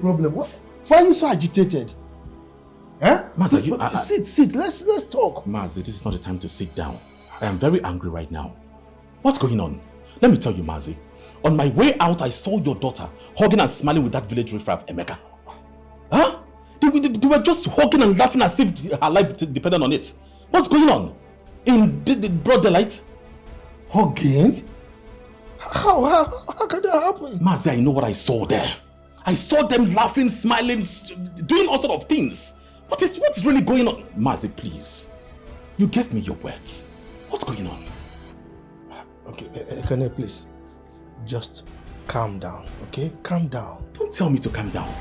Problem? Why are you so agitated? Huh? Mazi, sit. Let's talk. Mazi, this is not the time to sit down. I am very angry right now. What's going on? Let me tell you, Mazi. On my way out, I saw your daughter hugging and smiling with that village riffraff, Emeka. Huh? They were just hugging and laughing as if her life depended on it. What's going on? In broad daylight? Hugging? How can that happen? Mazi, I know what I saw there. I saw them laughing, smiling, doing all sorts of things. What is really going on? Mazi, please. You gave me your words. What's going on? Okay, Ekene, please. Just calm down, okay? Calm down. Don't tell me to calm down.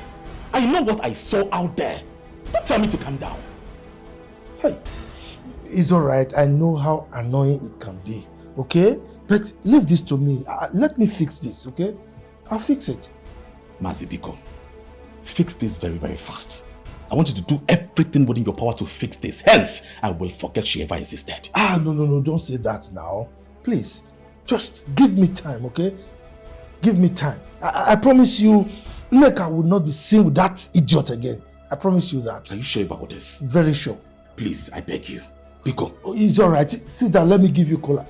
I know what I saw out there. Don't tell me to calm down. Hey, it's alright. I know how annoying it can be, okay? But leave this to me. Let me fix this, okay? I'll fix it. Mazi Biko, fix this very, very fast. I want you to do everything within your power to fix this. Hence, I will forget she ever existed. No, don't say that now. Please, just give me time, okay? Give me time. I promise you, Nneka will not be seen with that idiot again. I promise you that. Are you sure about this? Very sure. Please, I beg you. Biko. Oh, it's alright. Sit down, let me give you cola.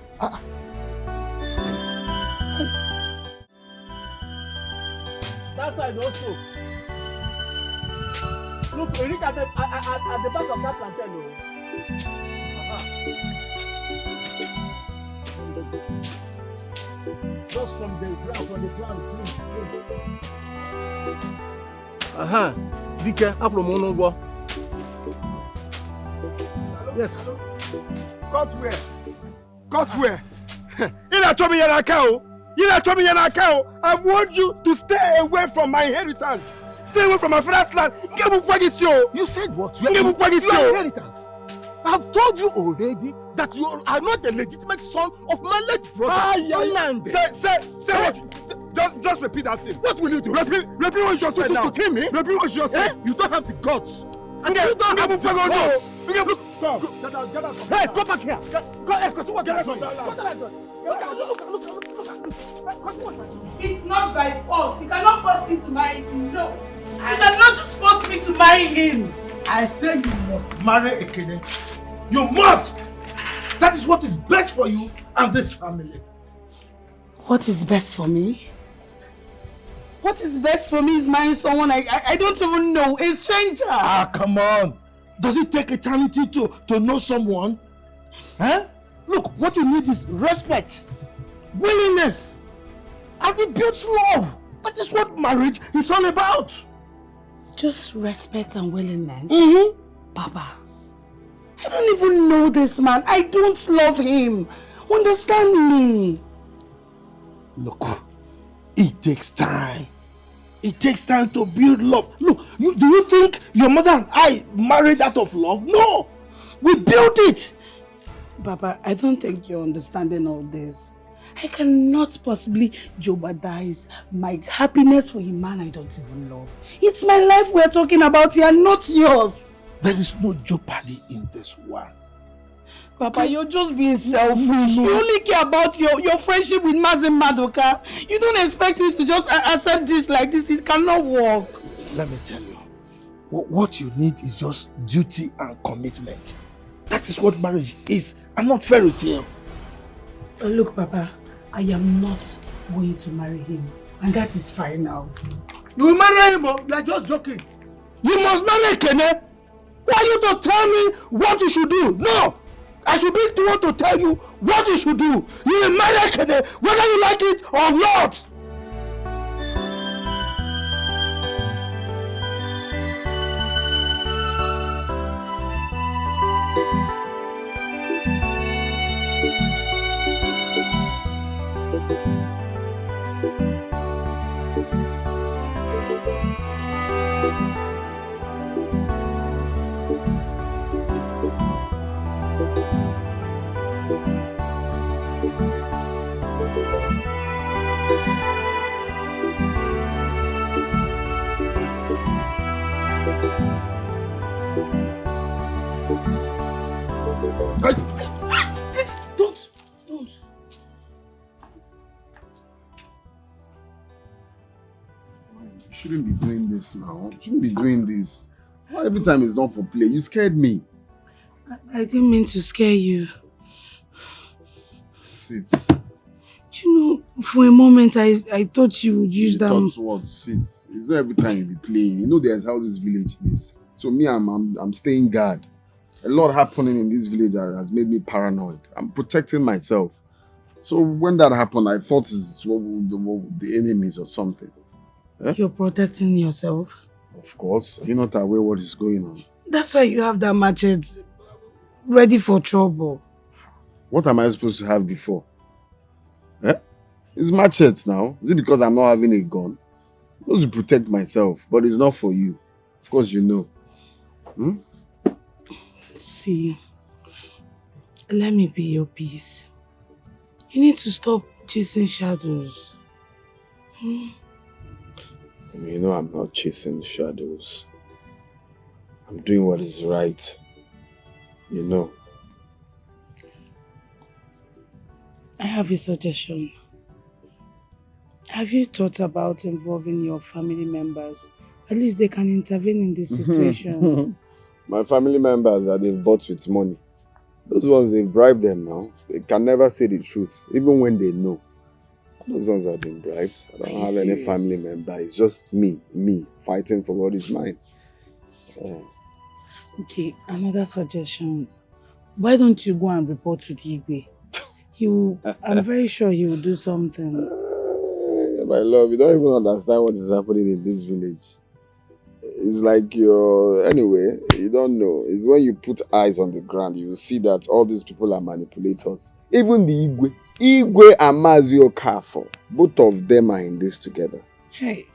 That side also. Look, you look at the back of that plantain. Just from the ground, please. Dikeh, Aplomono. Yes. Cut where? Cut where? Ina chomi yana kao. Ina chomi yana kao. I've warned you to stay away from my inheritance. Stay away from my father's land. You said what? Your inheritance. I've told you already that you are not a legitimate son of my late brother. Say what? Just repeat that thing. What will you do? Repeat what you just said now. To kill me? Repeat what you just said. You don't have the guts. And you don't have the guts. Hey, come back here. It's not by force. You cannot force me to marry him. No. You cannot just force me to marry him. I say you must marry Ekene. You must! That is what is best for you and this family. What is best for me? What is best for me is marrying someone I don't even know, a stranger. Come on. Does it take eternity to know someone? Huh? Look, what you need is respect, willingness, and it builds love. That is what marriage is all about. Just respect and willingness? Mm-hmm. Papa, I don't even know this man. I don't love him. Understand me. Look, it takes time. It takes time to build love. Look, do you think your mother and I married out of love? No! We built it! Papa, I don't think you're understanding all this. I cannot possibly jeopardize my happiness for a man I don't even love. It's my life we're talking about here, not yours. There is no jeopardy in this one. Papa, you're just being selfish. You only care about your friendship with Mazin Madoka. You don't expect me to just accept this like this. It cannot work. Let me tell you, what you need is just duty and commitment. That is what marriage is, and not fairy tale. Look, Papa, I am not going to marry him, and that is fine now. You will marry him, or you are just joking. You must marry Ekene. Why are you to tell me what you should do? No! I should be the one to tell you what you should do. You will marry Ekene whether you like it or not. Please, don't. You shouldn't be doing this now. You shouldn't be doing this. Why every time it's not for play? You scared me. I didn't mean to scare you. Sit. Do you know, for a moment I thought you would use that. Thought what? Sit. It's not every time you be playing. You know there's how this village is. So me, I'm staying guard. A lot happening in this village has made me paranoid. I'm protecting myself. So when that happened, I thought it's the enemies or something. Eh? You're protecting yourself? Of course. You're not aware what is going on. That's why you have that machete ready for trouble. What am I supposed to have before? Eh? It's machete now. Is it because I'm not having a gun? I'm supposed to protect myself, but it's not for you. Of course you know. Hmm? See, let me be your peace. You need to stop chasing shadows. You know I'm not chasing shadows. I'm doing what is right. You know. I have a suggestion. Have you thought about involving your family members? At least they can intervene in this situation. My family members that they've bought with money. Those ones, they've bribed them now. They can never say the truth, even when they know. Those ones have been bribed. I don't have any family member. It's just me fighting for what is mine. Okay, another suggestion. Why don't you go and report to Dikeh? I'm very sure he will do something. My love, you don't even understand what is happening in this village. It's like anyway, you don't know. It's when you put eyes on the ground, you will see that all these people are manipulators. Even the Igwe and Mazio Kafo, both of them are in this together. Hey.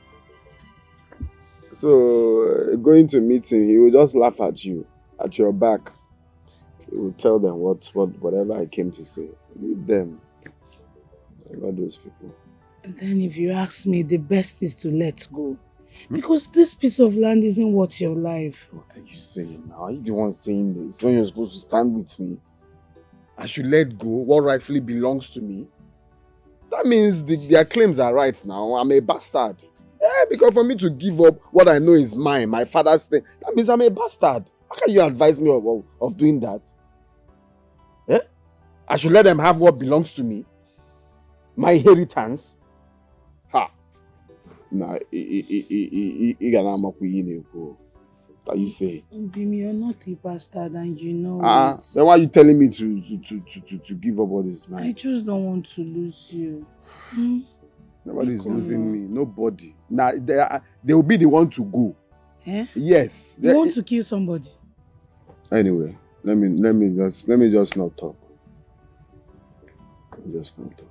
So, going to meet him, he will just laugh at you, at your back. He will tell them whatever I came to say. Leave them. About those people. And then if you ask me, the best is to let go. Because this piece of land isn't worth your life. What are you saying now? Are you the one saying this? When you're supposed to stand with me? I should let go what rightfully belongs to me? That means their claims are right now. I'm a bastard. Because for me to give up what I know is mine, my father's thing, that means I'm a bastard. How can you advise me of doing that? I should let them have what belongs to me? My inheritance? Ha! Nah, what you say? Bim, you're not a bastard and you know it. Then why are you telling me to give up what is mine? I just don't want to lose you. Nobody's losing me. Nobody. Now they will be the one to go. Yes. You want to kill somebody? Anyway, let me just not talk. Just not talk.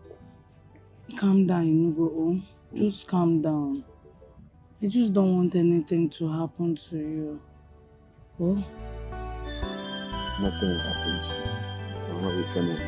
Calm down, you go home. Just calm down. I just don't want anything to happen to you. Oh? Nothing will happen to you. I'm not a fan of you.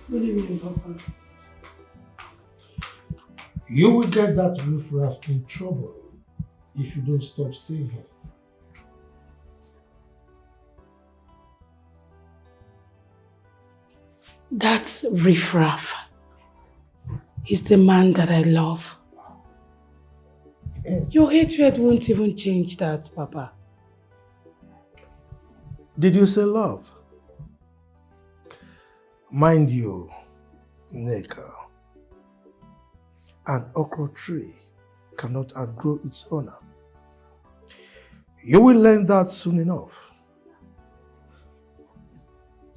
What do you mean, Papa? You will get that riffraff in trouble if you don't stop seeing him. That riffraff is the man that I love. Your hatred won't even change that, Papa. Did you say love? Mind you, Nneka, an okra tree cannot outgrow its owner. You will learn that soon enough.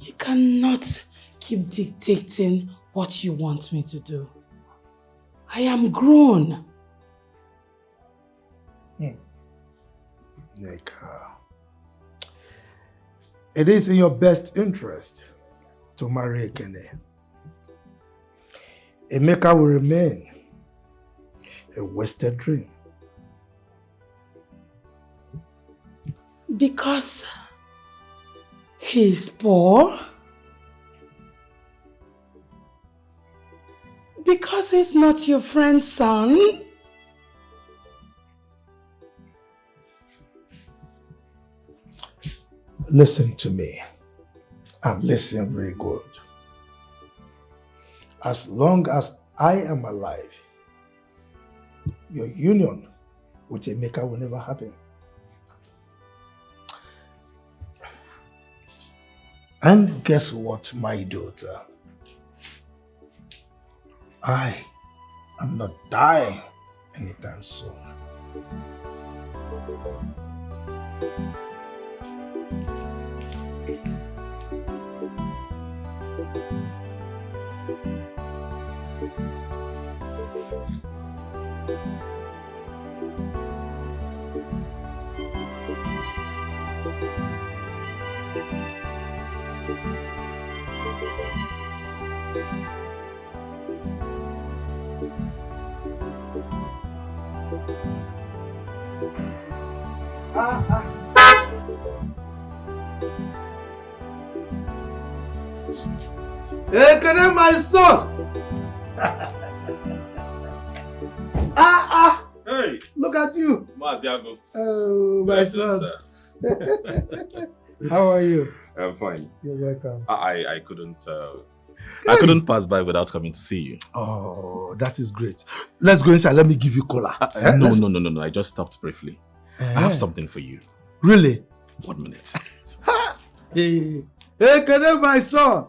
You cannot keep dictating what you want me to do. I am grown. Nneka, it is in your best interest to marry Ekene. Emeka will remain a wasted dream. Because he is poor? Because he's not your friend's son? Listen to me, and listen very good. As long as I am alive, your union with Emeka will never happen. And guess what, my daughter? I am not dying anytime soon. Hey, can I my son? Hey! Look at you. Maziago. Oh, my son. How are you? I'm fine. You're welcome. I couldn't pass by without coming to see you. Oh, that is great. Let's go inside. Let me give you cola. No. I just stopped briefly. I have something for you. Really? 1 minute. Hey, can I my son?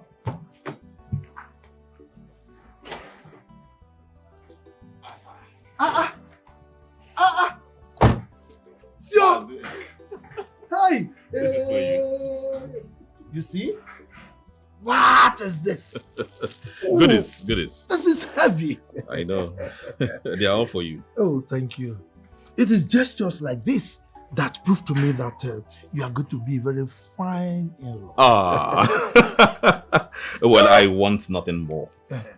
Sure. Hi. This is for you. You see? What is this? Goodies. This is heavy. I know. They are all for you. Oh, thank you. It is gestures like this that prove to me that you are going to be very fine in law. Well, I want nothing more.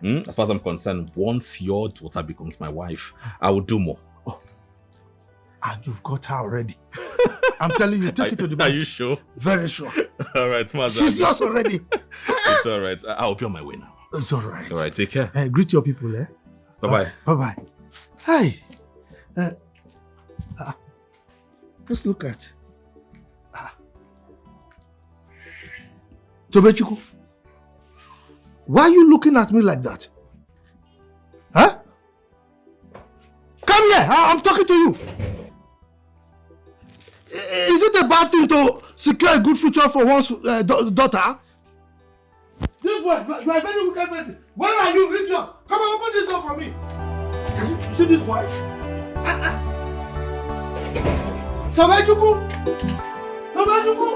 As far as I'm concerned, once your daughter becomes my wife, I will do more. Oh. And you've got her already. I'm telling you, take it to the bank. Are you sure? Very sure. All right, Maza. She's yours already. It's all right. I'll be on my way now. It's all right. All right, take care. Greet your people, eh? Bye-bye. Bye-bye. Hi. Let's look at. Tobechukwu, why are you looking at me like that? Huh? Come here, I'm talking to you. Is it a bad thing to secure a good future for one's daughter? This boy, you are a very wicked person. Where are you, idiot? Come on, open this door for me. Can you see this boy? Tobechukwu! Tobechukwu!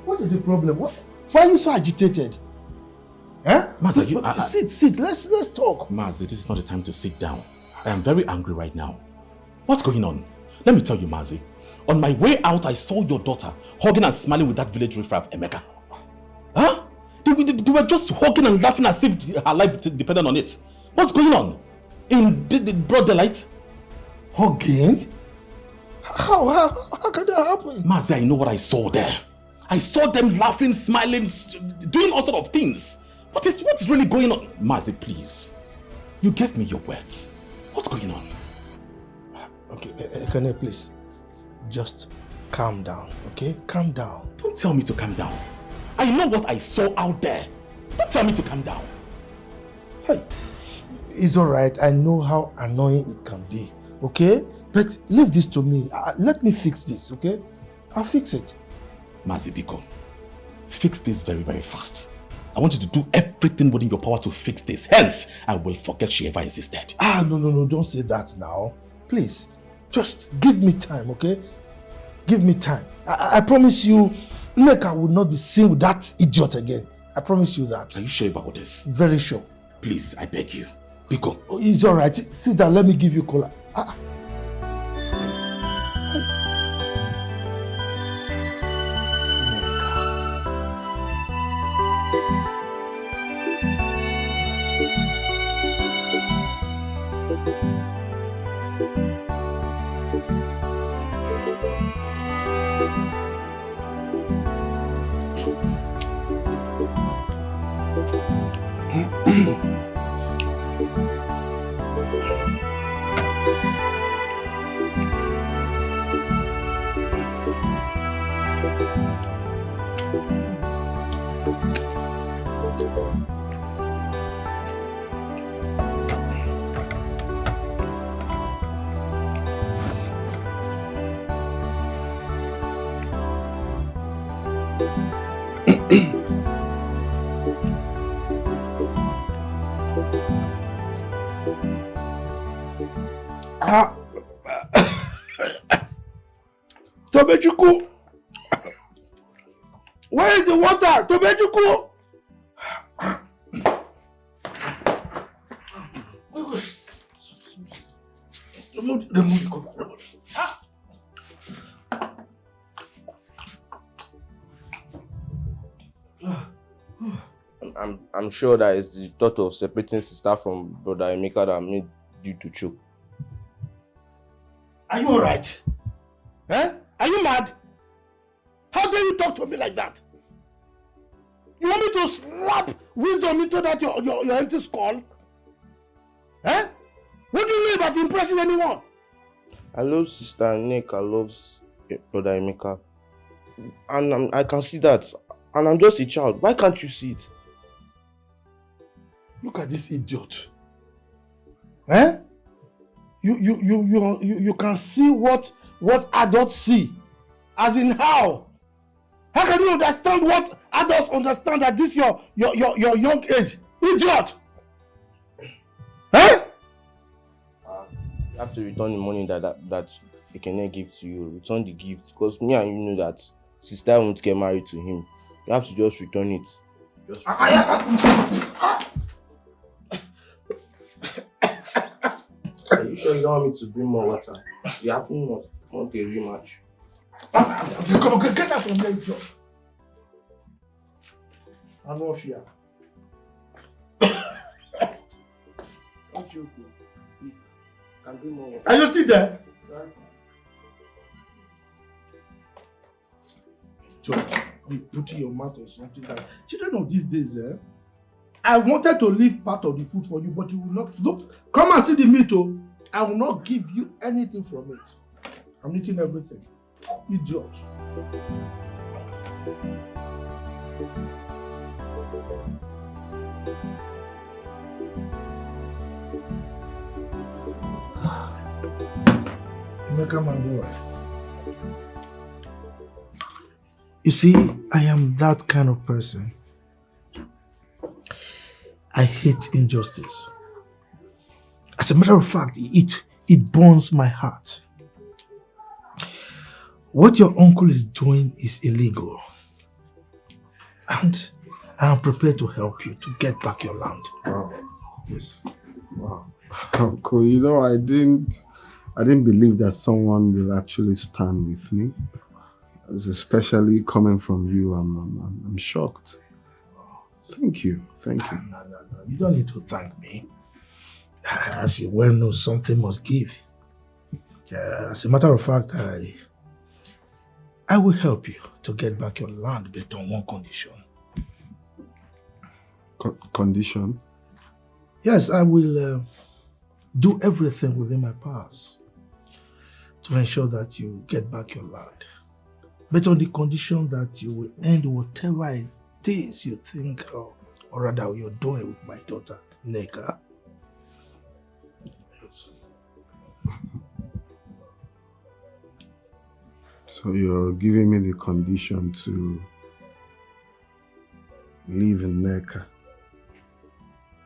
What is the problem? Why are you so agitated? Huh? Mazi, sit. Let's talk. Mazi, this is not the time to sit down. I am very angry right now. What's going on? Let me tell you, Mazi. On my way out, I saw your daughter hugging and smiling with that village riffraff, Emeka. Huh? They were just hugging and laughing as if her life depended on it. What's going on? In the broad daylight? Hugging? How can that happen? Mazi, I know what I saw there. I saw them laughing, smiling, doing all sorts of things. What is really going on? Mazi, please. You gave me your words. What's going on? Okay, can I please just calm down, okay? Calm down. Don't tell me to calm down. I know what I saw out there. Don't tell me to calm down. Hey, it's alright. I know how annoying it can be, okay? But leave this to me. Let me fix this, okay? I'll fix it. Mazi Biko, fix this very, very fast. I want you to do everything within your power to fix this. Hence, I will forget she ever existed. No, don't say that now. Please, just give me time, okay? Give me time. I promise you, Nneka will not be seen with that idiot again. I promise you that. Are you sure about this? Very sure. Please, I beg you. Biko. Oh, it's alright. Sit down, let me give you cola. Tobechuku, where is the water? Tobechuku. Remove the cover. I'm sure that it's the thought of separating sister from brother Emeka that made you to choke. Are you alright? Eh? Are you mad? How dare you talk to me like that? You want me to slap wisdom into that your empty skull? Eh? What do you mean about impressing anyone? I love sister Nneka loves brother Emeka. And I can see that. And I'm just a child. Why can't you see it? Look at this idiot. Eh? You can see what adults see. As in how? How can you understand what adults understand at this your young age? Idiot! Eh? You have to return the money that Ekene gives to you. Return the gift. Because me and you know that sister won't get married to him. You have to just return it. Are you sure you don't want me to bring more water? You happen not want a rematch. Come on, get that from there, idiot. I'm not fear. Don't you, please. Can bring more water. Are you still there? Sorry. George, you put your mouth or something like that. Children of these days, I wanted to leave part of the food for you, but you will not. Look, come and see the meat, oh. I will not give you anything from it. I'm eating everything. Idiot. Emeka, my boy. You see, I am that kind of person. I hate injustice. As a matter of fact, it burns my heart. What your uncle is doing is illegal. And I am prepared to help you to get back your land. Wow. Yes. Wow. Uncle, you know, I didn't believe that someone will actually stand with me. Especially coming from you, I'm shocked. Thank you. Thank you. No. You don't need to thank me. As you well know, something must give. As a matter of fact, I will help you to get back your land, but on one condition. Condition? Yes, I will do everything within my powers to ensure that you get back your land. But on the condition that you will end whatever it is you think, or rather you're doing with my daughter, Neka. So you're giving me the condition to live in Neka?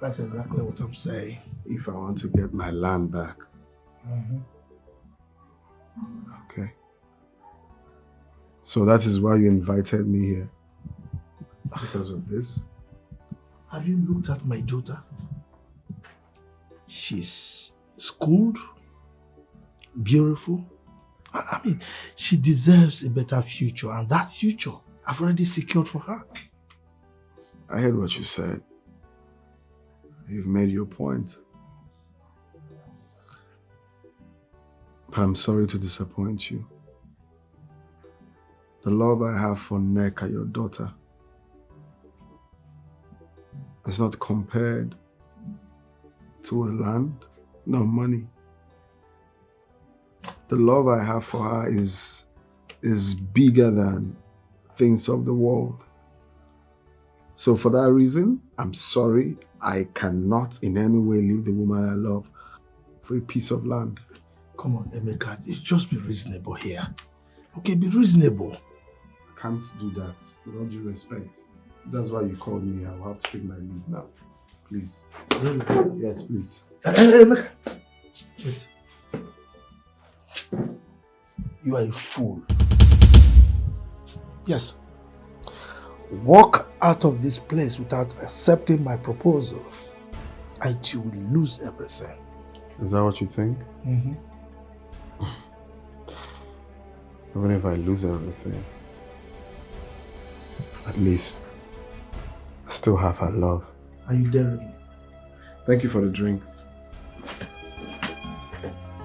That's exactly what I'm saying. If I want to get my land back. Okay. So that is why you invited me here? Because of this? Have you looked at my daughter? She's schooled, beautiful. I mean, she deserves a better future, and that future I've already secured for her. I heard what you said. You've made your point. But I'm sorry to disappoint you. The love I have for Neka, your daughter, is not compared to a land, no money. The love I have for her is bigger than things of the world. So for that reason, I'm sorry, I cannot in any way leave the woman I love for a piece of land. Come on, Emeka, just be reasonable here. Okay, be reasonable. I can't do that, with all due respect. That's why you called me. I will have to take my leave now. Please. Really? Yes, please. Emeka! Wait. You are a fool. Yes. Walk out of this place without accepting my proposal, and you will lose everything. Is that what you think? Mm-hmm. Even if I lose everything, at least I still have her love. Are you daring me? Thank you for the drink.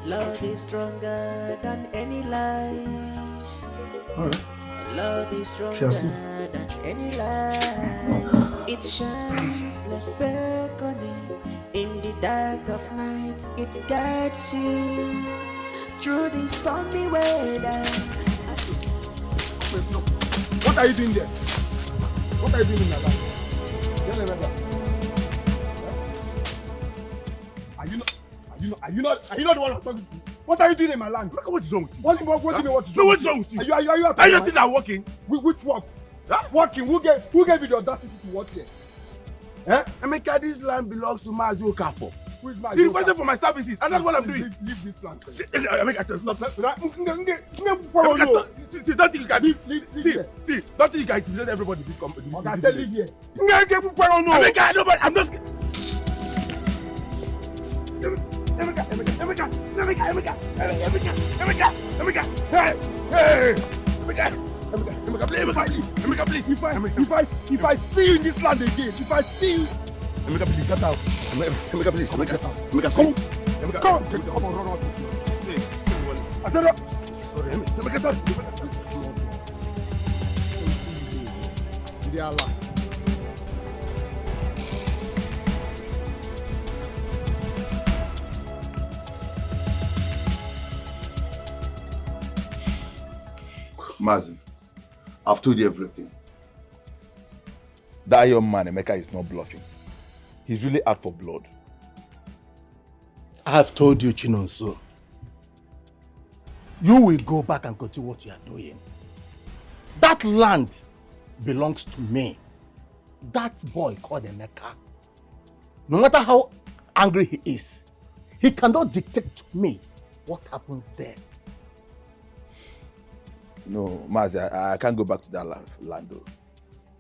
Love is stronger than any lies. All right. Love is stronger Chelsea. than any lies. It shines like beckoning in the dark of night. It guides you through the stormy weather. What are you doing there? What are you doing in my life? Are you not the one I'm talking to? What are you doing in my land? Look, what is wrong with you? What do you mean? What is No, wrong what's wrong with you? Are you Are you still not working? Which work? Huh? Working? Who gave you the audacity to work here? Eh? Emeka, this land belongs to Mazi Okafor. Who is my He requested for my services, and that's what I'm doing. Leave this land. Emeka, stop. No. See, don't think you can Leave see, here. don't think you can intimidate everybody in this company. Okay, I said leave here. Emeka, nobody, I'm not scared. Emeka, hey, Emeka, please. If I see you in this land again, if I see you, Emeka, please, get out. Emeka, please, Emeka, come on, run out. I said, Emeka, sorry. Allah. Mazi, I've told you everything. That young man, Emeka, is not bluffing. He's really out for blood. I have told you, Chinonso. You will go back and continue what you are doing. That land belongs to me. That boy called Emeka, no matter how angry he is, he cannot dictate to me what happens there. No, Mazi, I can't go back to that land though.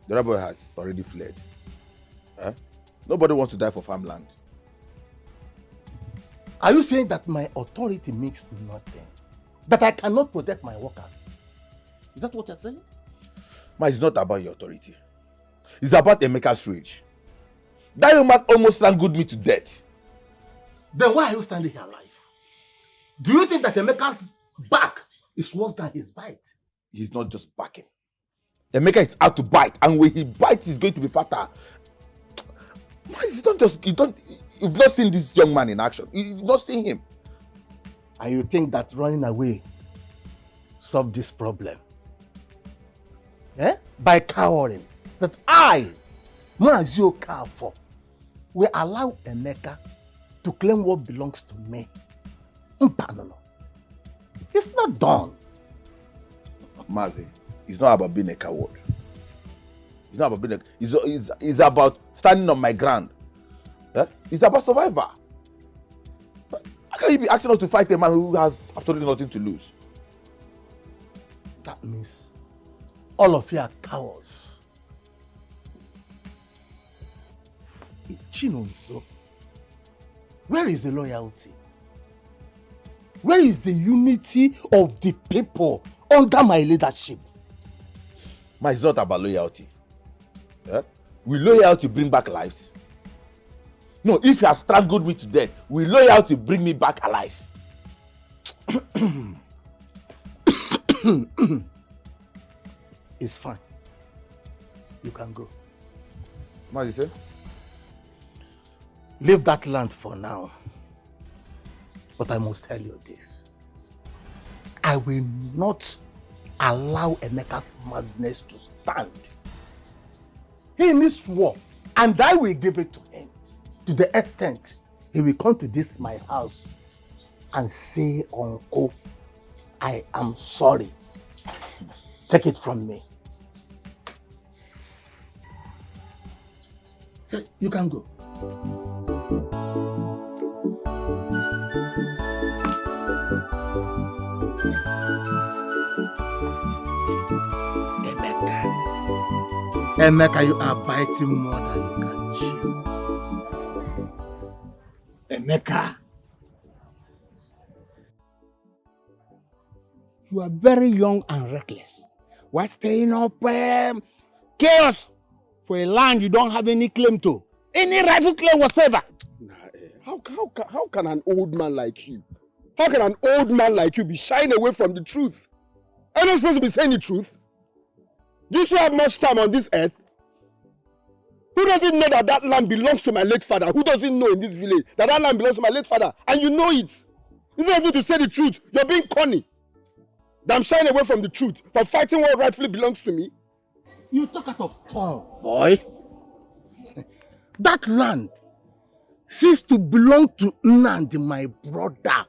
The other boy has already fled. Nobody wants to die for farmland. Are you saying that my authority means nothing? That I cannot protect my workers? Is that what you're saying? Ma, it's not about your authority. It's about Emeka's rage. That young man almost strangled me to death. Then why are you standing here alive? Do you think that Emeka's back is worse than his bite? He's not just backing. Emeka is out to bite, and when he bites, he's going to be fatter. You've not seen this young man in action. You've not seen him. And you think that running away solve this problem? By cowering. That I, Mazio Kafo, will allow Emeka to claim what belongs to me. No. It's not done. Mazi, it's not about being a coward. It's not about being it's about standing on my ground. It's about survival. How can you be asking us to fight a man who has absolutely nothing to lose? That means all of you are cowards. Chinonso, where is the loyalty? Where is the unity of the people under my leadership? Man, it's not about loyalty. Will loyalty bring back lives? No, if you have strangled me to death, will loyalty bring me back alive? It's fine. You can go. What did you say? Leave that land for now. But I must tell you this. I will not allow Emeka's madness to stand. He needs war, and I will give it to him. To the extent he will come to this my house and say, Uncle, I am sorry. Take it from me. So you can go. Emeka, you are biting more than you can chew. Emeka, you are very young and reckless. Why stirring up chaos for a land you don't have any claim to? Any rightful claim whatsoever? Nah, how can an old man like you, be shying away from the truth? Are you not supposed to be saying the truth? You still have much time on this earth. Who doesn't know that land belongs to my late father? Who doesn't know in this village that land belongs to my late father? And you know it. It's not easy to say the truth. You're being corny. That I'm shying away from the truth, for fighting what rightfully belongs to me. You talk out of tongue, boy. That land ceased to belong to Nnamdi, my brother,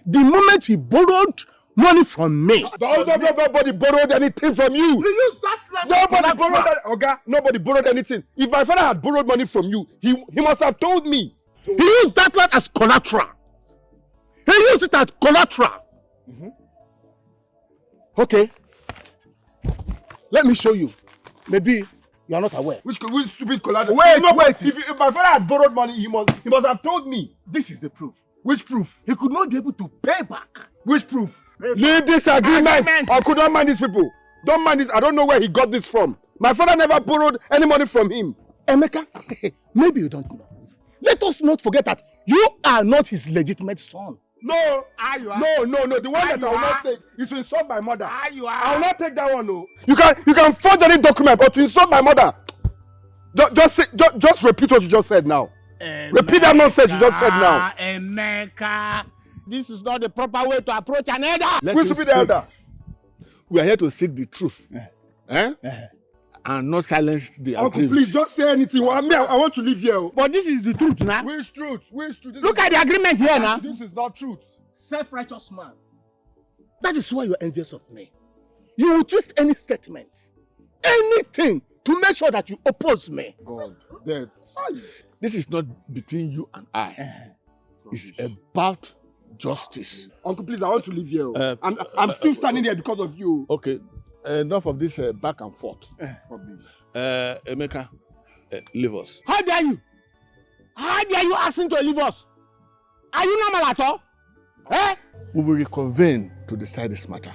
the moment he borrowed money from me. Nobody borrowed anything from you. You used that land. Nobody borrowed anything. If my father had borrowed money from you, he must have told me. He used that land as collateral. He used it as collateral. Mm-hmm. Okay. Let me show you. Maybe you are not aware. Which stupid collateral? Wait. If my father had borrowed money, he must have told me. This is the proof. Which proof? He could not be able to pay back. Which proof? Leave this agreement. I could not mind these people. Don't mind this. I don't know where he got this from. My father never borrowed any money from him. Emeka, maybe you don't know. Let us not forget that you are not his legitimate son. No. No. The one that I will not take is to insult my mother. I will not take that one. No. You can forge any document, but to insult my mother. Just repeat what you just said now. Emeka, repeat that nonsense you just said now. Emeka, this is not the proper way to approach an elder. Who's to be the elder? We are here to seek the truth. And not silence the Uncle, please just say anything. I want to live here. But this is the truth now. Which truth? Look at the agreement here now. This is not truth. Self-righteous man. That is why you are envious of me. You will twist any statement, anything, to make sure that you oppose me. God, this is not between you and I. It's about justice. Uncle, please, I want to leave here. I'm still standing here because of you. Okay, enough of this back and forth. Emeka, leave us. How dare you? How dare you ask him to leave us? Are you normal at all? Eh? We will reconvene to decide this matter.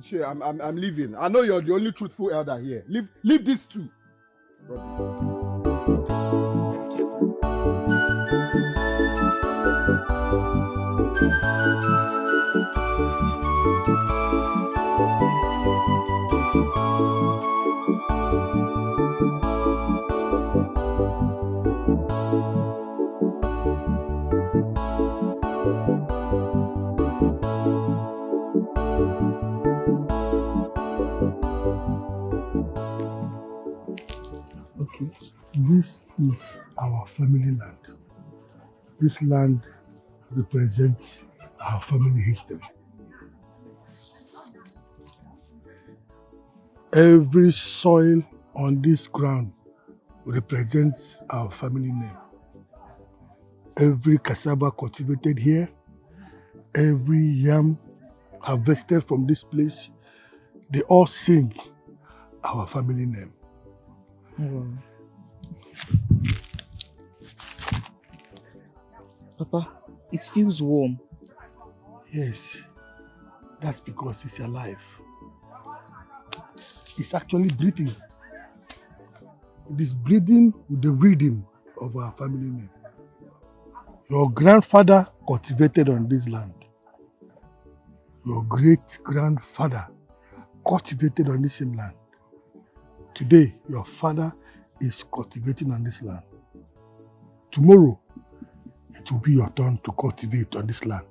Sure, I'm leaving. I know you're the only truthful elder here. Leave this too. This is our family land. This land represents our family history. Every soil on this ground represents our family name. Every cassava cultivated here, every yam harvested from this place, they all sing our family name. Papa, it feels warm. Yes, that's because it's alive. It's actually breathing. It is breathing with the rhythm of our family name. Your grandfather cultivated on this land. Your great-grandfather cultivated on this same land. Today, your father is cultivating on this land. Tomorrow, it will be your turn to cultivate on this land.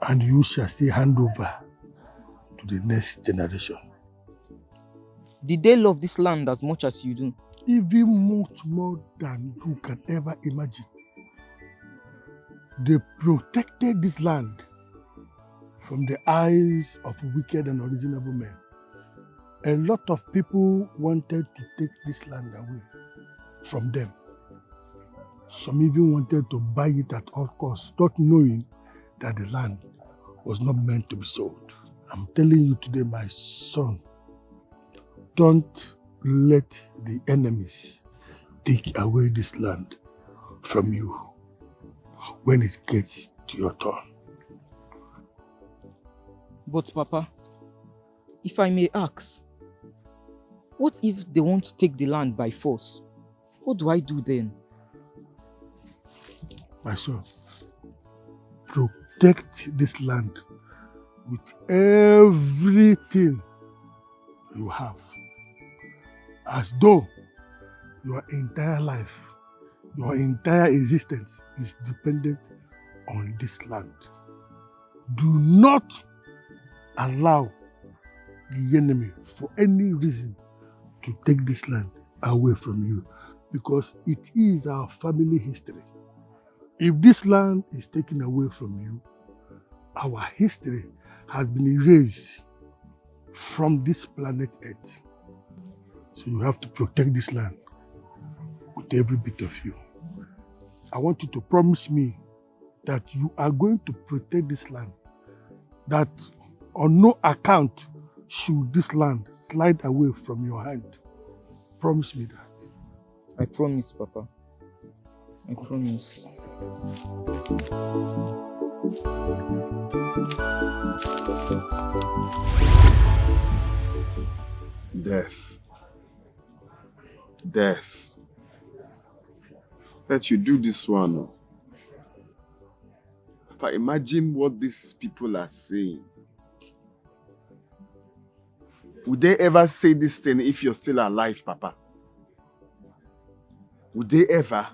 And you shall still hand over to the next generation. Did they love this land as much as you do? Even much more than you can ever imagine. They protected this land from the eyes of wicked and unreasonable men. A lot of people wanted to take this land away from them. Some even wanted to buy it at all costs, not knowing that the land was not meant to be sold. I'm telling you today, my son, don't let the enemies take away this land from you when it gets to your turn. But Papa, if I may ask, what if they want to take the land by force? What do I do then? My son, protect this land with everything you have, as though your entire life, your entire existence is dependent on this land. Do not allow the enemy for any reason to take this land away from you, because it is our family history. If this land is taken away from you, our history has been erased from this planet Earth. So you have to protect this land with every bit of you. I want you to promise me that you are going to protect this land, that on no account should this land slide away from your hand. Promise me that. I promise, Papa. I promise. Death. Death. That you do this one. But imagine what these people are saying. Would they ever say this thing if you're still alive, Papa? Would they ever?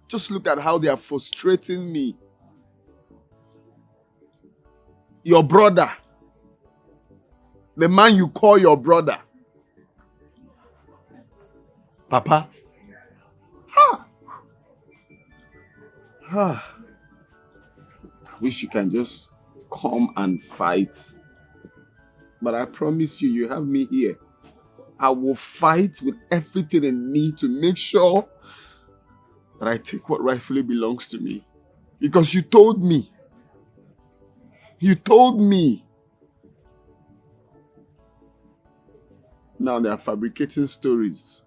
Just look at how they are frustrating me. Your brother. The man you call your brother. Papa. Ha! Ha! I wish you can just come and fight. But I promise you, you have me here. I will fight with everything in me to make sure that I take what rightfully belongs to me. Because you told me. You told me. Now they are fabricating stories.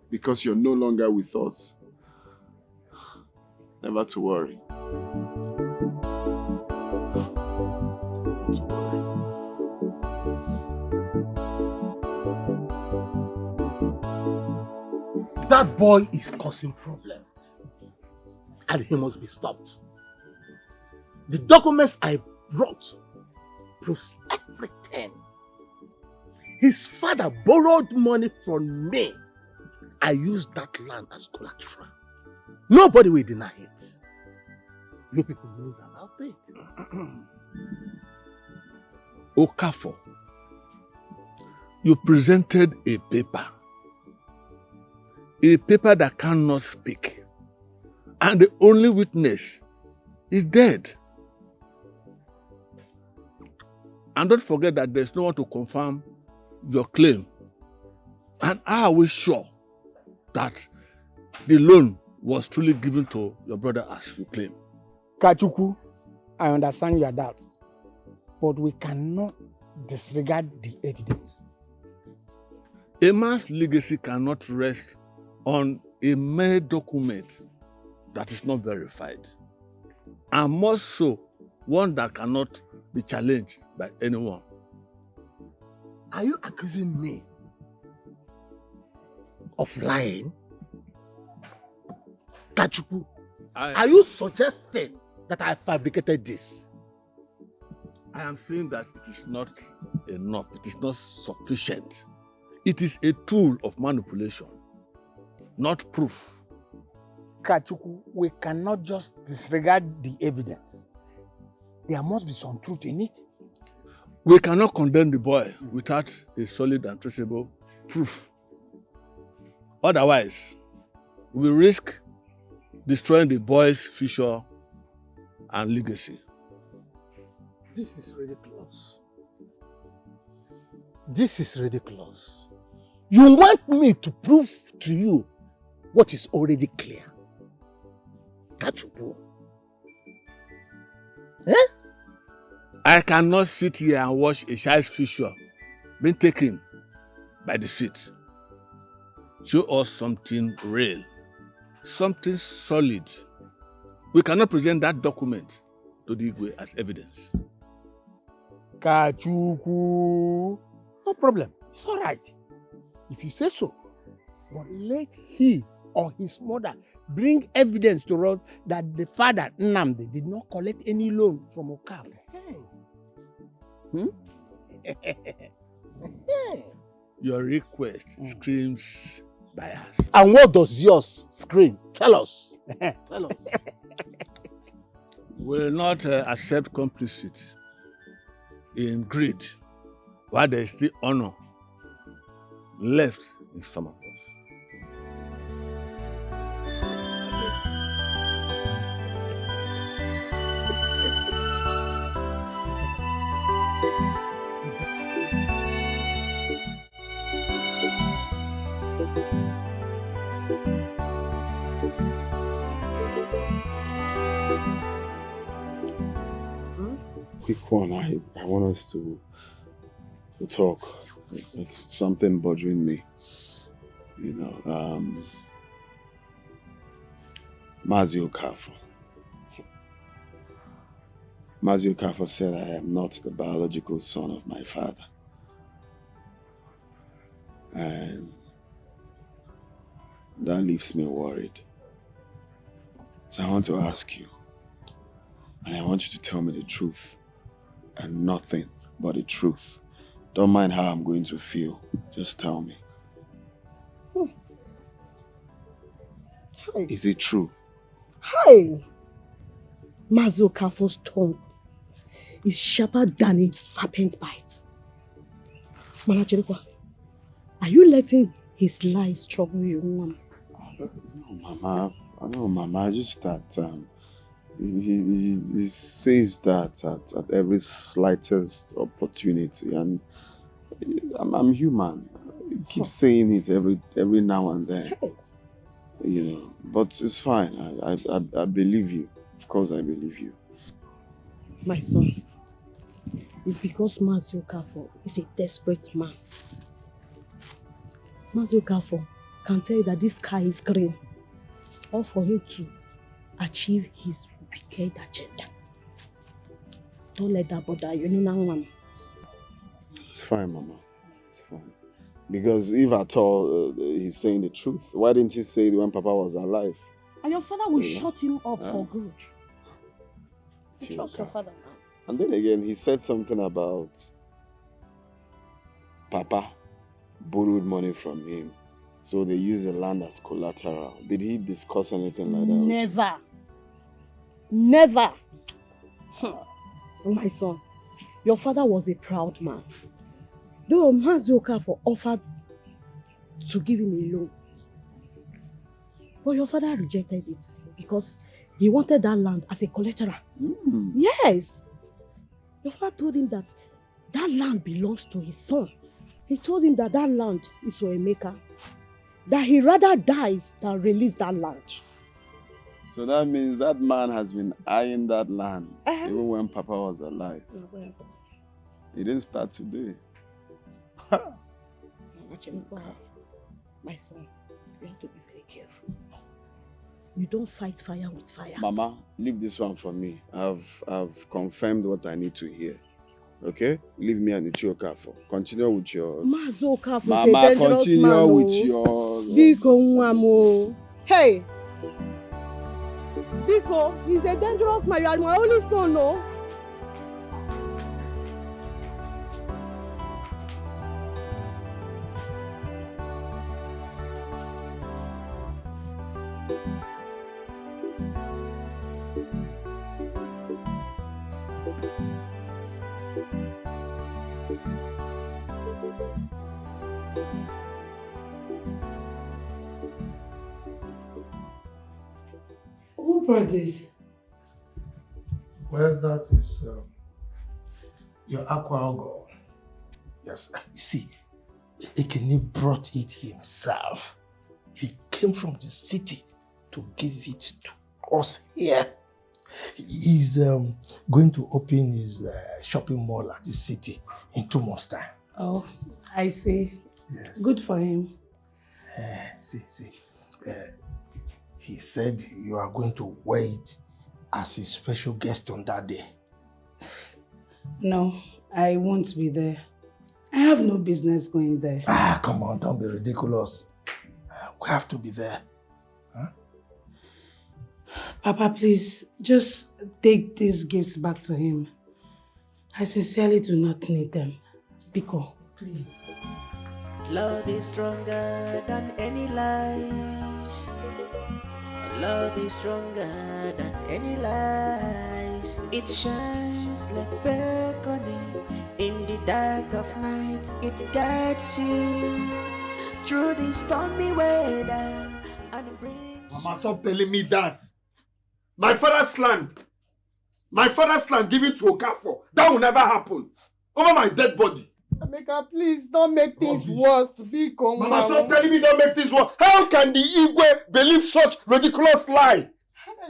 Because you're no longer with us. Never to worry. That boy is causing problem. And he must be stopped. The documents I brought proves everything. His father borrowed money from me. I used that land as collateral. Nobody will deny it. You people knows about it. Okafor, you presented a paper that cannot speak, and the only witness is dead. And don't forget that there's no one to confirm your claim. And are we sure that the loan was truly given to your brother as you claim? Kachuku, I understand your doubts, but we cannot disregard the evidence. A man's legacy cannot rest on a mere document that is not verified, and more so, one that cannot be challenged by anyone. Are you accusing me of lying? Kachuku, are you suggesting that I fabricated this? I am saying that it is not enough, it is not sufficient. It is a tool of manipulation, not proof. Kachuku, we cannot just disregard the evidence. There must be some truth in it. We cannot condemn the boy without a solid and traceable proof. Otherwise, we risk destroying the boy's future and legacy. This is ridiculous. This is ridiculous. You want me to prove to you what is already clear? Kachuku. Eh? I cannot sit here and watch a child's future being taken by deceit. Show us something real, something solid. We cannot present that document to the Igwe as evidence. Kachuku. No problem. It's all right. If you say so. But let he or his mother bring evidence to us that the father, Nnamdi, did not collect any loan from Okafor. Your request screams bias. And what does yours scream? Tell us. Tell us. Will not accept complicit in greed while there is still honor left in some of us. Quick one, I want us to talk. It's something bothering me. You know, Mazi Okafor. Mazi Okafor said I am not the biological son of my father. And that leaves me worried. So I want to ask you, and I want you to tell me the truth, and nothing but the truth. Don't mind how I'm going to feel, just tell me. Hi. Is it true? Hi! Mazi Okafor's tongue is sharper than a serpent bite. Manachirikwa, are you letting his lies trouble you, Mama? No, Mama, just that he says that at every slightest opportunity, and I'm human. He keeps saying it every now and then. You know, but it's fine. I believe you. Of course I believe you. My son, it's because Mazi Okafor is a desperate man. Mazi Okafor can tell you that this sky is green. All for him to achieve his wicked agenda. Don't let that bother you. No, Mama. It's fine, Mama. It's fine. Because if at all he's saying the truth, why didn't he say it when Papa was alive? And your father will shut him up for good. Trust your father now. And then again, he said something about Papa borrowed money from him. So they use the land as collateral. Did he discuss anything like that? Never. Never. My son, your father was a proud man. Though Mazi Okafor offered to give him a loan. But your father rejected it because he wanted that land as a collateral. Yes. Your father told him that that land belongs to his son. He told him that that land is for Emeka. That he rather dies than release that land. So that means that man has been eyeing that land even when Papa was alive. He didn't start today. My son, you have to be very careful. You don't fight fire with fire. Mama, leave this one for me. I've confirmed what I need to hear. Okay? Leave me and Ichi Okafor. Continue with your... Mazi Okafor is a Mama, dangerous continue man, with your... Biko Nwamo. Hey! Biko, he's a dangerous man. You are my only son, no? Who brought this? Well, that is your aqua girl. Yes, you see, Ekene brought it himself. He came from the city to give it to us here. He's going to open his shopping mall at the city in 2 months' time. Oh, I see. Yes. Good for him. He said you are going to wait as his special guest on that day. No, I won't be there. I have no business going there. Ah, come on, don't be ridiculous. We have to be there. Huh? Papa, please, just take these gifts back to him. I sincerely do not need them. Biko, please. Love is stronger than any lies. Love is stronger than any lies. It shines like beckoning in the dark of night. It guides you through the stormy weather and brings. Mama, stop telling me that. My father's land given to Okafor. That will never happen. Over my dead body. Emeka, please don't make things worse. Biko, Mama, stop telling me don't make things worse. How can the Igwe believe such ridiculous lie?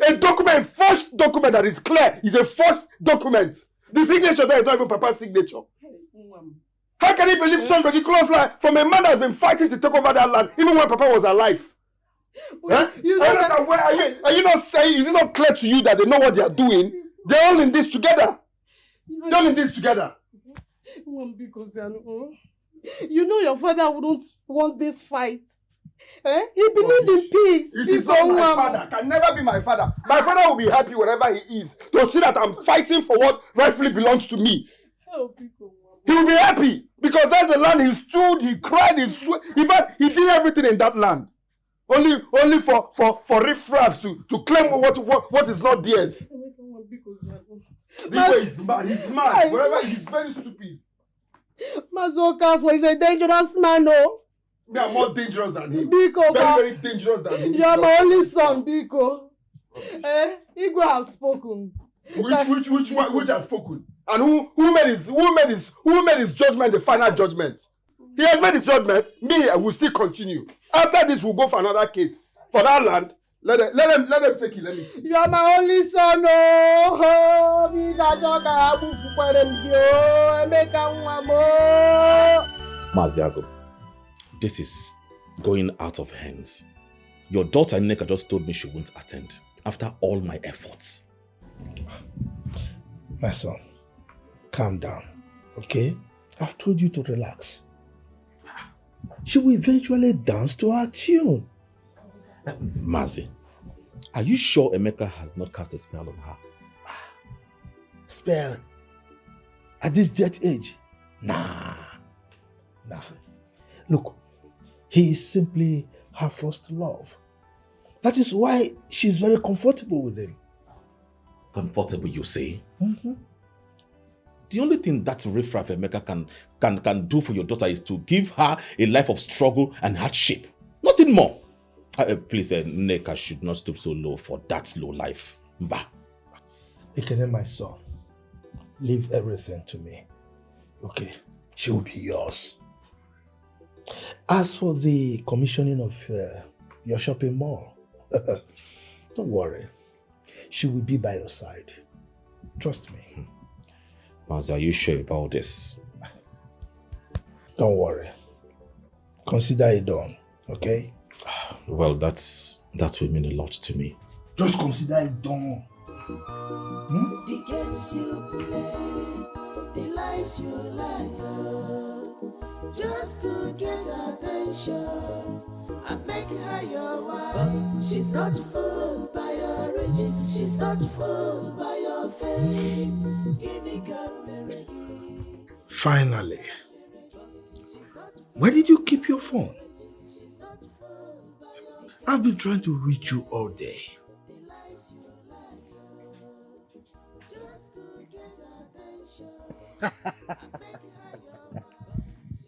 A document, forged document that is clear, is a forged document. The signature there is not even Papa's signature. How can he believe such ridiculous lie from a man that has been fighting to take over that land even when Papa was alive? Huh? Are you not saying, is it not clear to you that they know what they are doing? They're all in this together. They're all in this together. You know your father wouldn't want this fight. He believed in peace. It is not my father. Can never be my father. My father will be happy wherever he is to see that I'm fighting for what rightfully belongs to me. He will be happy because that's the land he stood, he cried, he sweat. In fact, he did everything in that land. Only for riffraffs to claim what is not theirs. This way is mad. He's mad. Wherever he's very stupid. Mazi Okafor is a dangerous man, no? Me, I'm more dangerous than him. Biko, very dangerous than him. You are my only son, Biko. Igwe have spoken. Which has spoken? And who made his judgment the final judgment? He has made his judgment. Me, I will still continue. After this, we'll go for another case. For that land? Let them take it. Let me see. You are my only son, oh. Maziago, this is going out of hands. Your daughter Nneka just told me she won't attend after all my efforts. My son, calm down, okay? I've told you to relax. She will eventually dance to our tune. Mazi, are you sure Emeka has not cast a spell on her? Spell? At this jet age? Nah. Look, he is simply her first love. That is why she's very comfortable with him. Comfortable, you say? Mm-hmm. The only thing that riffraff Emeka can do for your daughter is to give her a life of struggle and hardship. Nothing more. Please, Nneka should not stoop so low for that low life. Mba. Ekene, my son, leave everything to me. Okay, she will be yours. As for the commissioning of your shopping mall, don't worry. She will be by your side. Trust me. Mazi, are you sure about this? Don't worry. Consider it done, okay? Well, that will mean a lot to me. Just consider it done. The games you play, the lies you lie, just to get attention and make her your wife. She's not fooled by your riches, she's not fooled by your fame. Finally. Where did you keep your phone? I've been trying to reach you all day.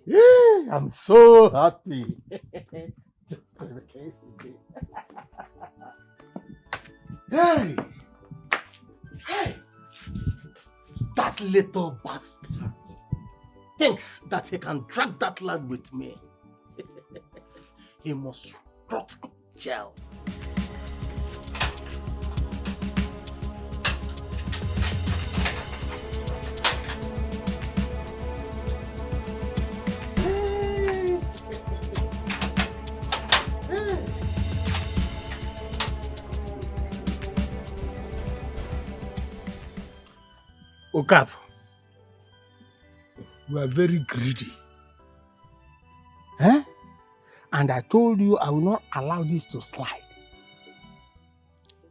Yeah, I'm so happy. Just the case today. Hey! That little bastard thinks that he can drag that lad with me. He must rot in jail. Okafor, you are very greedy. Eh? And I told you I will not allow this to slide.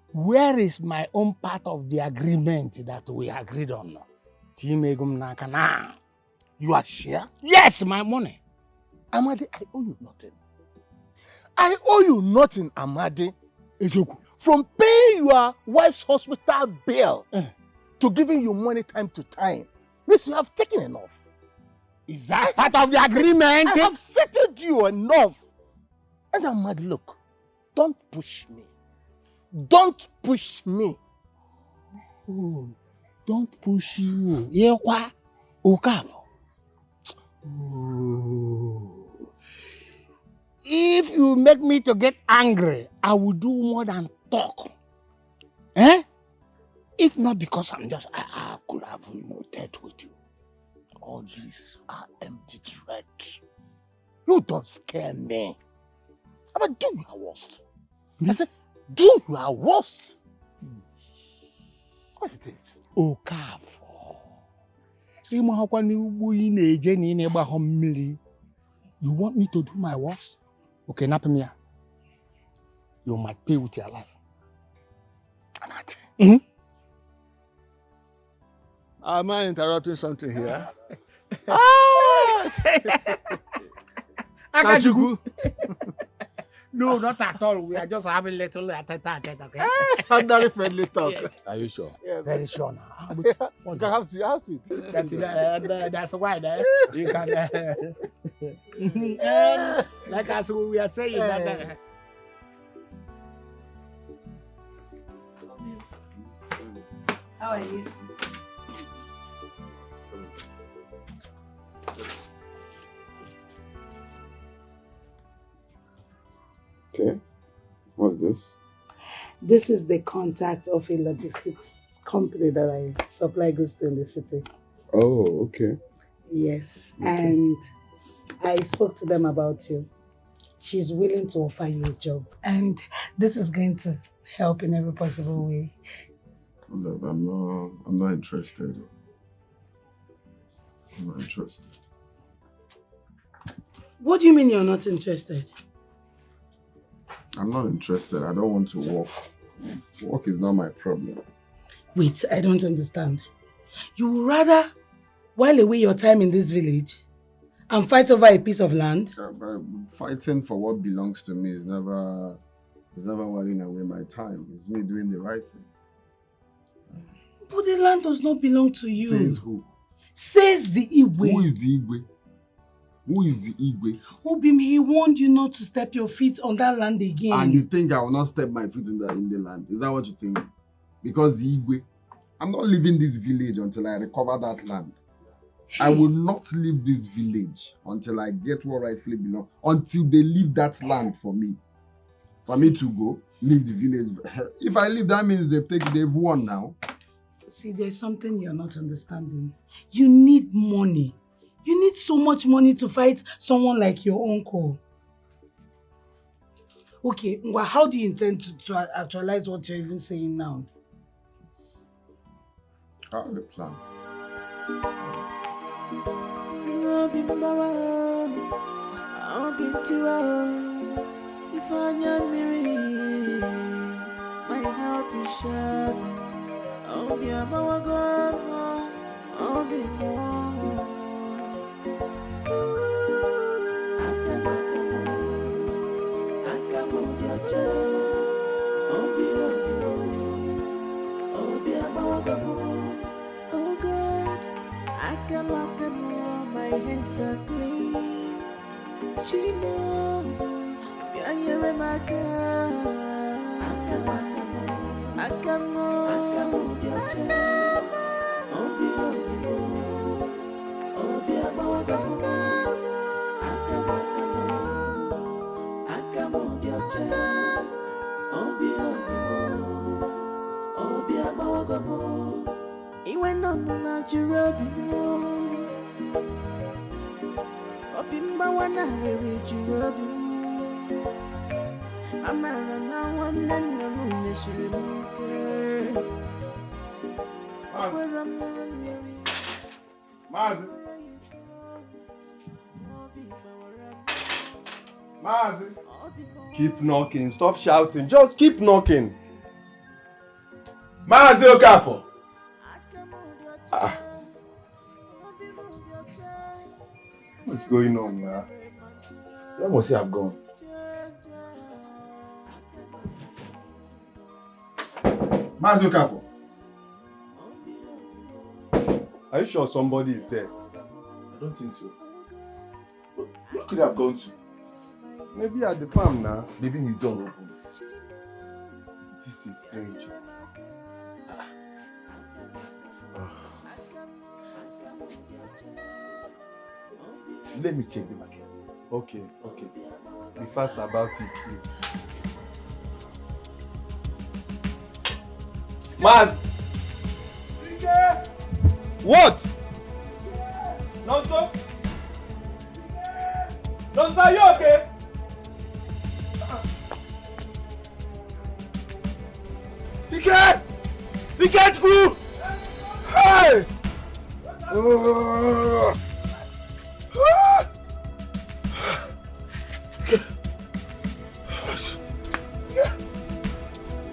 Where is my own part of the agreement that we agreed on? You are sure? Yes, my money. Amadi, I owe you nothing. I owe you nothing, Amadi. From paying your wife's hospital bill to giving you money time to time. Miss, you have taken enough. Is that part of the agreement? I have settled you enough. And Amadi, look, don't push me. Don't push me. Oh, don't push you. Yewa, Okafor. Oh. If you make me to get angry, I will do more than talk. Eh? If not because I could have, dealt with you. All these are empty threats. You don't scare me. But do your worst. I said, do your worst. What is this? Okafor. You want me to do my worst? Okay, Napamia. You might pay with your life. Mm-hmm. Am I interrupting something here? Kachuku. No, not at all. We are just having little tete-a-tete, okay? Very friendly talk. Yes. Are you sure? Yes. Very sure now. You can have it. That's why you can. Like as we are saying. How are you? Okay. This is the contact of a logistics company that I supply goods to in the city. Oh, okay. Yes, and I spoke to them about you. She's willing to offer you a job, and this is going to help in every possible way. Look, I'm not interested. I'm not interested. What do you mean you're not interested? I'm not interested. I don't want to work. Work is not my problem. Wait, I don't understand. You would rather while away your time in this village and fight over a piece of land? Fighting for what belongs to me is never whiling away my time. It's me doing the right thing. But the land does not belong to you. Says who? Says the Igwe. Who is the Igwe? Who is the Igwe? Obim, he warned you not to step your feet on that land again. And you think I will not step my feet in the land? Is that what you think? Because the Igwe, I'm not leaving this village until I recover that land. Hey. I will not leave this village until I get what rightfully belongs. Until they leave that land for me. For me to go, leave the village. If I leave, that means they've won now. See, there's something you're not understanding. You need money. You need so much money to fight someone like your uncle. Okay, well, how do you intend to actualize what you're even saying now? I have a plan. My heart is shattered. I'll be a mawagama. I'll be more. Akamo diacha. I'll be a mawagama. Oh God, akamo, my hands are clean. Chimo, be a yeremaka. Akamo diacha. Obi abawagamo. Akamo diacha. Obi abawagamo. Iwe no na jurabimu. Obi mbawana rere jurabimu. Amara na wana na mune shirimuke. Mazi. Keep knocking. Stop shouting. Just keep knocking. Mazi Okafor. What's going on, man? Where must he have gone? Mazi Okafor. Are you sure somebody is there? I don't think so. Where could he have gone to? Maybe at the farm now. Leaving his door open. This is strange. Let me check the market. Okay. Be fast about it, please. Maz! What? Tonto? Tonto, are you okay? Dikeh! Dikeh through! Hey!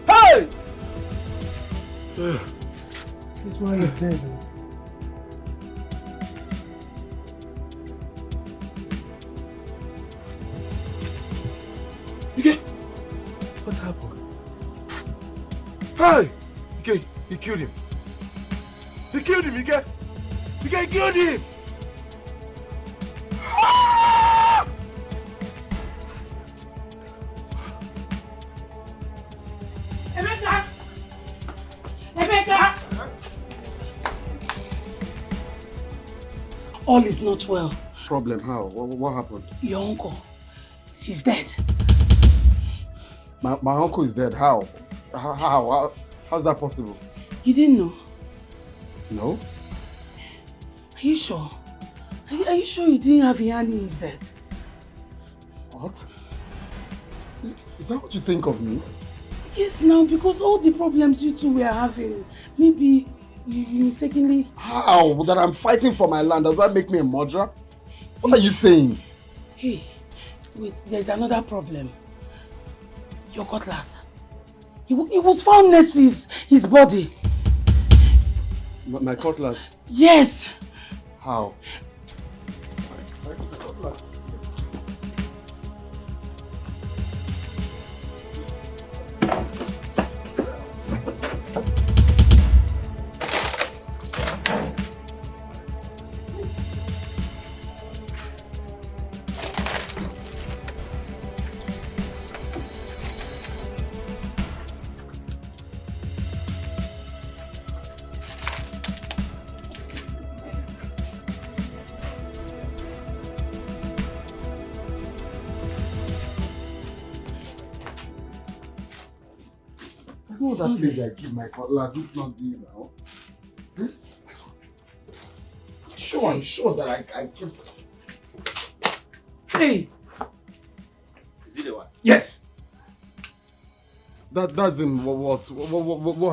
Hey! This man is dead. What happened? Hey! Dikeh, he killed him. He killed him, Dikeh! Dikeh killed him! All is not well. Problem? How? What happened? Your uncle, he's dead. My uncle is dead. How? How's that possible? You didn't know? No. Are you sure? Are you sure you didn't have Ini in his death? What? Is that what you think of me? Yes, now, because all the problems you two were having, maybe you mistakenly... How? That I'm fighting for my land, does that make me a murderer? What are you saying? Hey, wait, there's another problem. Your cutlass. It was found next to his body. My cutlass? Yes. How? That's not that place I keep my cutlass, if not you now. Hmm? I'm sure that I kept. Hey! Is he the one? Yes! That's him. What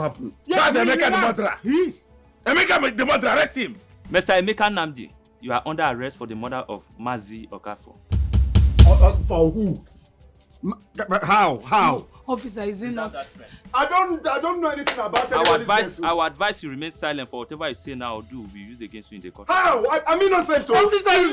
happened? That's Emeka the murderer. He's Emeka the murderer. Arrest him. Mr. Emeka Nnamdi, you are under arrest for the murder of Mazi Okafor. For who? How? Officer, is it not? I don't know anything about it. Our advice you remain silent for whatever you say now or do will be used against you in the court. How? I'm innocent. Officer, this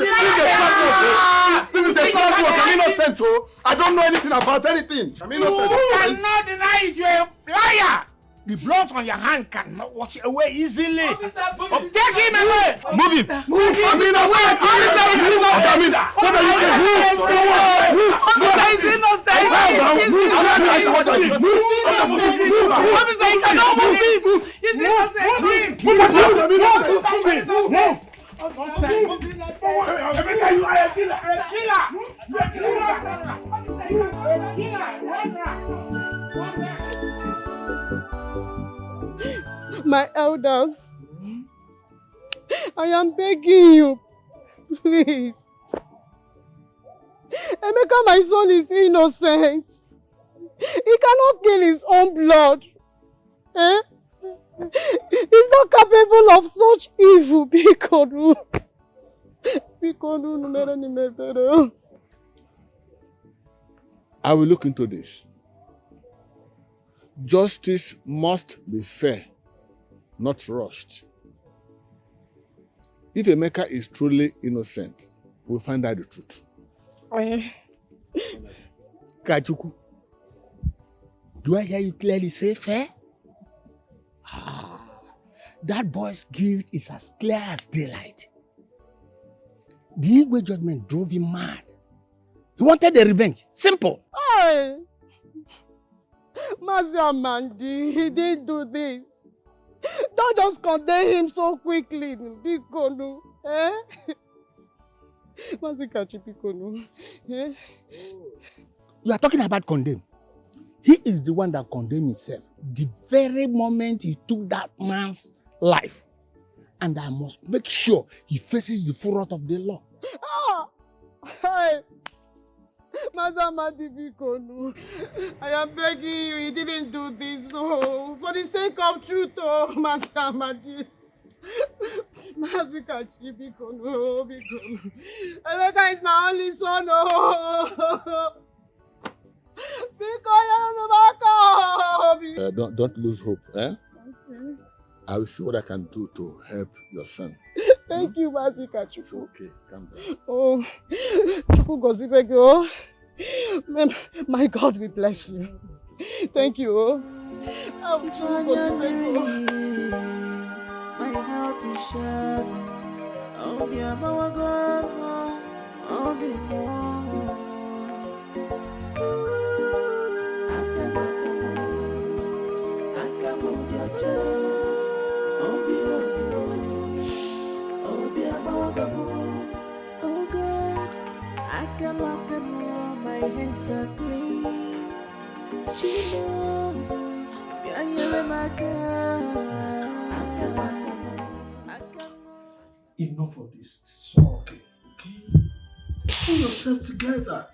is a bad work. I'm innocent. I don't know anything about anything. I'm innocent. You cannot deny it. You're a liar. The blood on your hand cannot wash it away easily. Officer, take him away. Move him. I'm innocent. Officer is innocent. Officer, you cannot move him. He's innocent. My elders, I am begging you, please. Emeka, my son, is innocent. He cannot kill his own blood. Eh? He's not capable of such evil. I will look into this. Justice must be fair, not rushed. If Emeka is truly innocent, we'll find out the truth. Kachuku, do I hear you clearly say fair? That boy's guilt is as clear as daylight. The Igwe judgment drove him mad. He wanted a revenge. Simple. Hey! Mazi Amandi, he didn't do this. Don't just condemn him so quickly, Bikonu. Eh? Mazi Kachi Bikonu. Eh? You are talking about condemn. He is the one that condemned himself the very moment he took that man's life. And I must make sure he faces the full wrath of the law. Ah! Hey! Mazi Amandi Bikonu, I am begging you, he didn't do this. Oh, for the sake of truth, oh, Mazi Amandi. Mazi Kachi Bikonu, Bikonu. Emeka is my only son, oh. Don't lose hope, eh? Okay. I will see what I can do to help your son. Thank you, Mazi Kachuku. Okay, calm down. Oh, Chukwu Gozibege, oh. My God will bless you. Thank you, oh. My heart is shattered. Oh, dear, my God, oh, dear. Oh God, I can walk more, my hands are clean. Chimo, Enough of this. It's all okay. Okay? Pull yourself together.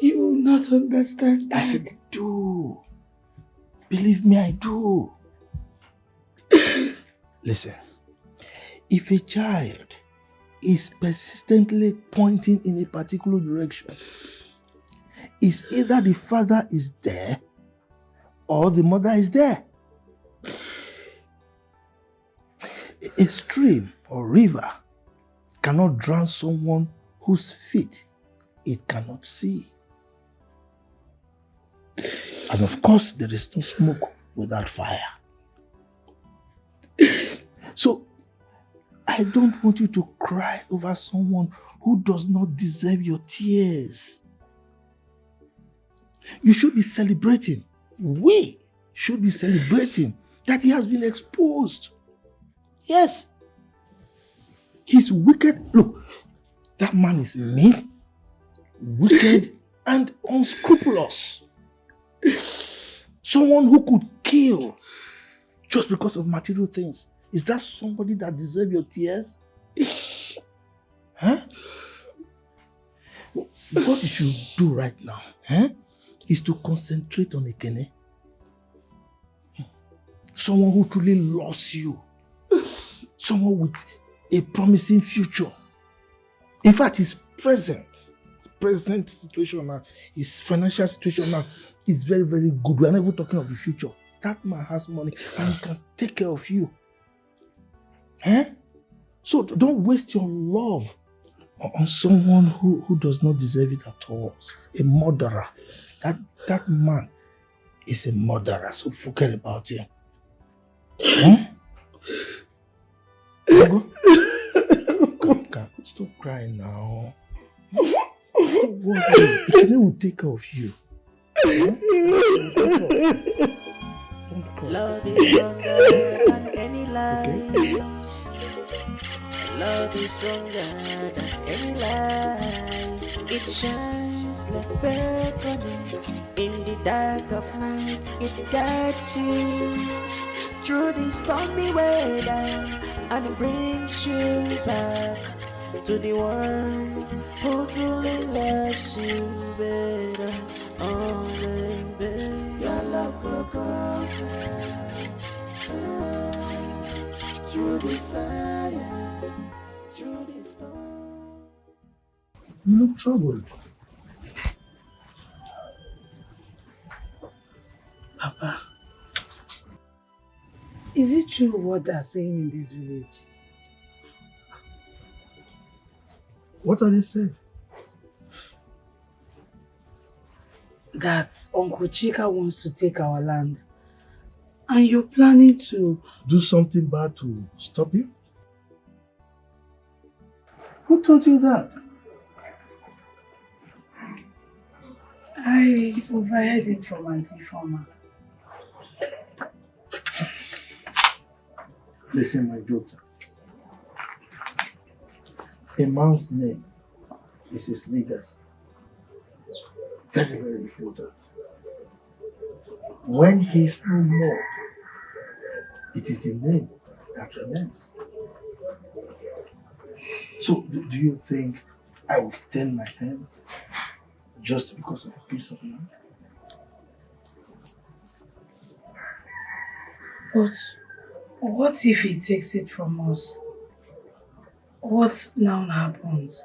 You will not understand that. I do. Believe me, I do. Listen, if a child is persistently pointing in a particular direction, it's either the father is there or the mother is there. A stream or river cannot drown someone whose feet it cannot see. And of course, there is no smoke without fire. So, I don't want you to cry over someone who does not deserve your tears. You should be celebrating. We should be celebrating that he has been exposed. Yes. He's wicked. Look, that man is mean, wicked, and unscrupulous. Someone who could kill just because of material things. Is that somebody that deserves your tears? Huh? What you should do right now is to concentrate on Ekene. Someone who truly loves you. Someone with a promising future. In fact, his present situation now, his financial situation now is very, very good. We are not even talking of the future. That man has money and he can take care of you. So don't waste your love on someone who does not deserve it at all. A murderer. That man is a murderer, so forget about him. Stop crying now. Stop worrying. Ekene will take care of you. Don't cry. Love is stronger than any lies. Love is stronger than any lies. It shines like beckoning in the dark of night. It guides you through the stormy weather and brings you back to the one who truly loves you better. Oh baby, your love go through the fire, through the storm. You look troubled. Papa, is it true what they're saying in this village? What are they saying? That Uncle Chika wants to take our land. And you're planning to do something bad to stop him? Who told you that? I overheard it from Auntie Former. Listen, my daughter. A man's name is his legacy. Very, very important. When he is no more, it is the name that remains. So, do you think I will stain my hands just because of a piece of land? But what if he takes it from us? What now happens?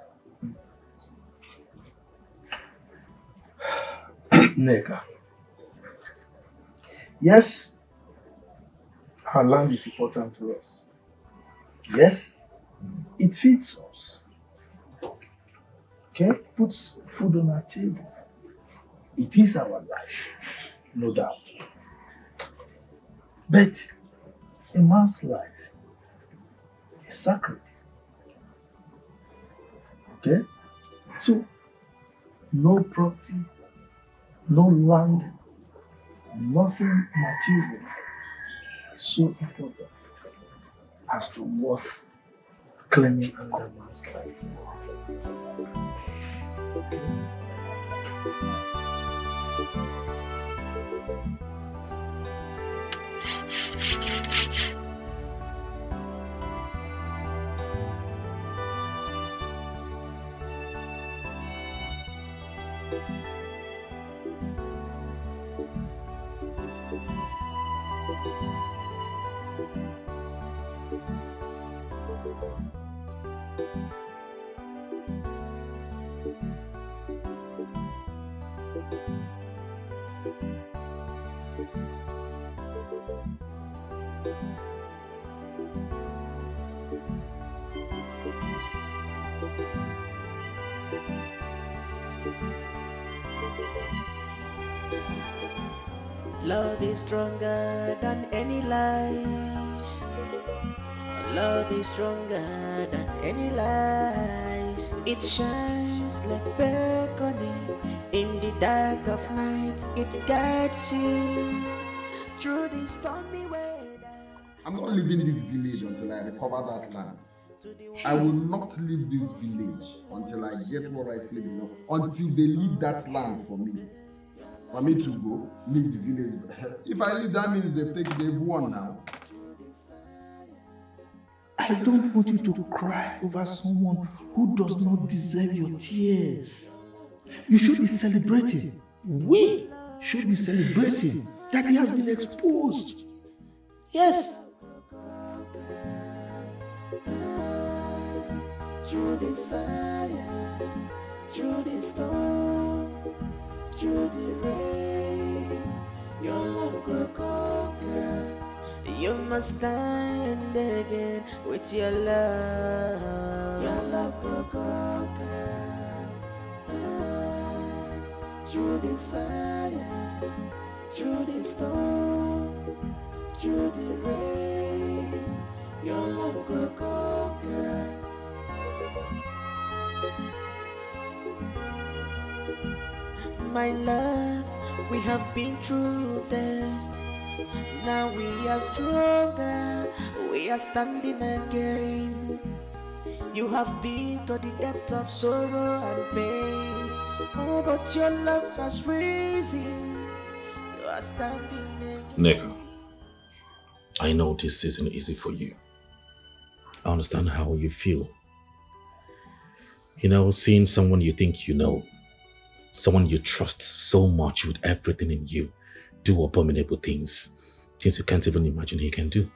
Neka. Yes, our land is important to us. Yes, it feeds us. Okay, puts food on our table. It is our life, no doubt. But a man's life is sacred. Okay? So, no property, no land, nothing material so important as to worth claiming another man's life for. Love is stronger than any lies. Love is stronger than any lies. It shines like beckoning in the dark of night. It guides you through the stormy weather. I'm not leaving this village until I recover that land. I will not leave this village until I get what rightfully belongs. Until they leave that land for me. For me to go, leave the village. If I leave, that means they've won now. I don't want you to cry over someone who does not deserve your tears. You should be celebrating. We should be celebrating that he has been exposed. Yes. Through the fire, through the storm, through the rain, your love will conquer. You must stand again with your love. Your love will conquer. Through the fire, through the storm, through the rain, your love will conquer. My love, we have been through test. Now we are stronger. We are standing again. You have been to the depth of sorrow and pain. Oh, but your love has risen. You are standing again. Nika, I know this isn't easy for you. I understand how you feel. You know, seeing someone you think you know, someone you trust so much with everything in you, do abominable things you can't even imagine he can do.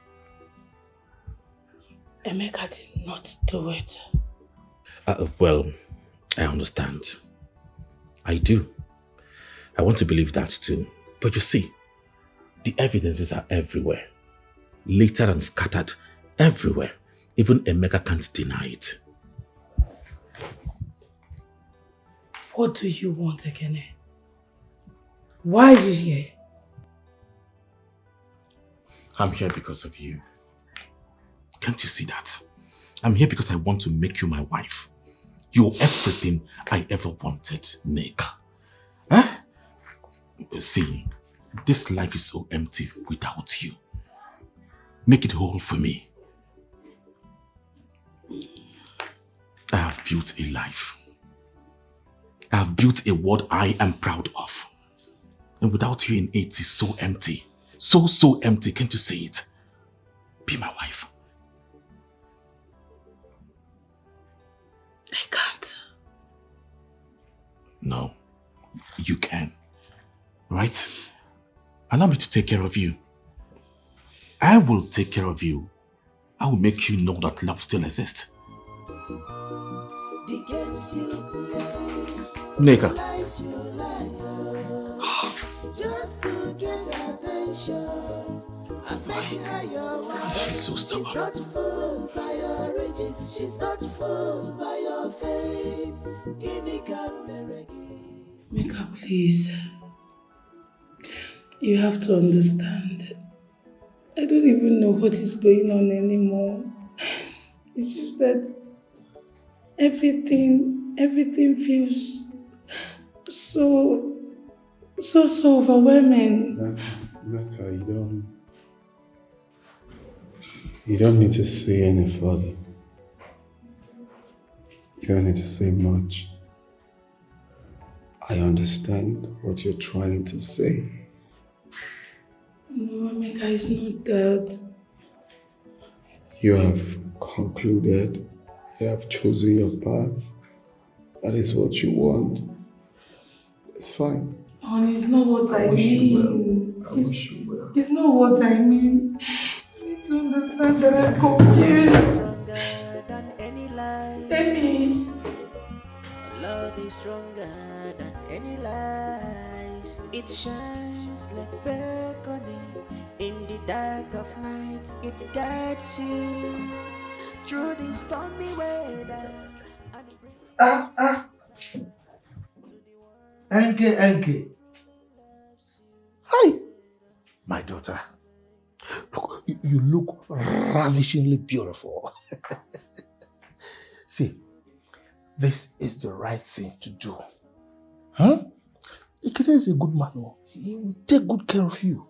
Emeka did not do it. Well, I understand. I do. I want to believe that too. But you see, the evidences are everywhere. Littered and scattered everywhere. Even Emeka can't deny it. What do you want, Ekene? Why are you here? I'm here because of you. Can't you see that? I'm here because I want to make you my wife. You're everything I ever wanted, Nika. Huh? See, this life is so empty without you. Make it whole for me. I have built a life. I have built a world I am proud of. And without you in it, it's so empty. So empty, can't you see it? Be my wife. I can't. No, you can. Right? Allow me to take care of you. I will take care of you. I will make you know that love still exists. The games you play, Nika. lies you lie, just to get attention. I'm making her your wife. She's so stubborn. She's not fooled by your riches. She's not fooled by your fame. Mika, please. You have to understand. I don't even know what is going on anymore. It's just that everything feels so overwhelming. Mika, You don't need to say any further. You don't need to say much. I understand what you're trying to say. No, Emeka is not that. You have concluded. You have chosen your path. That is what you want. It's fine. Honey, it's not what I wish mean. you well. I wish you well. It's not what I mean. You need to understand that I'm confused. Amy. Love is stronger than any lies. It shines like beckoning in the dark of night. It guides you through the stormy weather. Enke. Hi, my daughter. Look, you look ravishingly beautiful. See, this is the right thing to do. Huh? Ikede is a good man. He will take good care of you.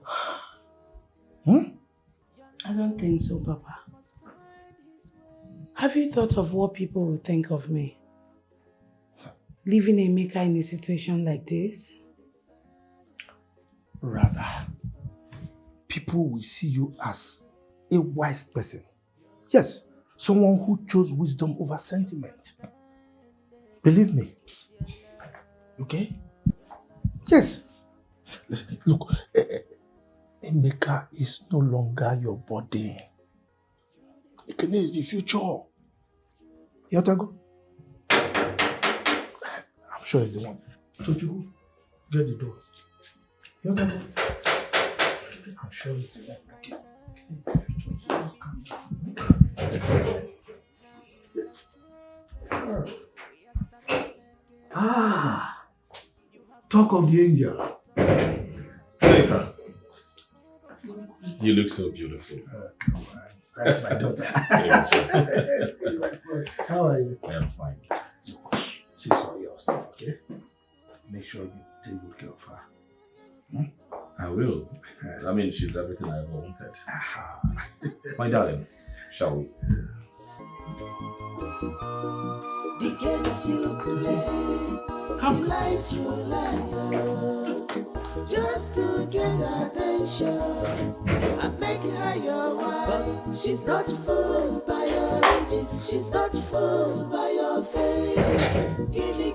I don't think so, Papa. Have you thought of what people will think of me? Leaving Emeka in a situation like this? Rather, people will see you as a wise person. Yes, someone who chose wisdom over sentiment. Believe me. Okay? Yes. Listen, look, Emeka is no longer your body. Ikene is the future. You have to go. I'm sure it's the one. Don't you go? Get the door. You have to go. I'm sure it's the one. Okay. Talk of the angel. Emeka, you look so beautiful. That's my daughter. How are you? I'm fine. She's all yours, okay? Make sure you take good care of her. I will. I mean, she's everything I ever wanted. My darling, shall we? The games you play, the lies you lie, just to get attention and make her your wife. But she's not fooled by your riches, she's not fooled by your fame. Guinea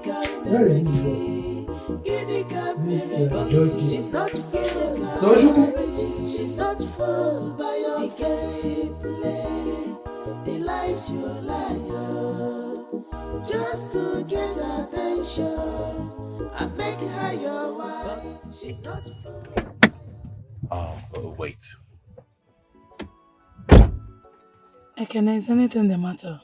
she's not fooled by your riches, she's not fooled by your fame. The games you play, the lies you lie, just to get attention and make her your wife. She's not fooled. Oh, wait. Ekene, is anything the matter?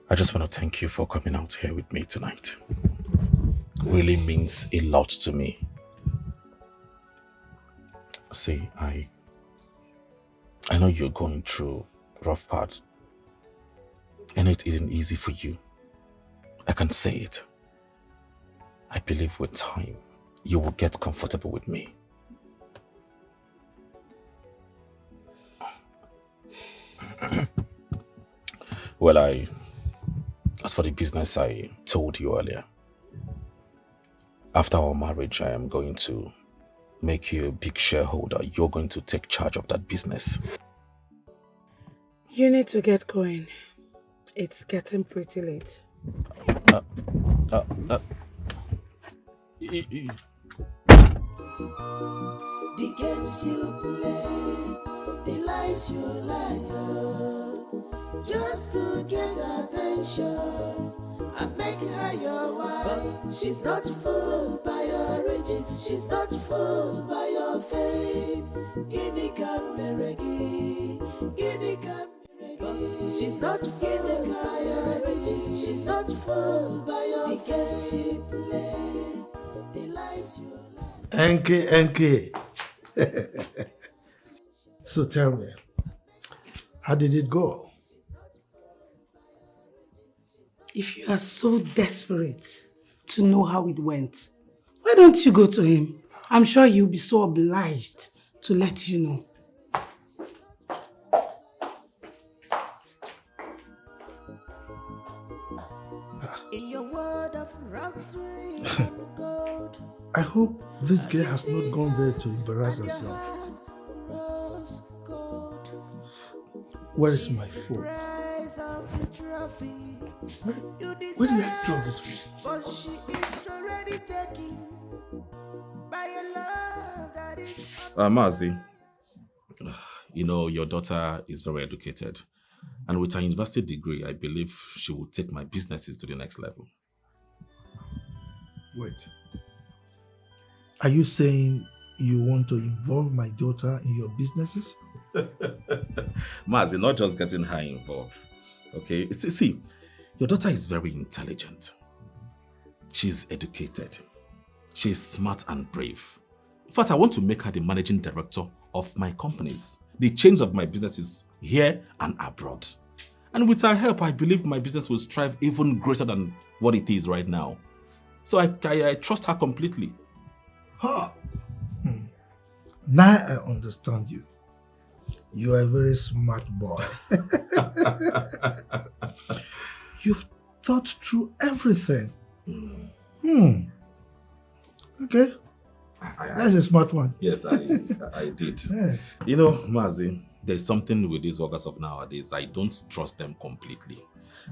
I just want to thank you for coming out here with me tonight. Really means a lot to me. See, I know you're going through rough part. I know it isn't easy for you. I can say it. I believe with time, you will get comfortable with me. Well, as for the business I told you earlier, after our marriage, I am going to make you a big shareholder. You're going to take charge of that business. You need to get going. It's getting pretty late. The games you play, the lies you lie, just to get attention and make her your wife. But she's not fooled by your riches, she's not fooled by your fame. Guinea she's not fooled by your riches, she's not fooled by your fame. The games you play, the lies you lie. Enke. So tell me, how did it go? If you are so desperate to know how it went, why don't you go to him? I'm sure he'll be so obliged to let you know. In your world of luxury and gold, I hope this girl has not gone there to embarrass herself. Where is my phone? Where did I drop this phone? but she is already taken by a love that is Mazi, you know, your daughter is very educated. And with her university degree, I believe she will take my businesses to the next level. Wait. Are you saying you want to involve my daughter in your businesses? Mazi, not just getting her involved. Okay? See, your daughter is very intelligent. She's educated. She's smart and brave. In fact, I want to make her the managing director of my companies. The chains of my businesses here and abroad. And with her help, I believe my business will strive even greater than what it is right now. So I trust her completely. Huh. Now I understand you. You are a very smart boy. You've thought through everything. Okay. That's a smart one. Yes, I did. Yeah. You know, Mazi, there's something with these workers of nowadays. I don't trust them completely.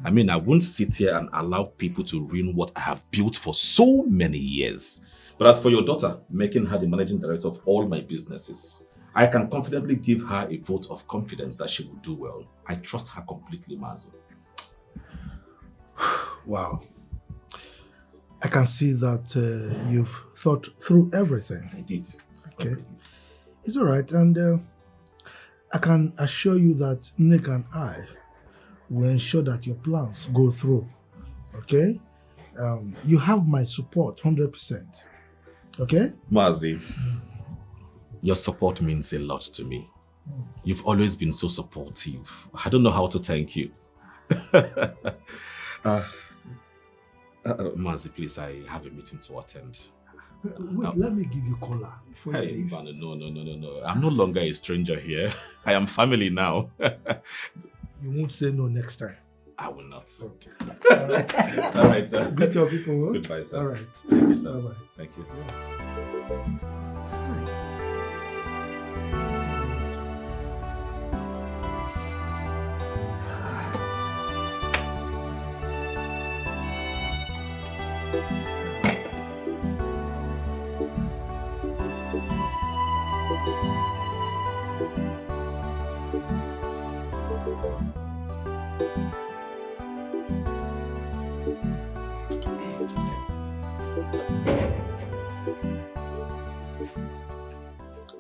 I mean, I won't sit here and allow people to ruin what I have built for so many years. But as for your daughter, making her the managing director of all my businesses, I can confidently give her a vote of confidence that she will do well. I trust her completely, Mazi. Wow. I can see that you've thought through everything. I did. Okay. It's all right. And I can assure you that Nick and I will ensure that your plans go through. Okay? You have my support 100%. Okay? Mazi, your support means a lot to me. You've always been so supportive. I don't know how to thank you. Mazi, please, I have a meeting to attend. Wait, let me give you cola before you leave. No. I'm no longer a stranger here. I am family now. You won't say no next time. I will not. Okay. All right. All right, sir. Greet your people. Huh? Goodbye, sir. All right. Thank you, sir. Bye-bye. Thank you.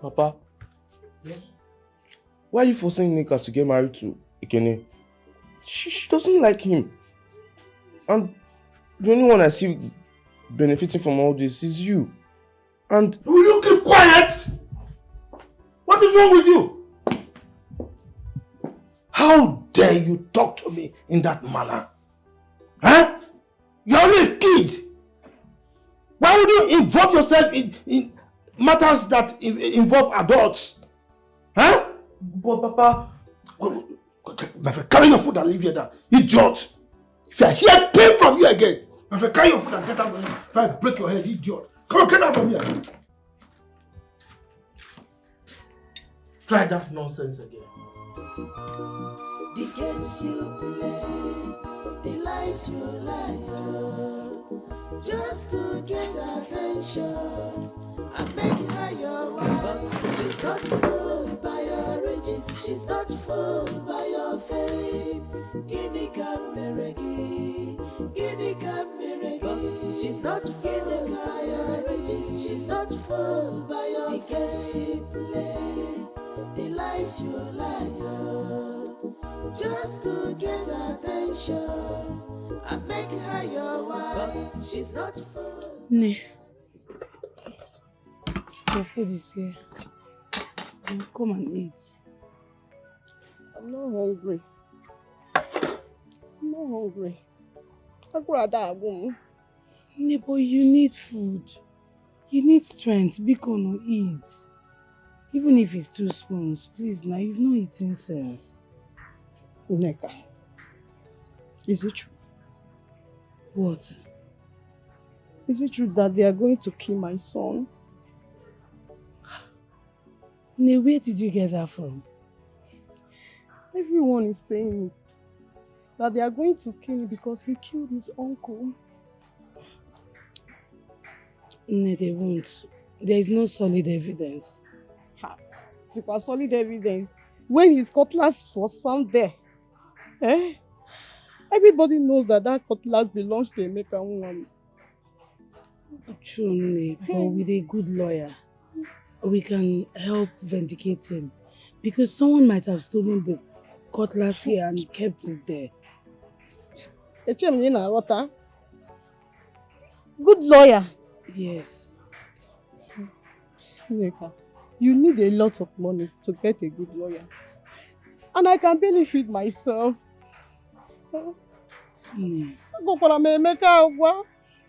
Papa, yes? Why are you forcing Nika to get married to Ikene? She doesn't like him. And the only one I see benefiting from all this is you. And... Will you keep quiet? What is wrong with you? How dare you talk to me in that manner? Huh? You're only a kid. Why would you involve yourself in matters that involve adults? Huh? But Papa... My friend, carry your food and leave here now. Idiot! If I hear pain from you again, my friend, carry your food and get out of here. If I break your head, idiot. Come on, get out from here. Try that nonsense again. The games you play, the lies you lie, just to get attention and make her your wife. She's not fooled by your riches, she's not fooled by your fame. Guinea Cameregi, Guinea Cameregi. She's not fooled by your riches, she's not fooled by your fame. She play, the lies you lie, just to get attention and make her your wife. She's not fooled. Ne, your food is here. Come and eat. I'm not hungry. I'm not hungry. I'd rather go. Ne, but you need food. You need strength. Bikono, eat. Even if it's 2 spoons, please now, you've not eaten since. Neka, is it true? What? Is it true that they are going to kill my son? Ne, where did you get that from? Everyone is saying it. That they are going to kill him because he killed his uncle. Ne, they won't. There is no solid evidence. Super solid evidence. When his cutlass was found there, everybody knows that cutlass belongs to Emeka woman. True, Ne, but with a good lawyer, we can help vindicate him. Because someone might have stolen the cutlass here and kept it there. Good lawyer. Yes. Neka, you need a lot of money to get a good lawyer. And I can barely feed myself.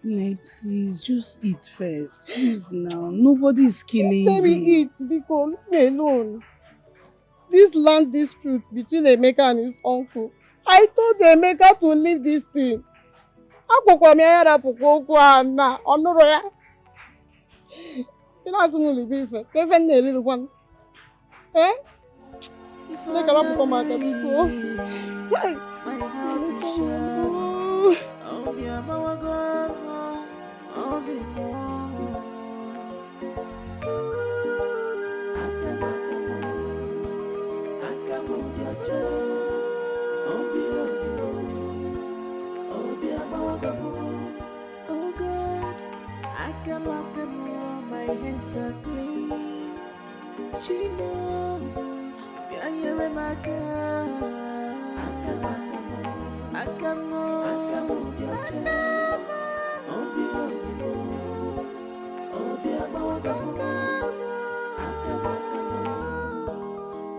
Ne, please, just eat first. Please now. Nobody is killing Let me you. eat because leave me alone. This land dispute between Emeka and his uncle. I told Emeka to leave this thing. You know, I'm going to be fair. Give me a little one. Eh? Look at what come out of My heart is shattered. Oh, yeah, oh, be more. Akamo, dear child. Oh, God, Akamo, my hands are clean. Chino, Akamo, dear child.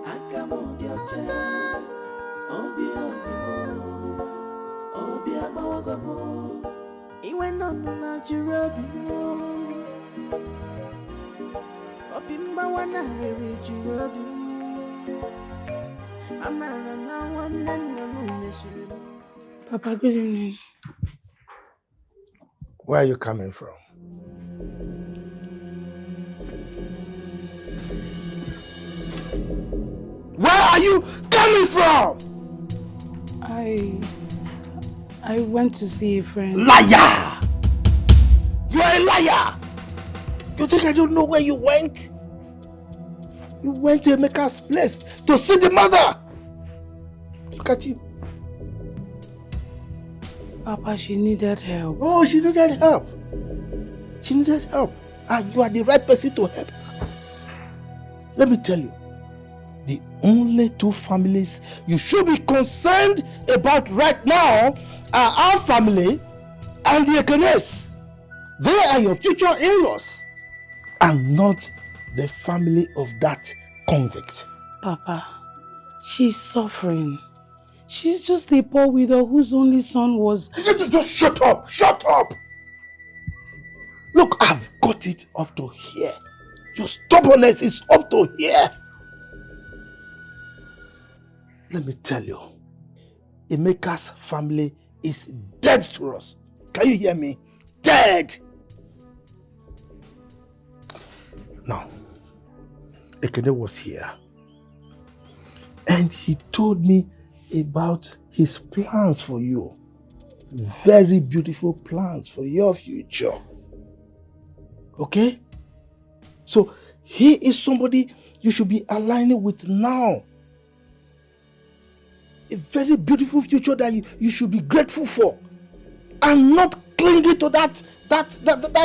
Akamo, dear child. He went on to Nigeria, Opimba wana wewe jurobi. Amara na wana na mumesuri. Papa, good evening. Where are you coming from? Where are you coming from? I went to see a friend. Liar! You are a liar! You think I don't know where you went? You went to Emeka's place to see the mother! Look at you. Papa, she needed help. Oh, she needed help. She needed help. And you are the right person to help her. Let me tell you, the only 2 families you should be concerned about right now are our family and the Ekenes. They are your future in-laws and not the family of that convict. Papa, she's suffering. She's just a poor widow whose only son was... Just shut up! Shut up! Look, I've got it up to here. Your stubbornness is up to here. Let me tell you, Emeka's family is dead to us. Can you hear me? Dead! Now, Ekene was here and he told me about his plans for you. Very beautiful plans for your future. Okay? So, he is somebody you should be aligning with now. A very beautiful future that you should be grateful for. And not clinging to that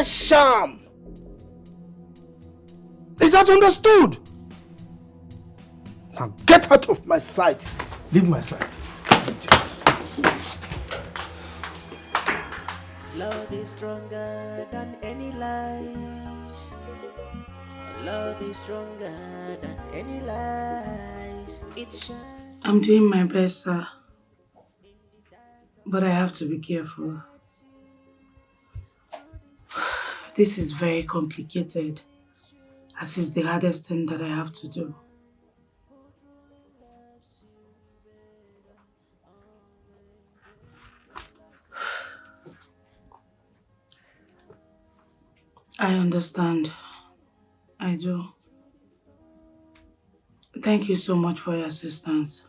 sham. Is that understood? Now get out of my sight. Leave my sight. Love is stronger than any lies. Love is stronger than any lies. It shines. I'm doing my best, sir. But I have to be careful. This is very complicated, as is the hardest thing that I have to do. I understand. I do. Thank you so much for your assistance.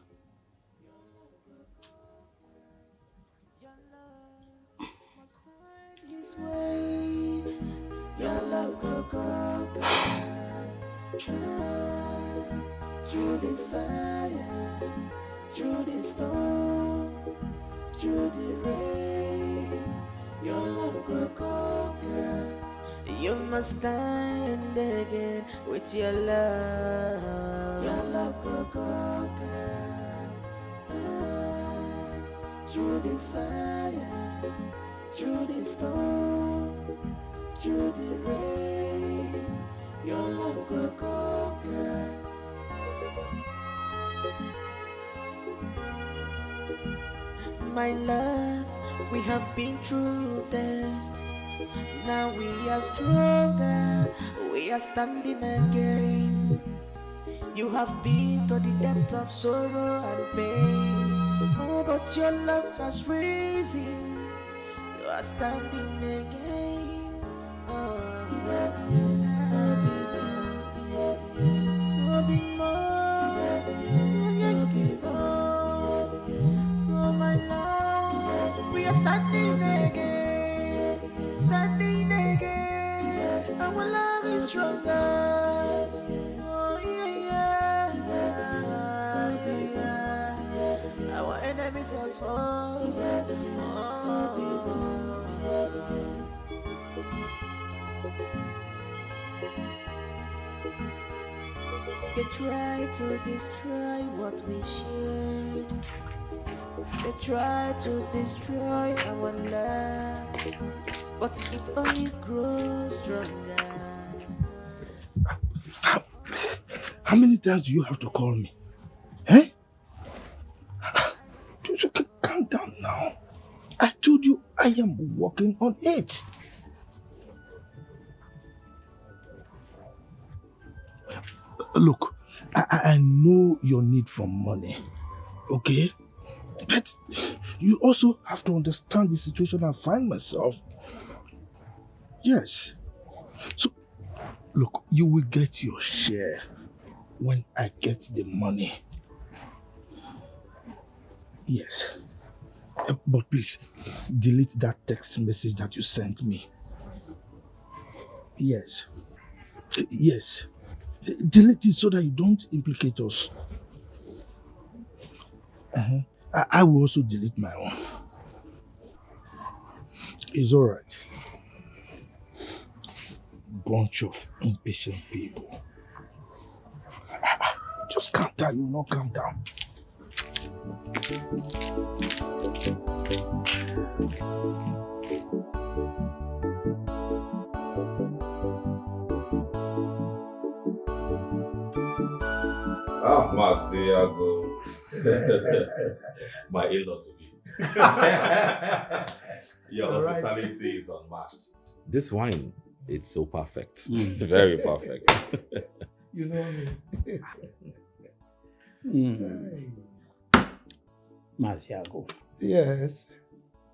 Your love go through the fire, through the storm, through the rain. Your love go conquer. You must stand again with your love. Your love go conquer. Through the fire, through the storm, through the rain. Your love go conquer. My love, we have been through test. Now we are stronger, we are standing again. You have been to the depth of sorrow and pain. Oh, but your love has risen. You are standing again. Oh, oh my love, we are standing again, standing again. Our love is stronger. Oh yeah, yeah. Our enemies has fallen. They try to destroy what we shared. They try to destroy our love, but it only grows stronger. How many times do you have to call me? Eh? Calm down now. I told you I am working on it. Look, I know your need for money, okay? But you also have to understand the situation I find myself. Yes. So, look, you will get your share when I get the money. Yes. But please, delete that text message that you sent me. Yes. Yes. Delete it so that you don't implicate us. I will also delete my own. It's alright. Bunch of impatient people. Just calm down, you will not calm down. Ah, Marciago. My in-law to be. Your hospitality is unmatched. This wine, it's so perfect. Very perfect. You know me. Marciago, Yes.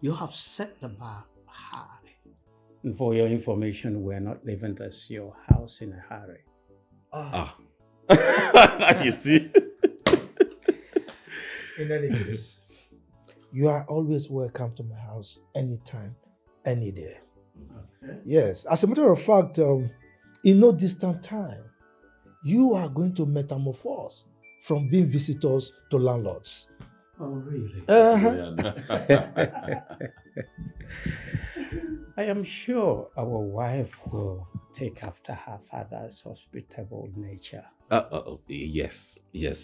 you have set the bar high. And for your information, we're not leaving this your house in a hurry. You see? In any case, you are always welcome to my house anytime, any day. Okay. Yes, as a matter of fact, in no distant time, you are going to metamorphose from being visitors to landlords. Oh, really? I am sure our wife will take after her father's hospitable nature. Yes,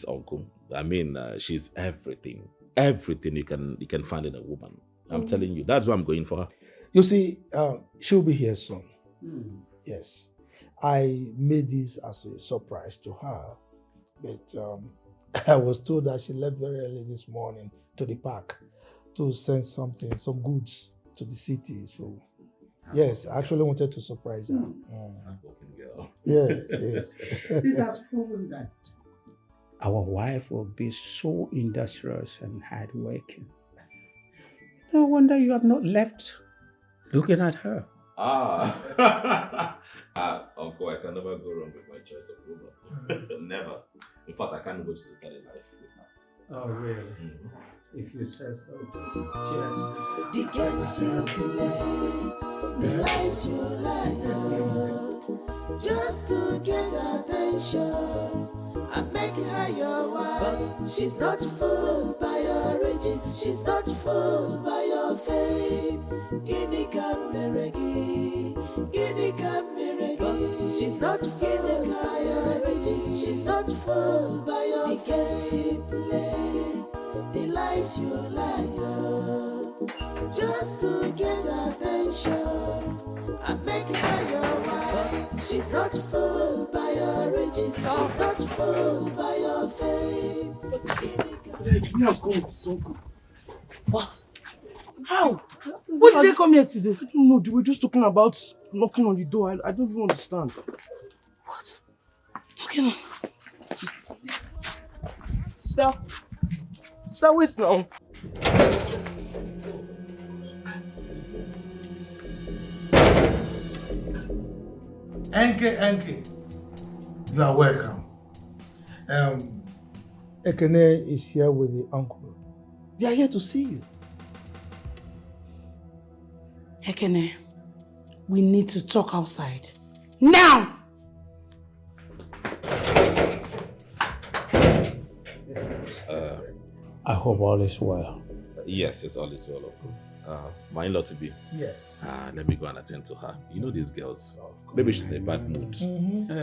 uncle. I mean, she's everything you can find in a woman. I'm telling you, that's why I'm going for her. You see, she'll be here soon. Yes, I made this as a surprise to her, but I was told that she left very early this morning to the park to send some goods to the city. So Yes, I actually wanted to surprise her. Hardworking girl. Yes. This has proven that our wife will be so industrious and hardworking. No wonder you have not left looking at her. Uncle, I can never go wrong with my choice of woman. Never. In fact, I can't wait to start a life with her. Oh, really? If you say so. Cheers. The games you play, the lies you lie, just to get attention and make her your wife. But she's not fooled by your riches, she's not fooled by your fame. Ini Kameregi, Ini Kameregi. She's not fooled by your riches, she's not fooled by your fame. The games you play, the lies you lie, just to get attention and make her your wife. She's not fooled by your riches, she's not fooled by your fame. What? How? What did they come here to do? I don't know. They were just talking about knocking on the door. I don't even understand. What? Okay, Stop. Stop, wait now. Enke, you are welcome. Ekene is here with the uncle. They are here to see you. Ekene, we need to talk outside. Now! I hope all is well. Yes, it's all is well, Uncle. My in-law to be. Yes. Let me go and attend to her. You know these girls. Maybe she's in a bad mood.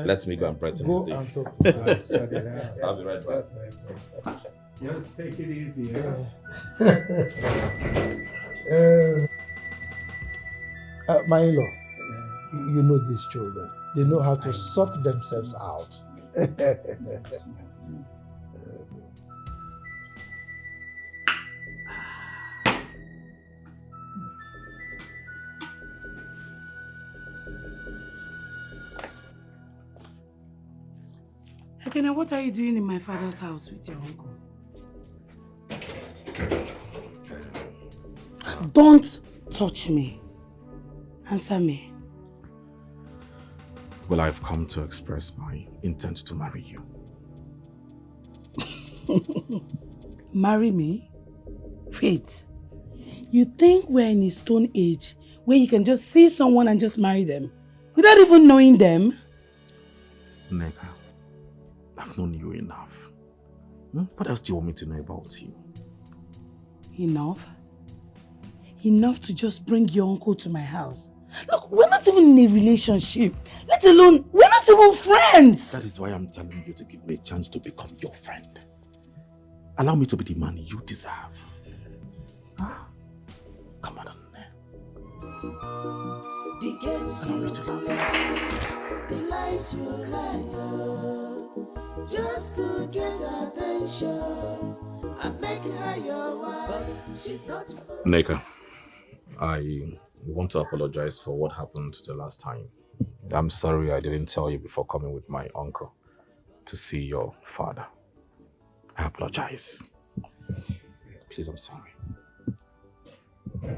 Let me go and brighten her day. Go and talk to her. I'll be right back. Just take it easy, huh? My in-law, you know these children. They know how to sort themselves out. Ekene, what are you doing in my father's house with your uncle? Don't touch me. Answer me. Well, I've come to express my intent to marry you. Marry me? Wait. You think we're in a stone age where you can just see someone and just marry them without even knowing them? Neka, I've known you enough. What else do you want me to know about you? Enough? Enough to just bring your uncle to my house. Look, we're not even in a relationship. Let alone, we're not even friends. That is why I'm telling you to give me a chance to become your friend. Allow me to be the man you deserve. Come on, the games you play, the lies you lie, just to get attention and make her your wife. She's not. Neka, I want to apologize for what happened the last time. I'm sorry I didn't tell you before coming with my uncle to see your father. I apologize. Please, I'm sorry.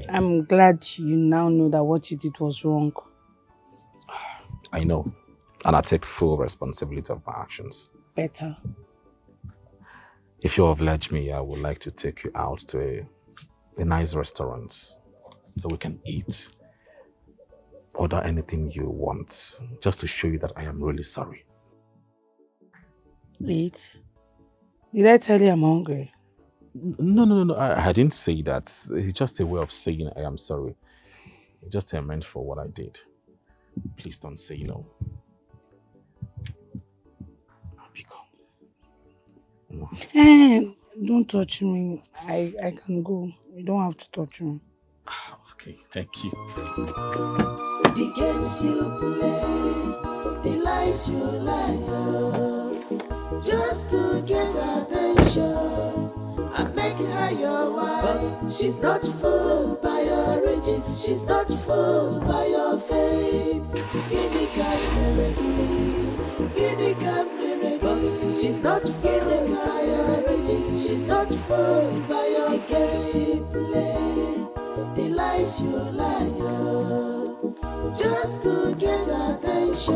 I'm glad you now know that what you did was wrong. I know, and I take full responsibility of my actions. Better. If you have let me, I would like to take you out to a nice restaurant so we can eat. Order anything you want, just to show you that I am really sorry. Eat? Did I tell you I'm hungry? No. I didn't say that. It's just a way of saying I am sorry. Just a meant for what I did. Please don't say no. Hey, don't touch me. I can go. You don't have to touch me. Okay, thank you. The games you play, the lies you lie, just to get attention and make her your wife. But she's not fooled by your riches. She's not fooled by your fame. Guinea she's not fooled by your riches. She's not fooled by your fame. She play the lies you lie, just to get attention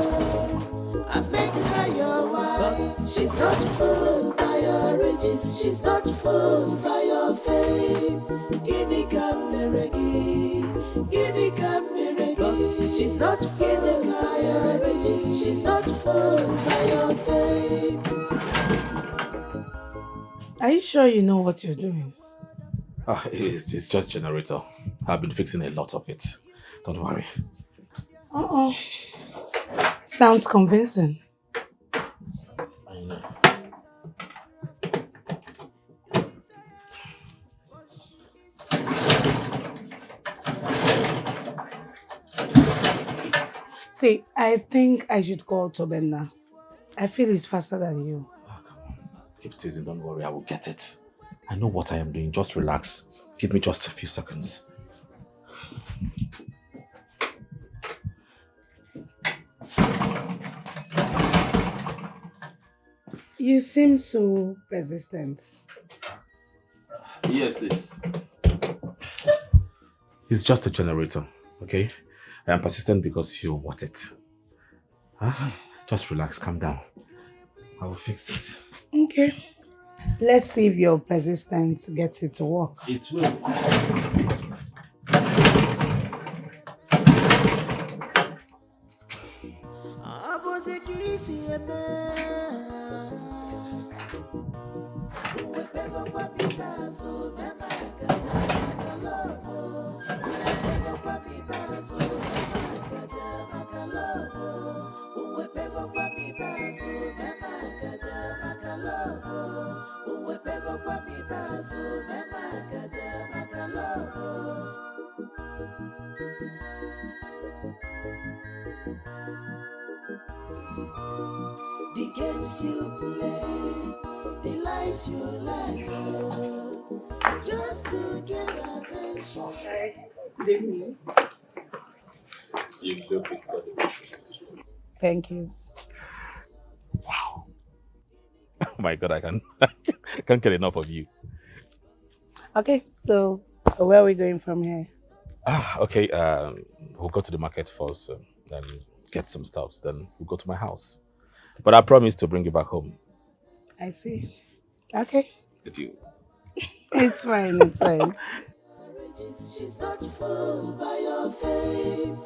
and make her your wife. She's not fooled by your riches. She's not fooled by your fame. Guinea she's not fooled by your riches. She's not fooled by your fame. Are you sure you know what you're doing? It's just generator. I've been fixing a lot of it. Don't worry. Sounds convincing. I know. See, I think I should call Tobenna. I feel he's faster than you. Keep teasing, don't worry, I will get it. I know what I am doing, just relax. Give me just a few seconds. You seem so persistent. Yes, it's just a generator, okay? I am persistent because you want it. Just relax, calm down. I will fix it. Okay. Let's see if your persistence gets it to work. It will. The games you play, the lies you lie, just to get attention. Good evening. You look incredible. Thank you. Wow. Oh my God, I can't get enough of you. Okay, so where are we going from here? Okay, we'll go to the market first, then get some stuff, then we'll go to my house. But I promise to bring you back home. I see. Okay. With you. It's fine, it's fine. She's not fooled by your fame.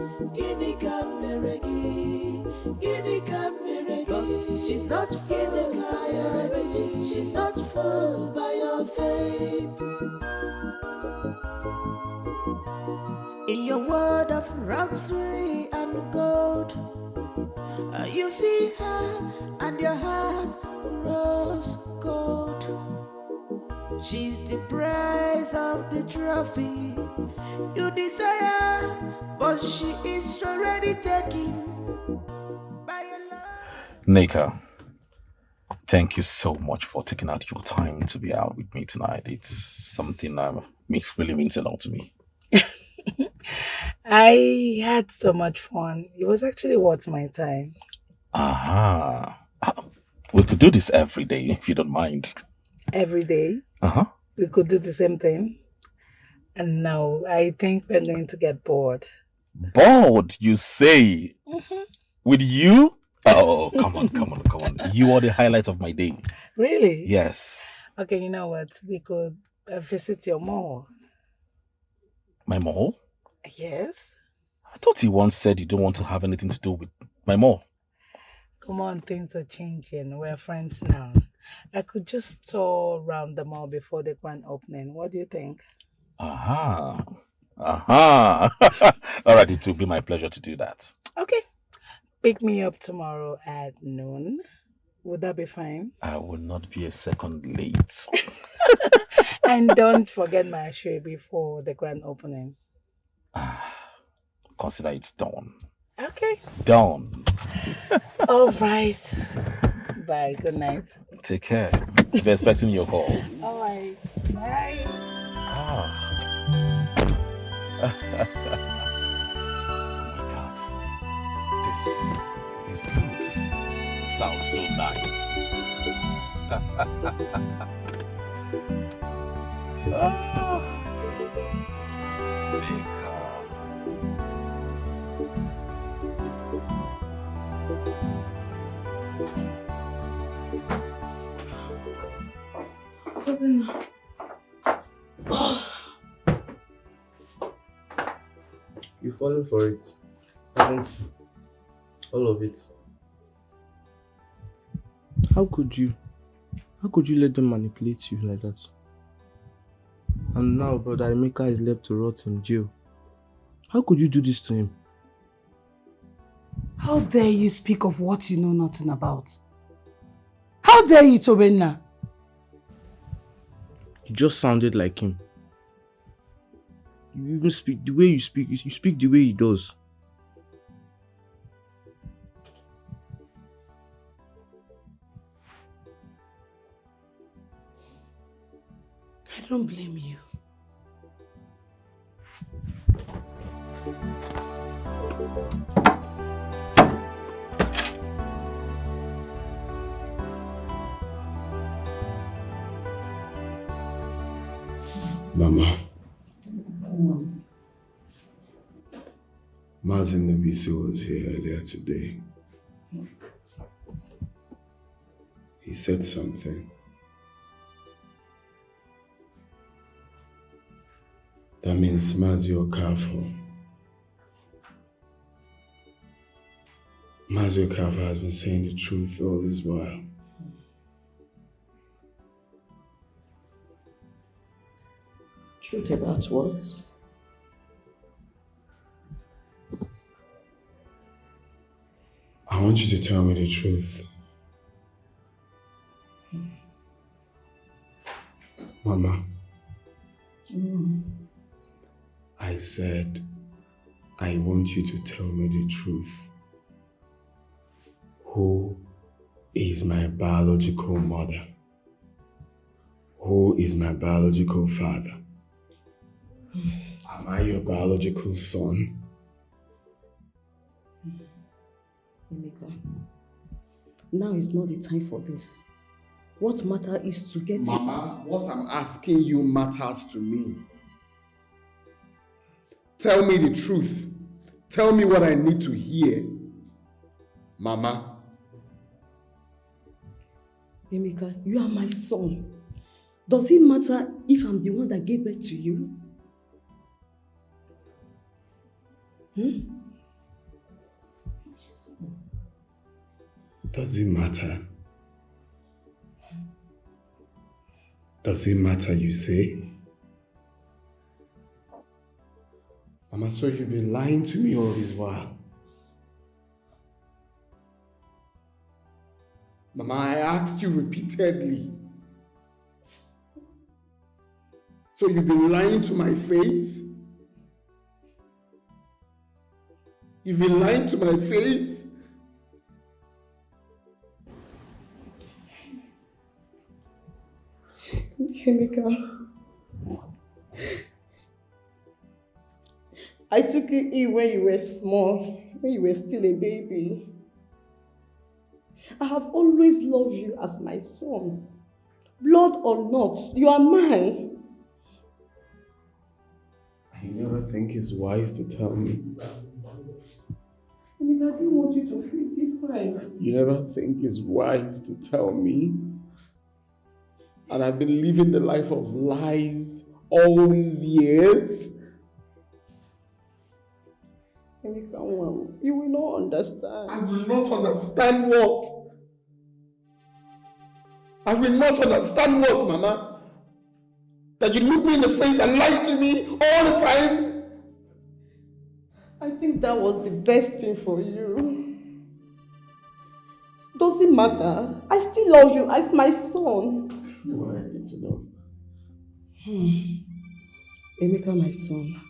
She's not fooled by your riches. She's not fooled by your fame. In your world of luxury and gold, you see her and your heart grows cold. She's the prize of the trophy you desire, but she is already taken by your love. Nika, thank you so much for taking out your time to be out with me tonight. It's something that really means a lot to me. I had so much fun. It was actually worth my time. We could do this every day if you don't mind. Every day? We could do the same thing. And now I think we're going to get bored. Bored, you say? With you? Oh, come on. You are the highlight of my day. Really? Yes. Okay, you know what? We could visit your mall. My mall? Yes. I thought you once said you don't want to have anything to do with my mall. Come on, things are changing. We're friends now. I could just tour around the mall before the grand opening. What do you think? All right, it will be my pleasure to do that. Okay. Pick me up tomorrow at noon. Would that be fine? I will not be a second late. And don't forget my share before the grand opening. Consider it done. Okay. Done. All right. Bye. Good night. Take care. Be expecting your call. All right. Bye. God. This is good. Sounds so nice. You're falling for it, haven't you? All of it. How could you? How could you let them manipulate you like that? And now Brother Emeka is left to rot in jail. How could you do this to him? How dare you speak of what you know nothing about? How dare you, Tobenna? You just sounded like him. You even speak the way you speak the way he does. I don't blame you. Mama. Mazin Nabisi was here earlier today. He said something. That means Mazi Okafor. Mazi Okafor has been saying the truth all this while. Truth about what? I want you to tell me the truth. Mama. I said, I want you to tell me the truth. Who is my biological mother? Who is my biological father? Am I your biological son? Emeka, now is not the time for this. What matters is to get Mama, what I'm asking you matters to me. Tell me the truth. Tell me what I need to hear. Mama. Emeka, you are my son. Does it matter if I'm the one that gave birth to you? Does it matter? Does it matter, you say? Mama, so you've been lying to me all this while. Mama, I asked you repeatedly. So you've been lying to my face? You've been lying to my face? Emeka, I took you in when you were small, when you were still a baby. I have always loved you as my son. Blood or not, you are mine. You never think it's wise to tell me. Emeka, I didn't want you to feel different. You never think it's wise to tell me. And I've been living the life of lies all these years. Emeka, you will not understand. I will not understand what? I will not understand what, Mama? That you look me in the face and lie to me all the time? I think that was the best thing for you. Doesn't matter. I still love you as my son. You know what I need to know. Emeka, my son.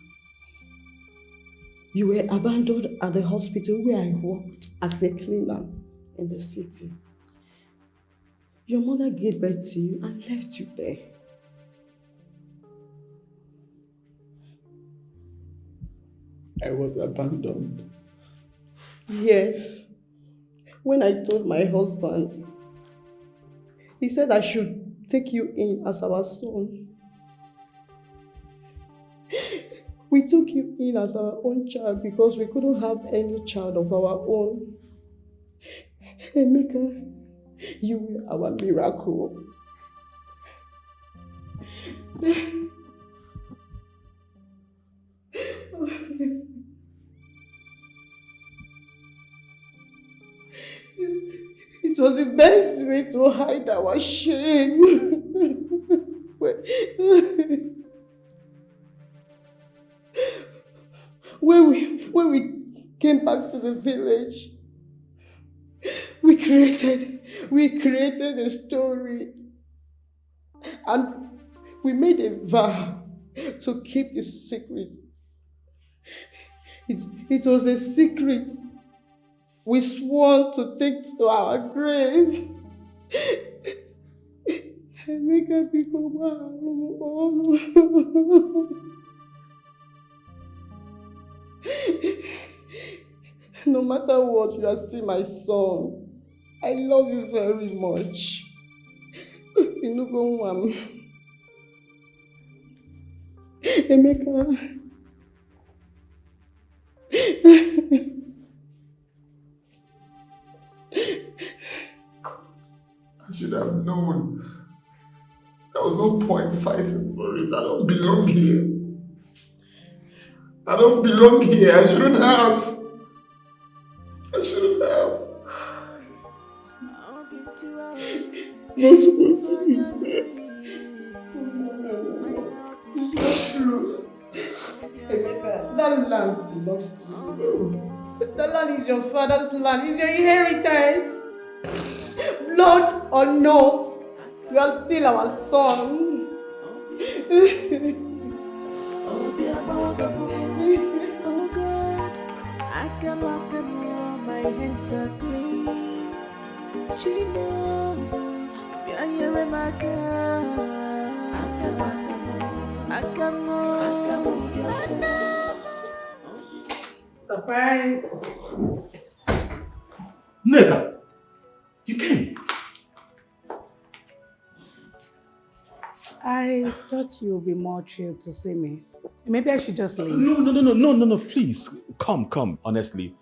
You were abandoned at the hospital where I worked as a cleaner in the city. Your mother gave birth to you and left you there. I was abandoned. Yes. When I told my husband, he said I should take you in as our son. We took you in as our own child because we couldn't have any child of our own. Emeka, you were our miracle. It was the best way to hide our shame. When we came back to the village, we created a story, and we made a vow to keep the secret. It was a secret we swore to take to our grave. Emeka become No matter what, you are still my son. I love you very much. Emeka. I should have known. There was no point fighting for it. I don't belong here. I don't belong here. I shouldn't have. You're supposed to be there. Emeka, that land belongs to you. That land is your father's land. It's your inheritance. Blood or not, you are still our son. Oh God, my hands are clean. Chino, Surprise! Nigga, you came. I thought you would be more thrilled to see me. Maybe I should just leave. No, please. Come. Honestly,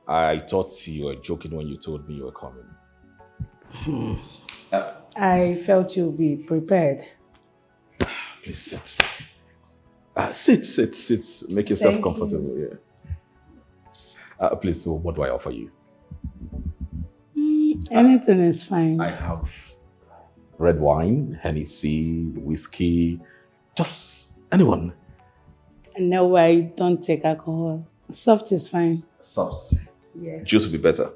I thought you were joking when you told me you were coming. I felt you'd be prepared. Please sit. Sit. Make yourself comfortable. Yeah. Please, what do I offer you? Anything is fine. I have red wine, Hennessy, whiskey, just anyone. No, I don't take alcohol. Soft is fine. Soft? Yes. Juice will be better.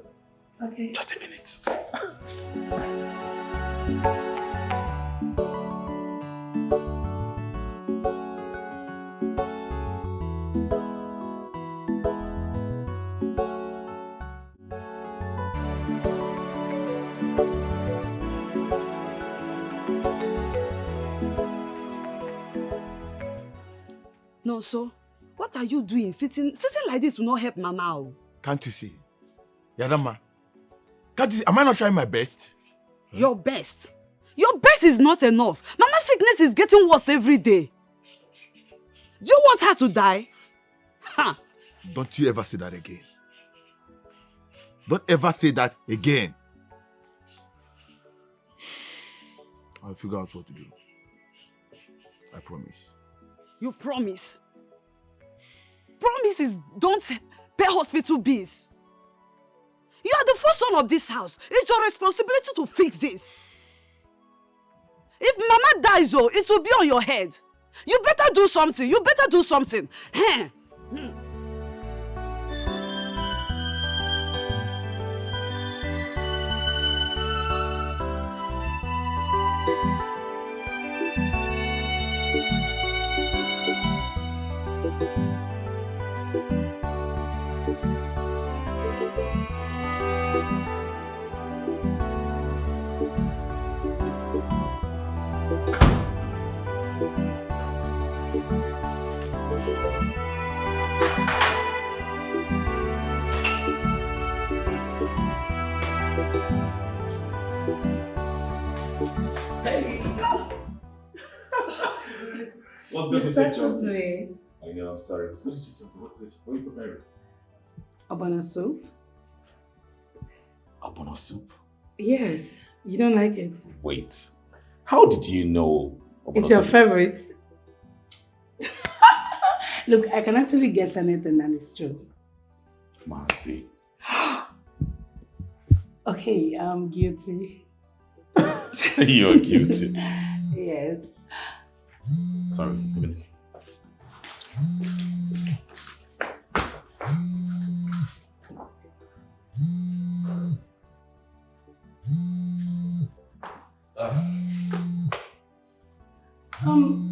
Okay. Just a minute. No, so what are you doing? Sitting like this will not help Mama. Can't you see? Yadama, can't you see? Am I not trying my best? Your best? Your best is not enough. Mama's sickness is getting worse every day. Do you want her to die? Huh. Don't you ever say that again. Don't ever say that again. I'll figure out what to do. I promise. You promise? Promises don't pay hospital bills. You are the first son of this house. It's your responsibility to fix this. If Mama dies, it will be on your head. You better do something. Hey. Hey! What's You good start to to play. I know, I'm sorry. What did you tell me? What's it? What are you preparing? Abana soup? Abona soup? Yes. You don't like it? Wait. How did you know? It's your favorite. Look, I can actually guess anything and it's true. Mercy. Okay, I'm guilty. You're guilty. Yes. Sorry, a minute.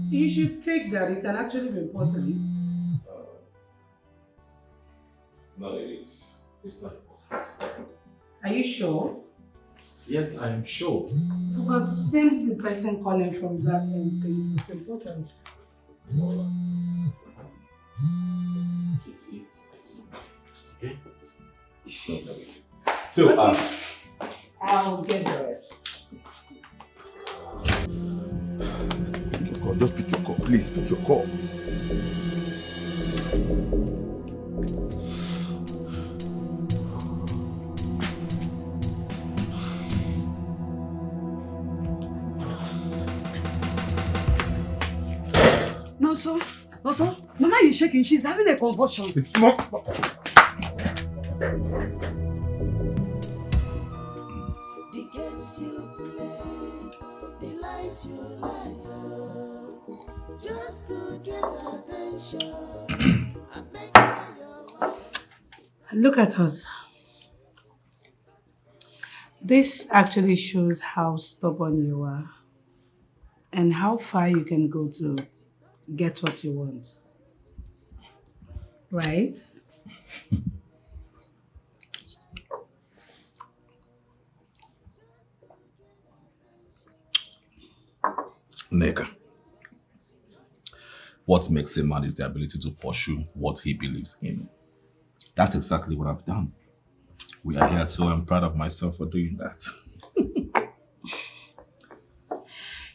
You should take that. It can actually be important. No, it's not important. Are you sure? Yes, I am sure. But since the person calling from that end thinks it's important. It's not. Okay? It's not very good. So, I'll get the rest. Pick your call. Just pick your call. Please pick your call. No, sir. No, sir. Mama is shaking. She's having a convulsion. It's not. The games you play, the lies you lie, just to get attention. And make your Look at us. This actually shows how stubborn you are and how far you can go to get what you want. Right? Neka. What makes a man is the ability to pursue what he believes in. That's exactly what I've done. We are here, so I'm proud of myself for doing that.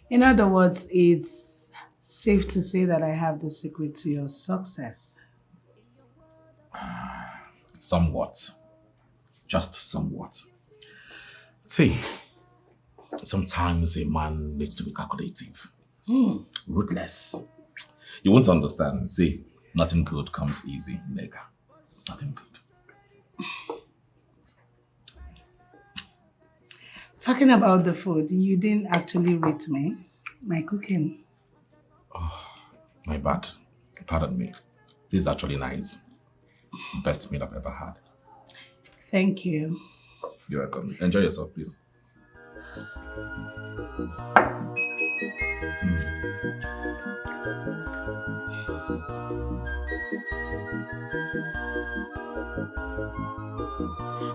In other words, it's safe to say that I have the secret to your success. Somewhat. Just somewhat. See, sometimes a man needs to be calculative. Ruthless. You won't understand. See, nothing good comes easy, nigga. Nothing good. Talking about the food, you didn't actually rate me, my cooking. Oh, my bad. Pardon me. This is actually nice. Best meal I've ever had. Thank you. You're welcome. Enjoy yourself, please.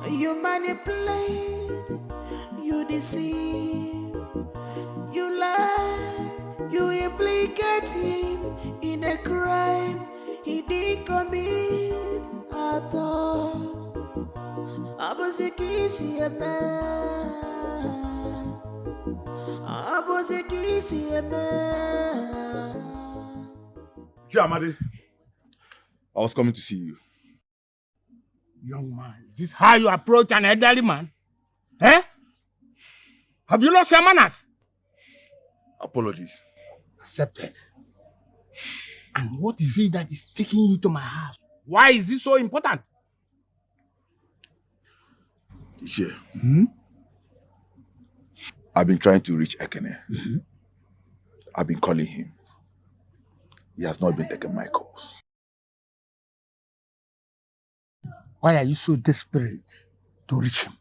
You manipulate, you deceive, you lie, you implicate him in a crime he didn't commit at all. Abozekisi Jamade, I was coming to see you. Young man, is this how you approach an elderly man? Eh? Have you lost your manners? Apologies. Accepted. And what is it that is taking you to my house? Why is it so important? Dikeh. I've been trying to reach Ekene. I've been calling him. He has not been taking my calls. Why are you so desperate to reach him?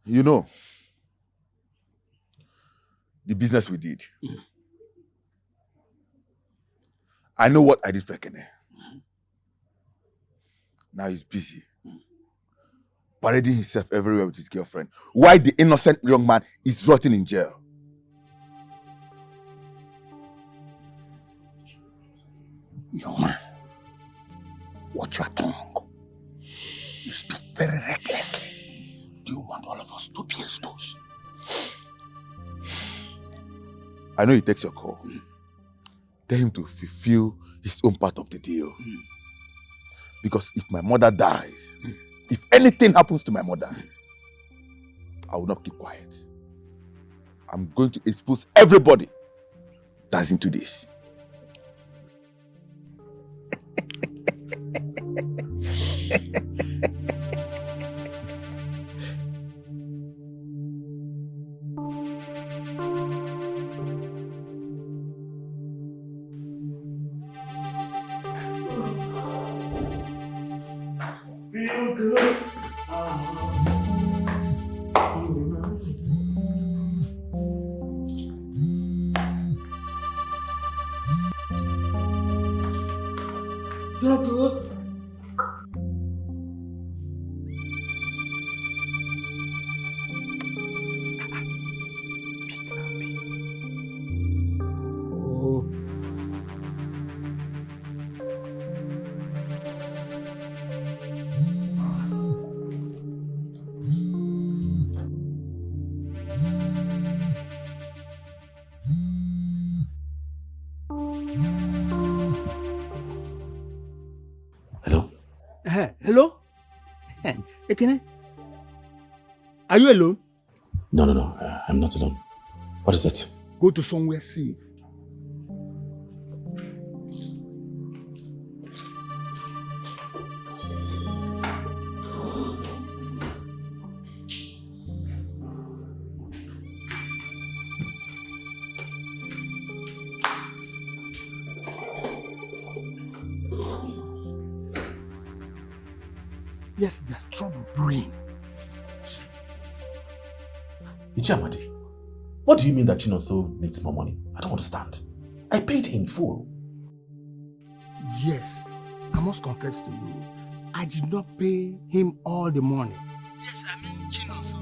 You know, the business we did. I know what I did for Ekene. Now he's busy, parading himself everywhere with his girlfriend. Why the innocent young man is rotting in jail? Young man, watch your tongue. You speak very recklessly. Do do you want all of us to be exposed? I know he takes your call. Tell him to fulfill his own part of the deal. Because if my mother dies, if anything happens to my mother, I will not keep quiet. I'm going to expose everybody that's into this. Feel good. So good. Hello? Ekene? Are you alone? No, I'm not alone. What is it? Go to somewhere safe. Yes, there's trouble brewing. Ichamadi, what do you mean that Chinonso needs more money? I don't understand. I paid in full. Yes, I must confess to you, I did not pay him all the money. Yes, I mean Chinonso.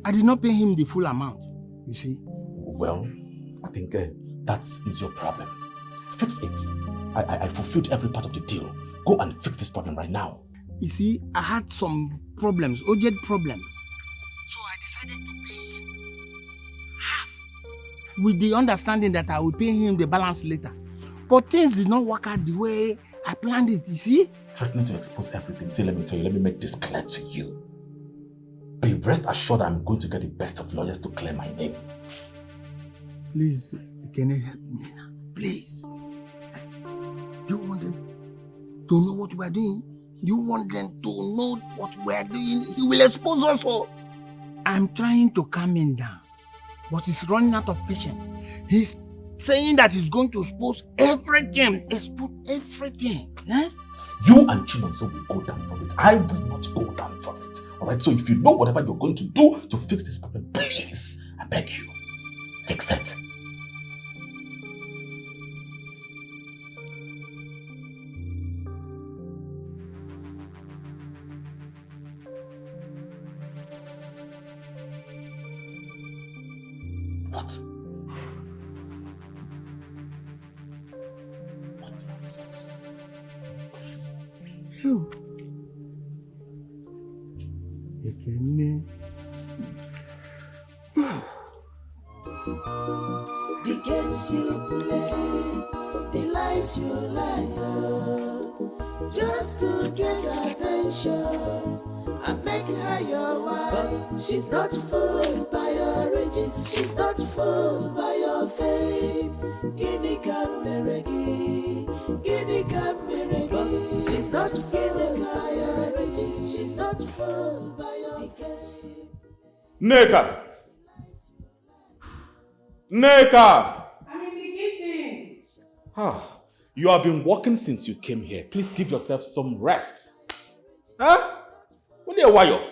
I did not pay him the full amount, you see. Well, I think that is your problem. Fix it. I fulfilled every part of the deal. Go and fix this problem right now. You see, I had some problems, urgent problems. So I decided to pay him half with the understanding that I will pay him the balance later. But things did not work out the way I planned it, you see? Threatening to expose everything. See, let me tell you, let me make this clear to you. Be rest assured I'm going to get the best of lawyers to clear my name. Please, can you help me now? Please. Do you want them to know what we are doing? Do you want them to know what we are doing? He will expose us all. I'm trying to calm him down, but he's running out of patience. He's saying that he's going to expose everything. Expose everything. Eh? You and Chinonso will go down from it. I will not go down from it. Alright, so if you know whatever you're going to do to fix this problem, please, I beg you, fix it. What? What nonsense? Phew. The games you play, the lies you lie, oh, just to get attention and make her your wife. She's not fooled by your riches, she's not fooled by your fame. Guinea Cameregi, Guinea Cameregi. She's not fooled by your riches, she's not fooled by your fame. Neka! Neka! I'm in the kitchen. You have been working since you came here. Please give yourself some rest. Huh? Only a while.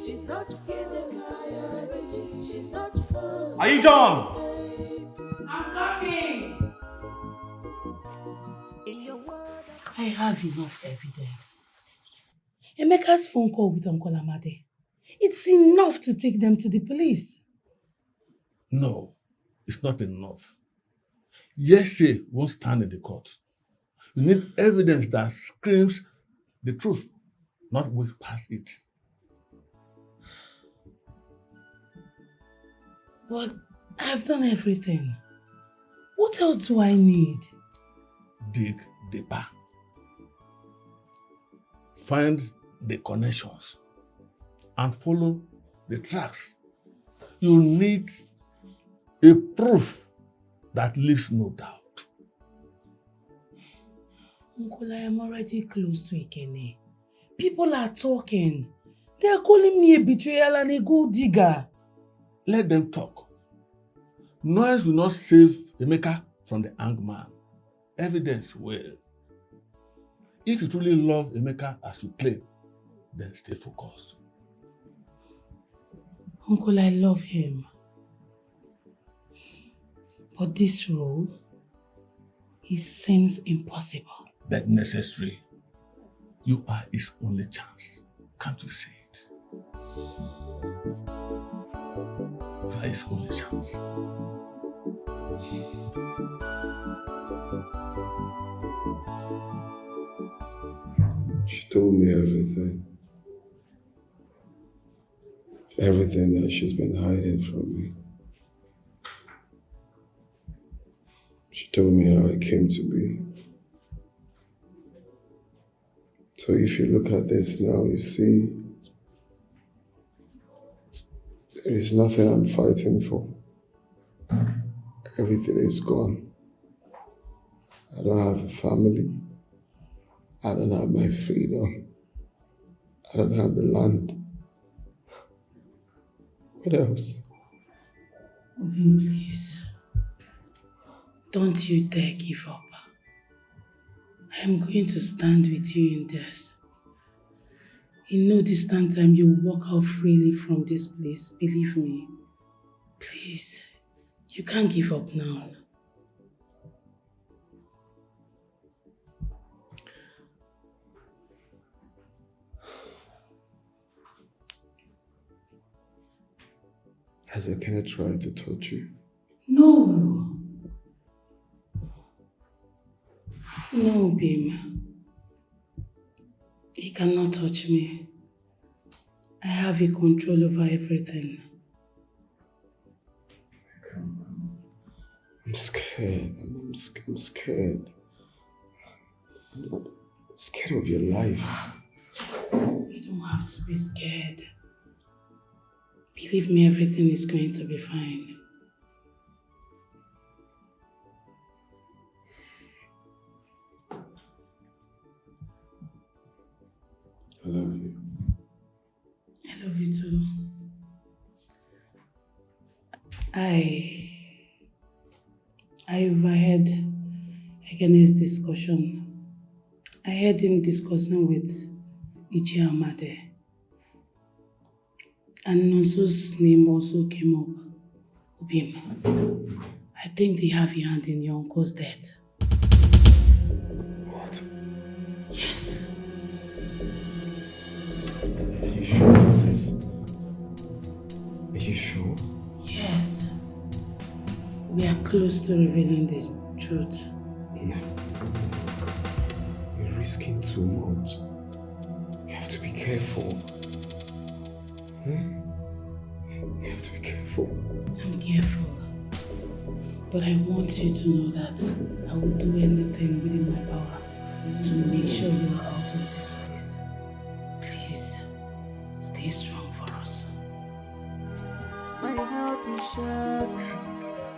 She's not feeling higher riches, she's not full. Are you done? I'm coming. I have enough evidence. Emeka's phone call with Uncle Amade. It's enough to take them to the police. No, it's not enough. Yes, won't stand in the court. You need evidence that screams the truth, not whispers it. But I've done everything. What else do I need? Dig deeper. Find the connections and follow the tracks. You need a proof that leaves no doubt. Uncle, I am already close to Ikene. People are talking. They are calling me a betrayal and a gold digger. Let them talk. Noise will not save Emeka from the hangman. Evidence will. If you truly love Emeka as you claim, then stay focused. Uncle, I love him. But this role, it seems impossible. But necessary. You are his only chance. Can't you see it? You are his only chance. She told me everything. Everything that she's been hiding from me. She told me how I came to be. So if you look at this now, you see there is nothing I'm fighting for. Everything is gone. I don't have a family. I don't have my freedom. I don't have the land. What else? Obim, please. Don't you dare give up. I'm going to stand with you in this. In no distant time, you'll walk out freely from this place. Believe me. Please. You can't give up now. Has Ekene tried to touch you? No. No, Bim. He cannot touch me. I have a control over everything. I'm scared. I'm scared. I'm scared of your life. You don't have to be scared. Believe me, everything is going to be fine. I love you. I love you too. I overheard Ekene's discussion. I heard him discussing with Ichi Amade. And Nonso's name also came up. Obim, I think they have a hand in your uncle's death. What? Yes. Are you sure about this? Are you sure? Yes. We are close to revealing the truth. No. You're risking too much. You have to be careful. You have to be careful. I'm careful. But I want you to know that I will do anything within my power to make sure you are out of this place. Please, stay strong for us. My heart is shattered.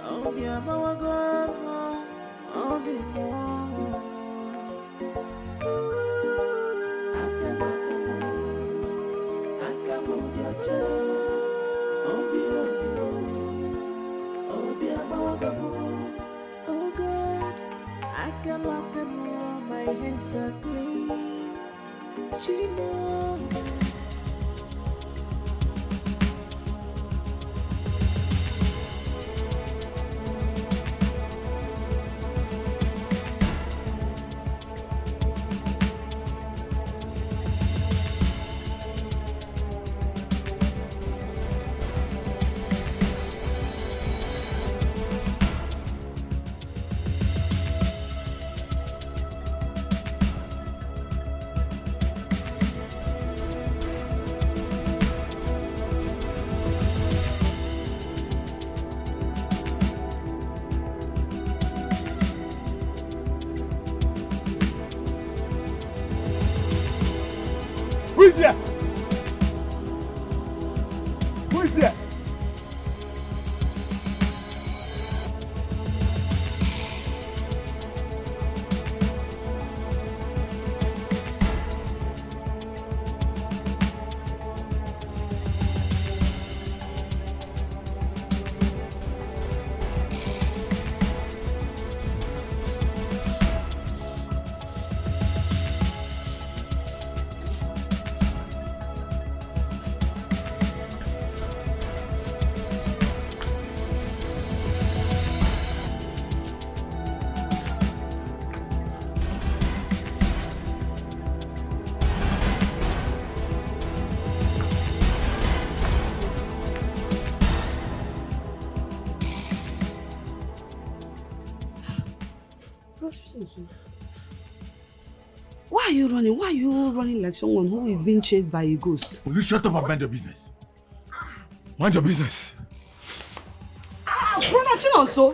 Oh, yeah, oh, oh God, my hands are clean. Chimo. Who is there? Who is there? Why are you running? Why are you running like someone who is being chased by a ghost? Will you shut up and mind your business? Mind your business. Pronouncing also.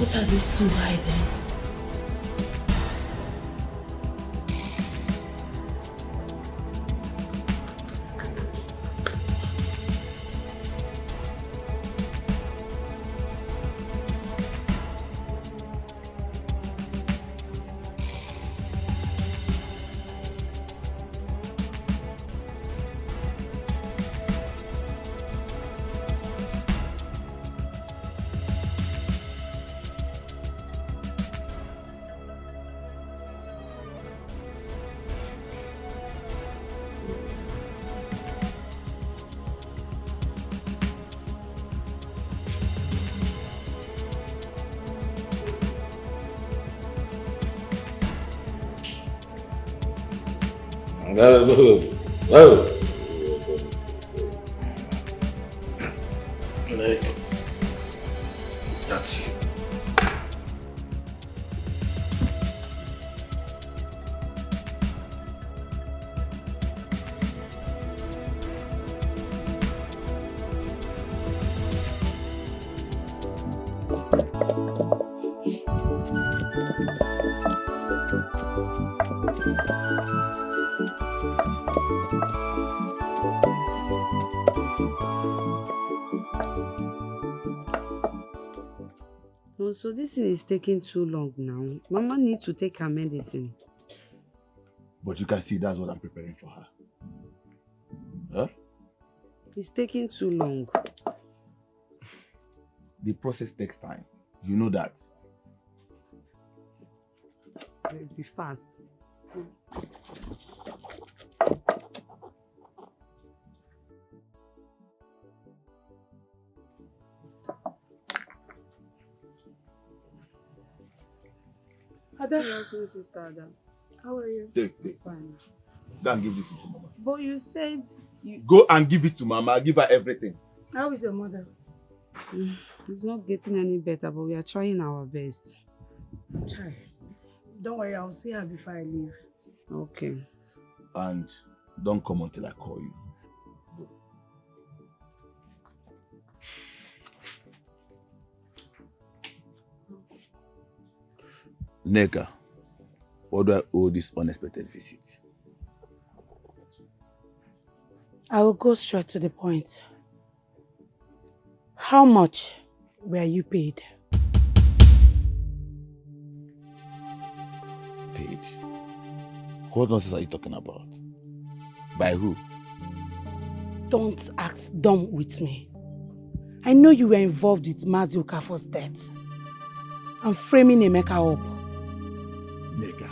What are these two hiding? Like, is that you? Oh, so this thing is taking too long now. Mama needs to take her medicine. But you can see that's what I'm preparing for her. Huh? It's taking too long. The process takes time. You know that. Be fast. Ada. Sister Ada. How are you? Take. Fine. Go and give this to Mama. But you said you... Go and give it to Mama. Give her everything. How is your mother? It's not getting any better, but we are trying our best. Try. Don't worry, I'll see her before I leave. Okay. And don't come until I call you. Go. Neka, what do I owe this unexpected visit? I will go straight to the point. How much were you paid? Paid? What nonsense are you talking about? By who? Don't act dumb with me. I know you were involved with Mazi Okafor's death. I'm framing Emeka up. Neka?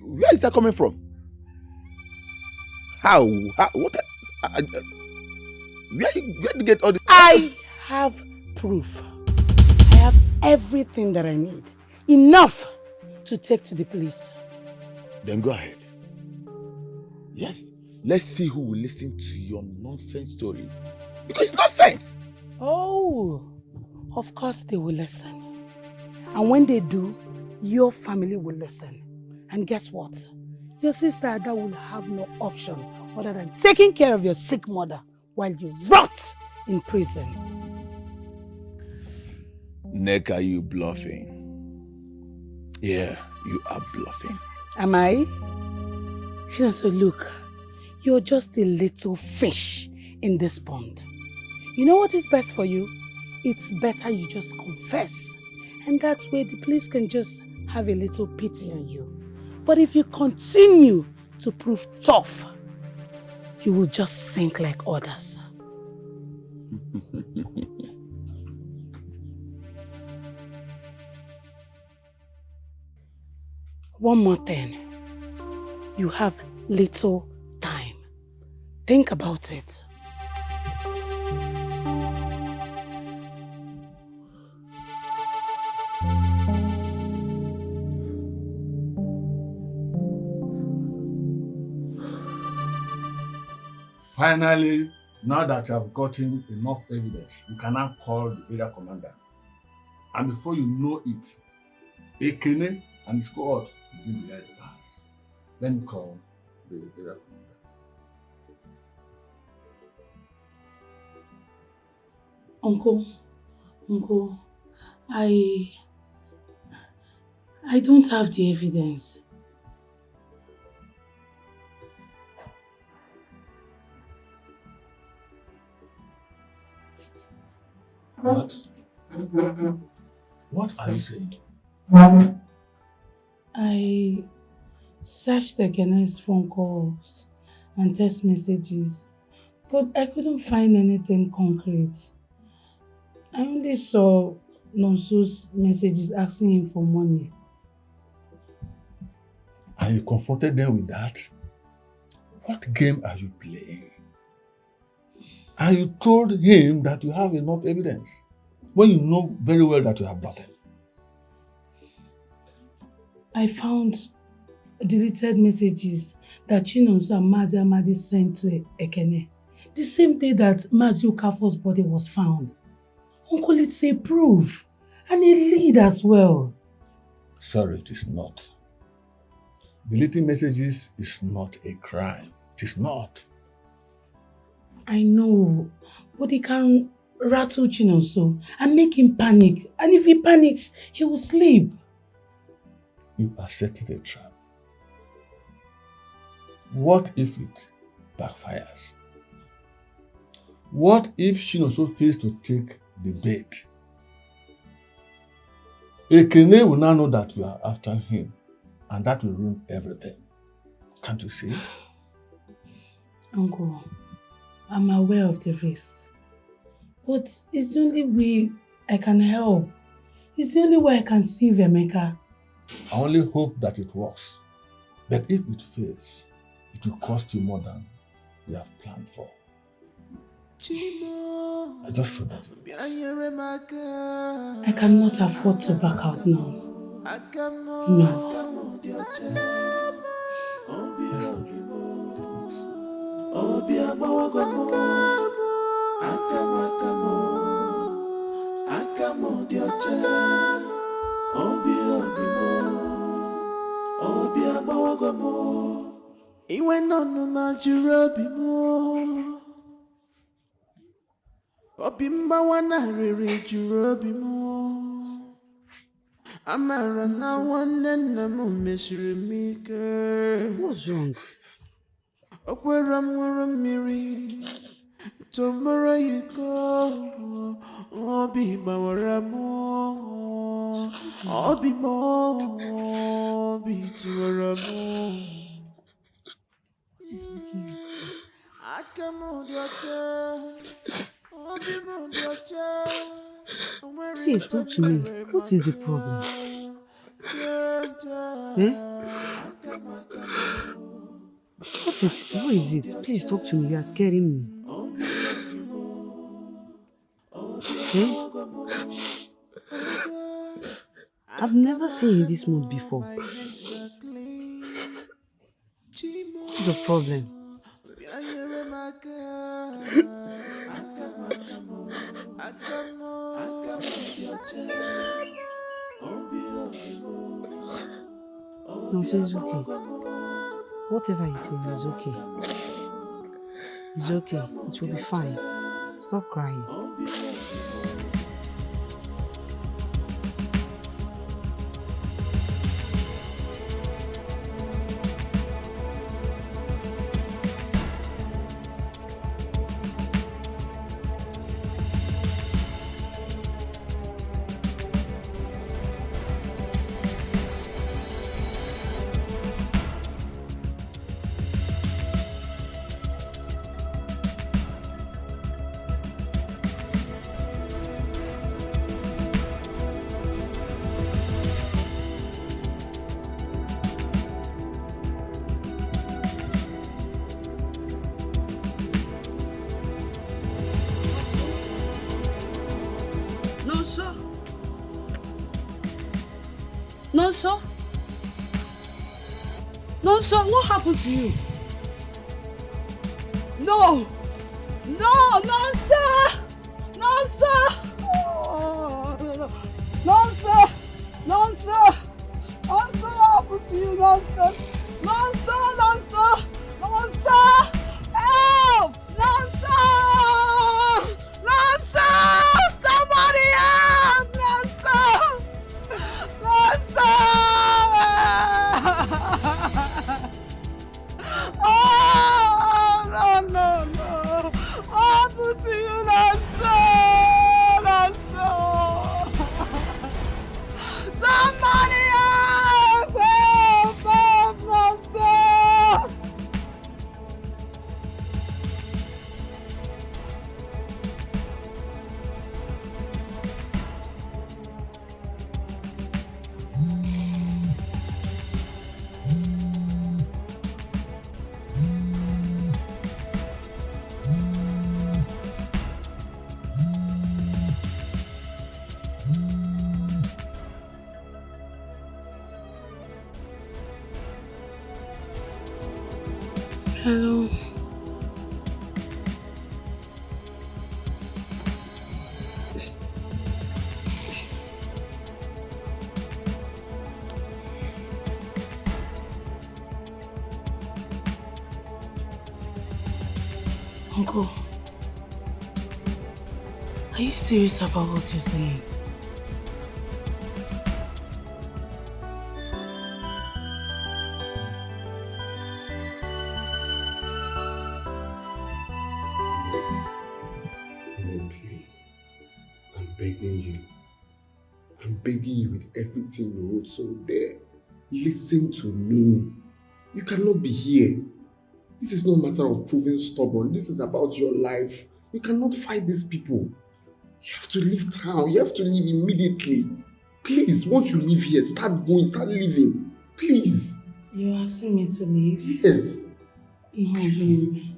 Where is that coming from? How? What? Where did you get all this? I have proof. I have everything that I need. Enough to take to the police. Then go ahead. Yes. Let's see who will listen to your nonsense stories. Because it's nonsense. Oh, of course they will listen. And when they do, your family will listen. And guess what? Your sister Ada will have no option other than taking care of your sick mother while you rot in prison. Neka, you bluffing. Yeah, you are bluffing. Am I? So look, you're just a little fish in this pond. You know what is best for you? It's better you just confess. And that way the police can just have a little pity on you. But if you continue to prove tough, you will just sink like others. One more thing. You have little time. Think about it. Finally, now that you have gotten enough evidence, you can now call the area commander. And before you know it, Ekene and his cohort will be behind the bars. Let me call the area commander. Uncle, I don't have the evidence. What? What are you saying? I searched Ekene's phone calls and text messages, but I couldn't find anything concrete. I only saw Nonso's messages asking him for money. And you confronted them with that? What game are you playing? And you told him that you have enough evidence when you know very well that you have nothing. I found deleted messages that Chinonso and Mazi Amadi sent to Ekene the same day that Mazi Okafor's body was found. Uncle, it's a proof and a lead as well. Sorry, it is not. Deleting messages is not a crime. It is not. I know, but he can rattle Chinonso and make him panic. And if he panics, he will sleep. You are setting a trap. What if it backfires? What if Chinonso fails to take the bait? Ekene will now know that you are after him, and that will ruin everything. Can't you see? Uncle, I'm aware of the risk. But it's the only way I can help. It's the only way I can save Emeka. I only hope that it works. But if it fails, it will cost you more than you have planned for. I just feel that I cannot afford to back out now. No. Iwe nonu majuru obi mo, obi mgbawa narịrị juru obi mo, amara na nwanne nna m mesiri m ike. What's wrong? Okwere m ṅụrụ mmiri tomorrow you go, obi gbawara m, obi m, obi tiwara m. Please talk to me. What is the problem? Eh? What is it? Please talk to me. You are scaring me. Eh? I've never seen you in this mood before. What's the problem? No, so it's okay. Whatever it is okay. It's okay. It will be fine. Stop crying. Nonso? Nonso, what happened to you? No! No, Nonso! Nonso! Oh, Nonso! Nonso! Nonso, what happened to you, Nonso? Nonso! Nonso! Nonso! Help! Nonso! Nonso! Somebody help! Nonso! Hello. Uncle, are you serious about what you're saying? No, please. I'm begging you. I'm begging you with everything you hold so dear. Listen to me. You cannot be here. This is not a matter of proving stubborn. This is about your life. You cannot fight these people. You have to leave town. You have to leave immediately. Please, once you leave here, start going, start living. Please. You're asking me to leave? Yes. No, babe.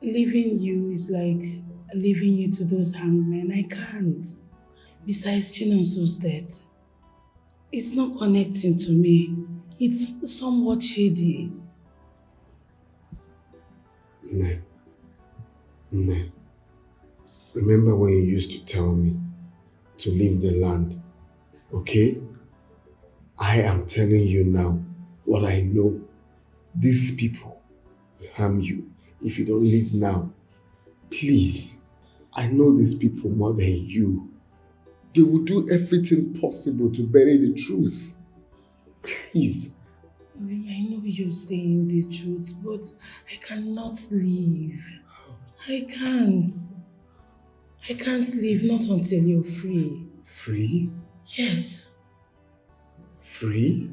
Leaving you is like leaving you to those hangmen. I can't. Besides Chinonso's death, it's not connecting to me. It's somewhat shady. No. No. Remember when you used to tell me to leave the land, okay? I am telling you now what I know. These people will harm you if you don't leave now. Please, I know these people more than you. They will do everything possible to bury the truth. Please. I know you're saying the truth, but I cannot leave. I can't. I can't leave, not until you're free. Free? Yes. Free?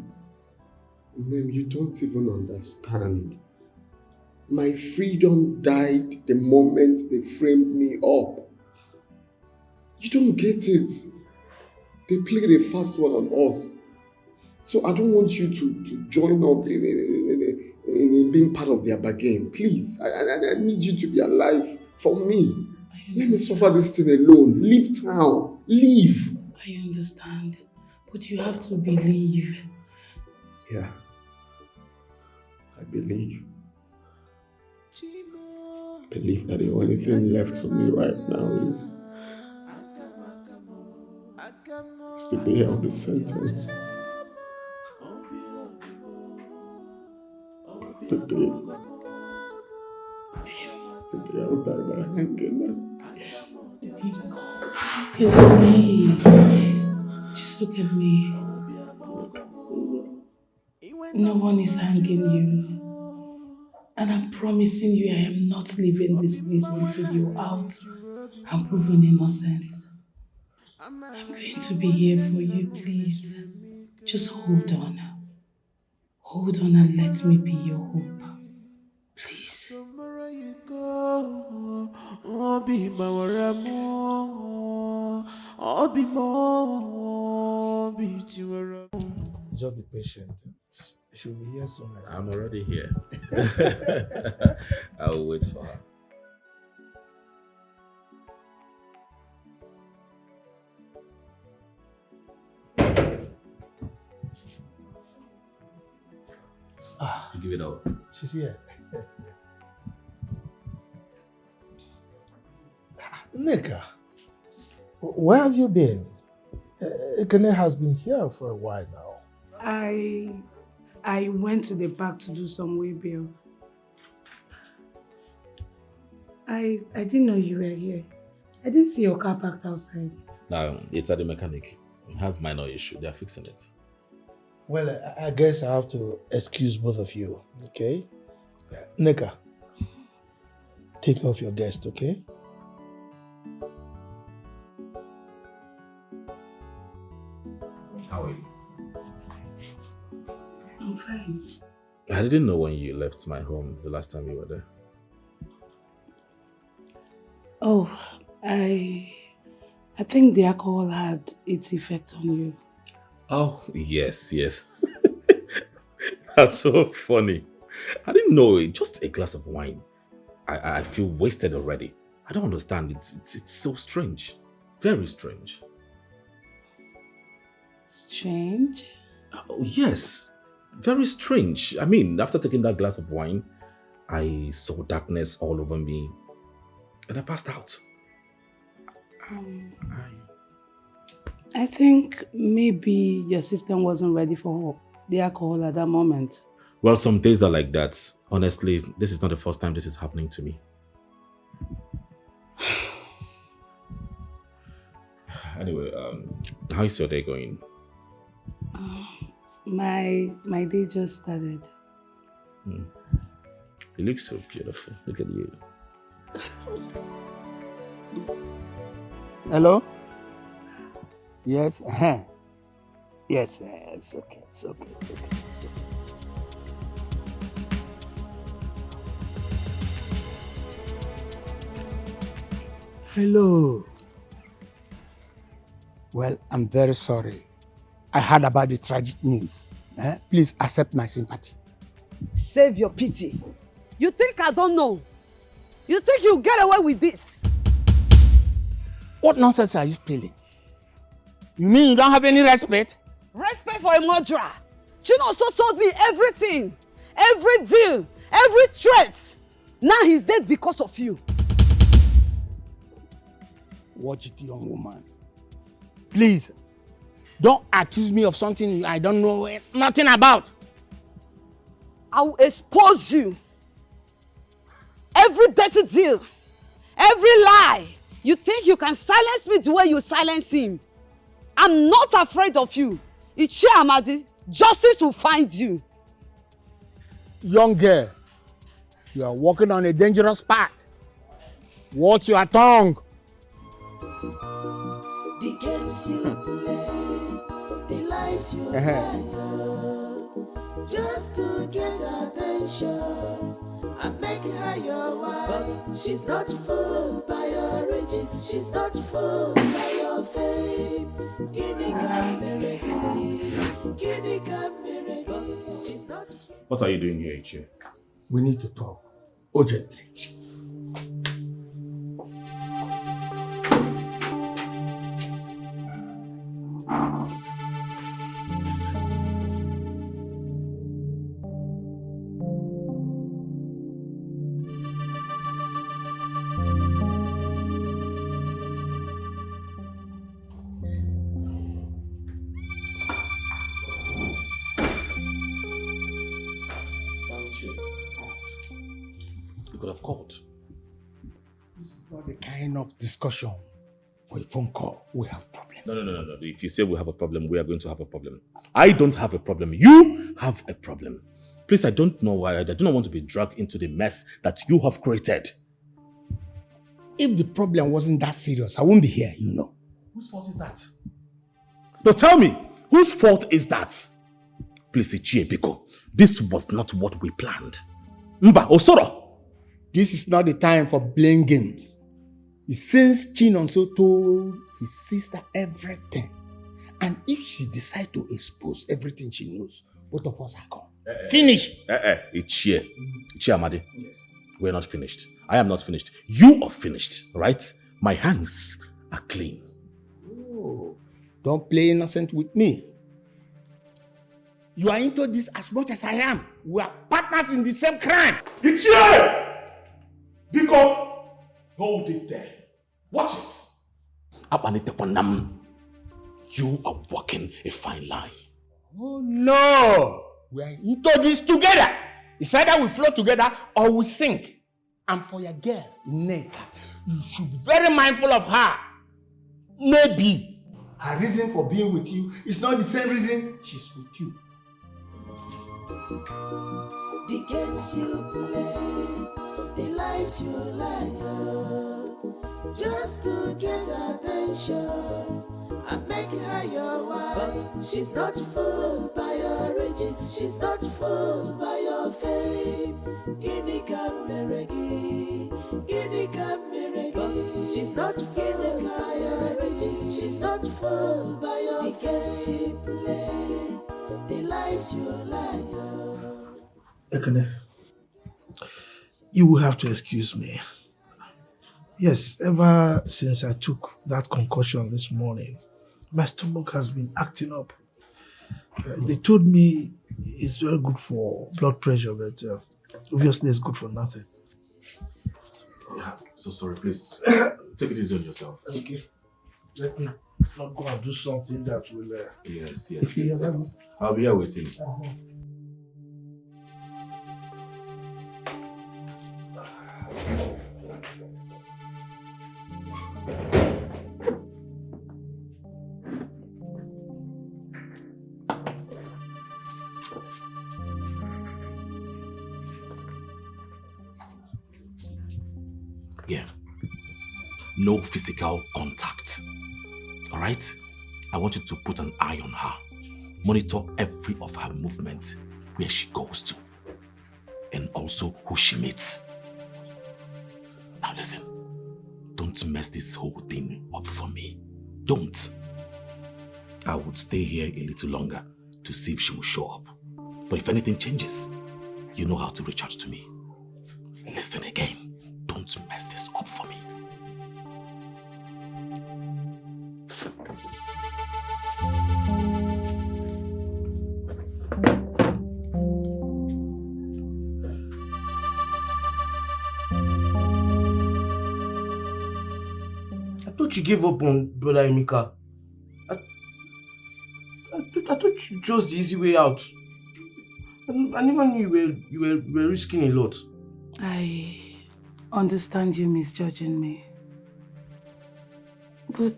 Ma'am, you don't even understand. My freedom died the moment they framed me up. You don't get it. They played a fast one on us. So I don't want you to join up in being part of their bargain. Please, I need you to be alive for me. Let me suffer this thing alone. Leave town. Leave. I understand. But you have to believe. Yeah. I believe. I believe that the only thing left for me right now is the day I'll be sentenced. The day I'll die by hanging. Look at me. Just look at me. No one is hanging you. And I'm promising you I am not leaving this place until you're out and proven innocent. I'm going to be here for you, please. Just hold on. Hold on and let me be your hope. Please. Just be patient. She'll be here soon. I'm already here. I'll wait for her. You give it up. She's here. Nika, where have you been? Ikene has been here for a while now. I went to the park to do some way bill. I didn't know you were here. I didn't see your car parked outside. No, it's at the mechanic. It has minor issue. They're fixing it. Well, I guess I have to excuse both of you, okay? Nika, take off your guest, okay? How are you? I'm fine. I didn't know when you left my home the last time you were there. Oh, I think the alcohol had its effect on you. Oh, yes. That's so funny. I didn't know it. Just a glass of wine. I feel wasted already. I don't understand. It's so strange. Very strange. Strange? Oh, yes. Very strange. I mean, after taking that glass of wine, I saw darkness all over me and I passed out. I think maybe your system wasn't ready for the alcohol at that moment. Well, some days are like that. Honestly, this is not the first time this is happening to me. Anyway, how is your day going? My day just started. You look so beautiful. Look at you. Hello? Yes? Yes, it's okay, it's okay, it's okay, it's okay. Hello. Well, I'm very sorry. I heard about the tragic news. Please accept my sympathy. Save your pity. You think I don't know? You think you'll get away with this? What nonsense are you spilling? You mean you don't have any respect? Respect for a murderer. Chinonso told me everything. Every deal. Every threat. Now he's dead because of you. Watch it, young woman. Please, don't accuse me of something I don't know nothing about. I will expose you. Every dirty deal. Every lie. You think you can silence me the way you silence him. I'm not afraid of you. Ichi Amadi, justice will find you. Young girl, you are walking on a dangerous path. Watch your tongue. The games you play, the lies you lie, just to get attention. I'm making her your wife, but she's not fooled by your riches. She's not fooled by your fame. She's not. What are you doing here, Ichie? We need to talk urgently. You could have called. This is not the kind of discussion for a phone call. We have problems. No. If you say we have a problem, we are going to have a problem. I don't have a problem. You have a problem. Please, I don't know why. I do not want to be dragged into the mess that you have created. If the problem wasn't that serious, I wouldn't be here, you know. Whose fault is that? No, tell me, whose fault is that? Please, Ichie Biko, this was not what we planned. Mba, Osoro! This is not the time for blame games. Since Chinonso told his sister everything, and if she decides to expose everything she knows, both of us are gone. Finish! Ichie Amadi, yes. We're not finished. I am not finished. You are finished, right? My hands are clean. Oh, don't play innocent with me. You are into this as much as I am. We are partners in the same crime. Ichie! Biko, hold it there. Watch it. You are walking a fine line. Oh no! We are into this together. It's either we float together or we sink. And for your girl, Neka, you should be very mindful of her. Maybe her reason for being with you is not the same reason she's with you. The games you play, the lies you lie, just to get attention. I'm making her your wife, but she's not fooled by your riches. She's not fooled by your fame. Ini Edo, she's not fooled by your riches. She's not fooled by your fame. She play the lies you lie. Ekene, you will have to excuse me. Yes, ever since I took that concussion this morning, my stomach has been acting up. They told me it's very good for blood pressure, but obviously it's good for nothing. Yeah, so sorry, please. Take it easy on yourself. Okay. Let me not go and do something that will... Yes. I'll be here waiting. Yeah. No physical contact. All right? I want you to put an eye on her. Monitor every of her movement, where she goes to, and also who she meets. Now listen, don't mess this whole thing up for me. Don't. I would stay here a little longer to see if she will show up. But if anything changes, you know how to reach out to me. Listen again, don't mess this up for me. I thought you gave up on Brother Emeka. I thought you chose the easy way out. I never knew you were risking a lot. I understand you misjudging me. But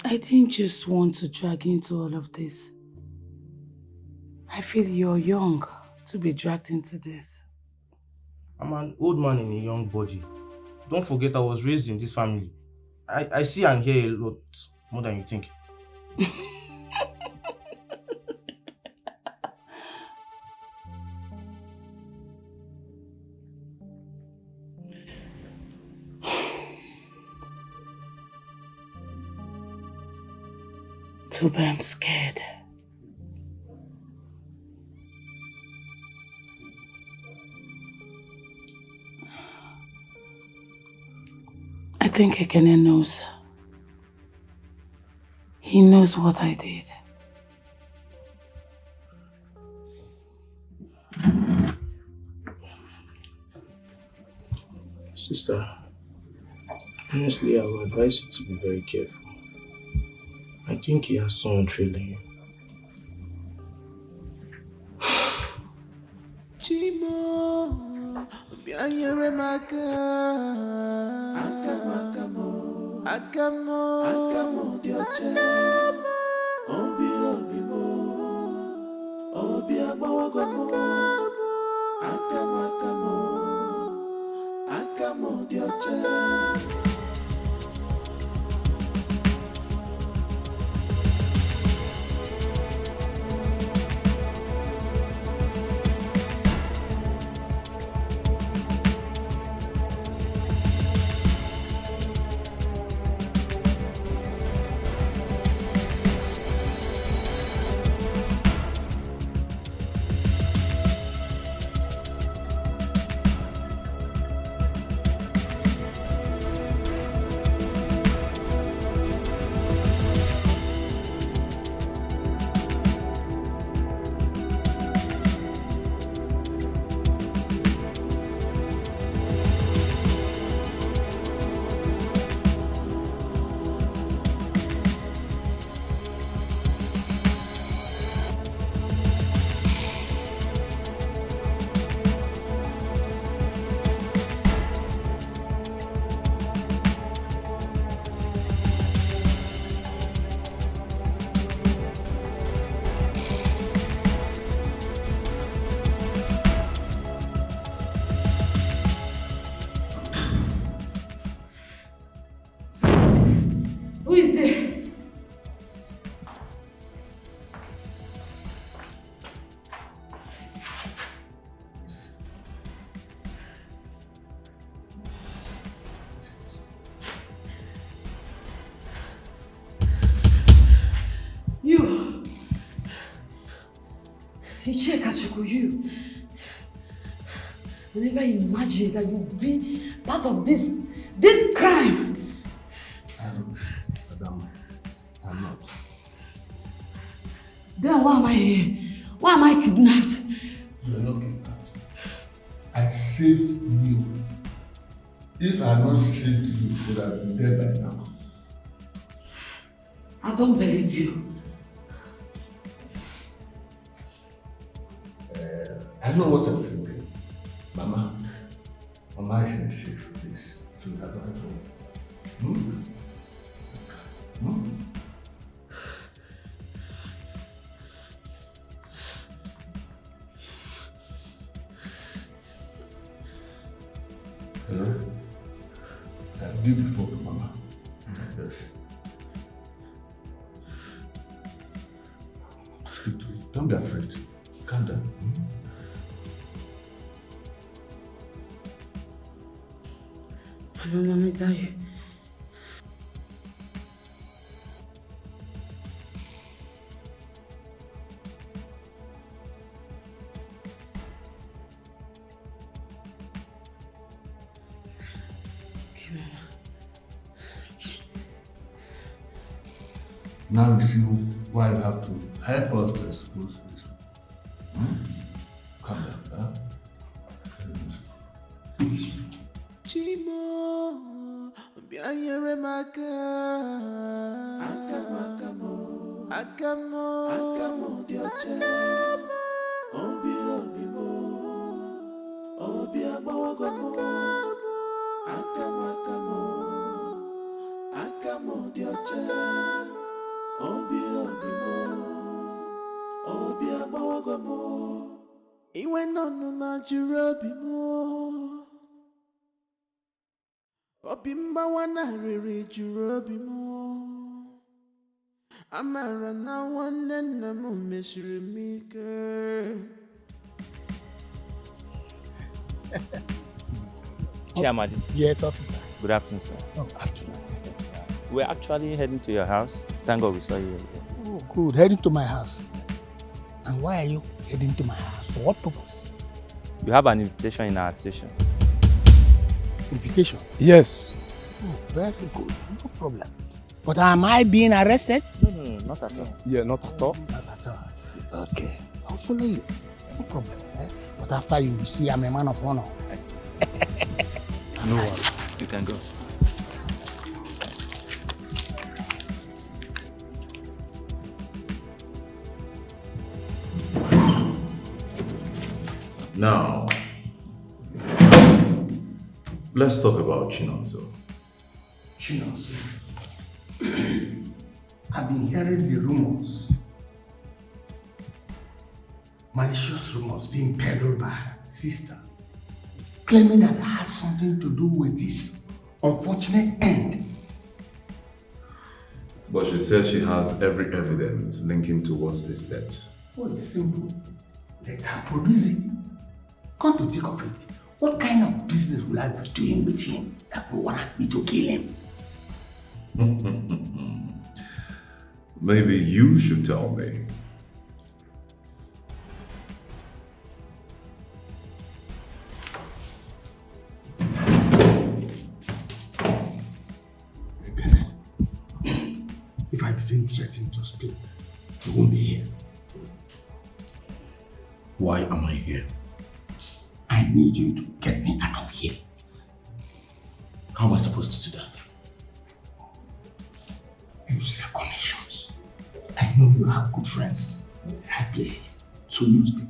I didn't just want to drag into all of this. I feel you're young to be dragged into this. I'm an old man in a young body. Don't forget I was raised in this family. I see and hear a lot more than you think. Toba, I'm scared. I think Ekene knows. He knows what I did. Sister, honestly, I would advise you to be very careful. I think he has someone trailing you. Chimo, bianyere maka. Akamo, dioche. Obi mo, obi agbawagomo. Akamo, dioche. You. I never imagined that you'd be part of this crime. Madam, I'm not. Then why am I here? Why am I kidnapped? You are not kidnapped. I saved you. If I had not saved you, you would have been dead by now. I don't believe you. I know what you're thinking. Mama is in a safe place. So that not at all. Hello? Give the phone to Mama. Yes. Speak to me. Don't be afraid. Calm down. Mama, is that you? Now you see why you have to help us to expose this one. Calm down, Chimo, bianyere maka. Akamo, dioche. Obi mo, obi abawagomo. Akamo, dioche. Obi mo, obi abawagomo. Iwe nonu majuru obi mo. Obi mbawa na riri juru obi mo. Amara na nwanne nna m mesiri m ike. Chairman. Yes, officer. Good afternoon, sir. Oh, afternoon. We're actually heading to your house. Thank God we saw you. Oh, good. Heading to my house. And why are you heading to my house? For what purpose? You have an invitation in our station. Invitation? Yes. Oh, very good. No problem. But am I being arrested? No, not at all. Yeah, not at all? Not at all. Yes. Okay. I'll follow you. No problem. But after you see I'm a man of honor. I see. No worry. You can go. Now, let's talk about Chinonso. Chinonso. I've been hearing the rumors. Malicious rumors being peddled by her sister, claiming that I had something to do with this unfortunate end. But she says she has every evidence linking towards this death. Well, it's simple. Let her produce it. Come to think of it, what kind of business will I be doing with him that will warrant me to kill him? Maybe you should tell me. If I didn't threaten to speak, you won't be here. Why am I here? I need you to get me out of here. How am I supposed to do that? Use your connections. I know you have good friends in high places, so use them.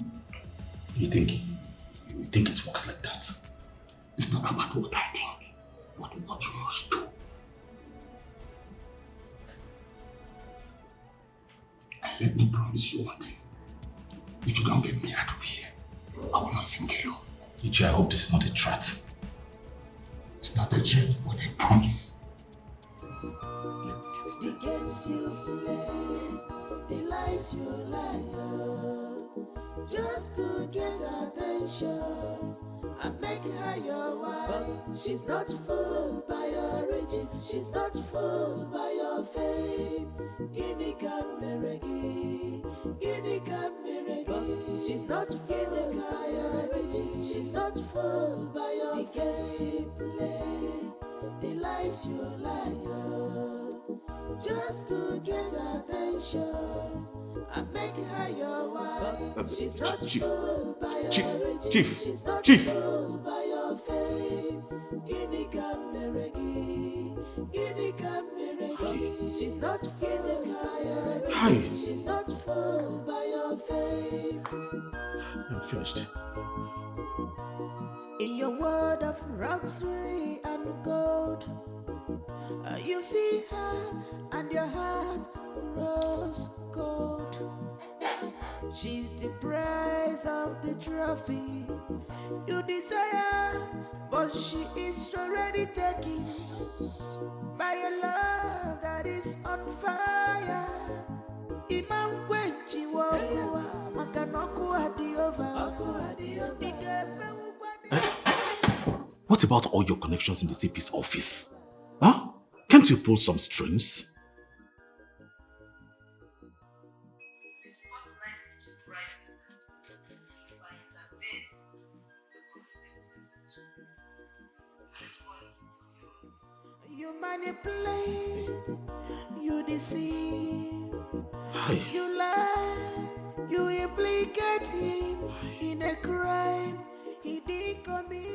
You think it works like that? It's not about what I think, but what you must do. And let me promise you one thing. If you don't get me out of here, I will not sing alone. Ichi, I hope this is not a threat. It's not a threat, but a promise. The games you play, the lies you lie, just to get attention and make her your wife. But she's not fooled by your riches, she's not fooled by your fame. Guinea Cameregi, Guinea Cameregi. But she's not fooled by your riches, she's not fooled by your fame. The games you play, the lies you lie, just to get attention and make her your wife. She's not fooled by your riches, she's not fooled by She's not fooled by your Hi. riches. She's not fooled by your fame. I'm finished. In your world of luxury and gold, you see her and your heart grows cold. She's the prize of the trophy you desire, but she is already taken by a love that is on fire. Imam Kwenchi Wawa, Makanoku Adiova. What about all your connections in the CP's office? Huh? Can't you pull some strings? You manipulate, you deceive, Hi. you lie, you implicate him in a crime he didn't commit.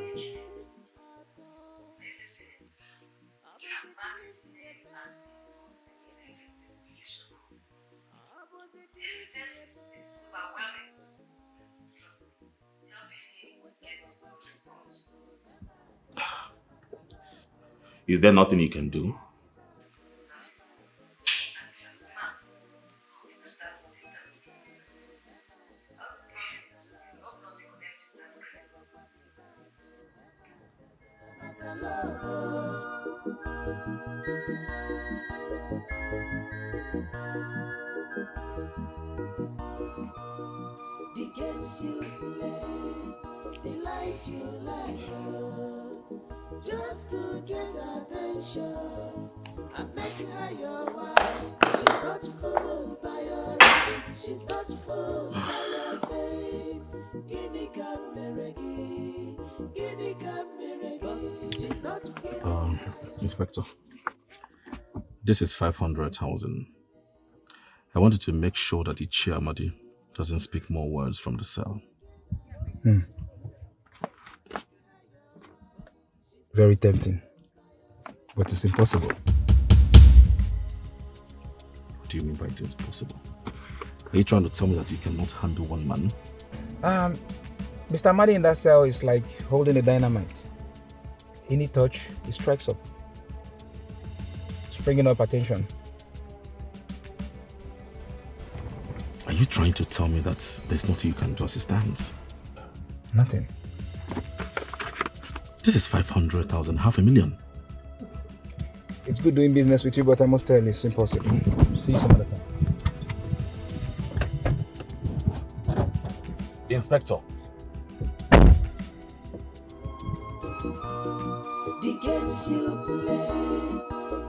Is there nothing you can do? The games you play, the lies you lie, just to get attention and make her your wife. She's not fooled by your riches, she's not fooled by your fame. Ini Meregi, Ini Meregi. She's not fooled. Inspector, this is 500,000. I wanted to make sure that the Chiamadi doesn't speak more words from the cell. Very tempting, but it's impossible. What do you mean by it is possible? Are you trying to tell me that you cannot handle one man? Mr. Madi in that cell is like holding a dynamite. Any touch, it strikes up. Springing up attention. Are you trying to tell me that there's nothing you can do as it stands? Nothing. This is 500,000, 500,000. It's good doing business with you, but I must tell you, it's impossible. See you some other time. Inspector. The games you play,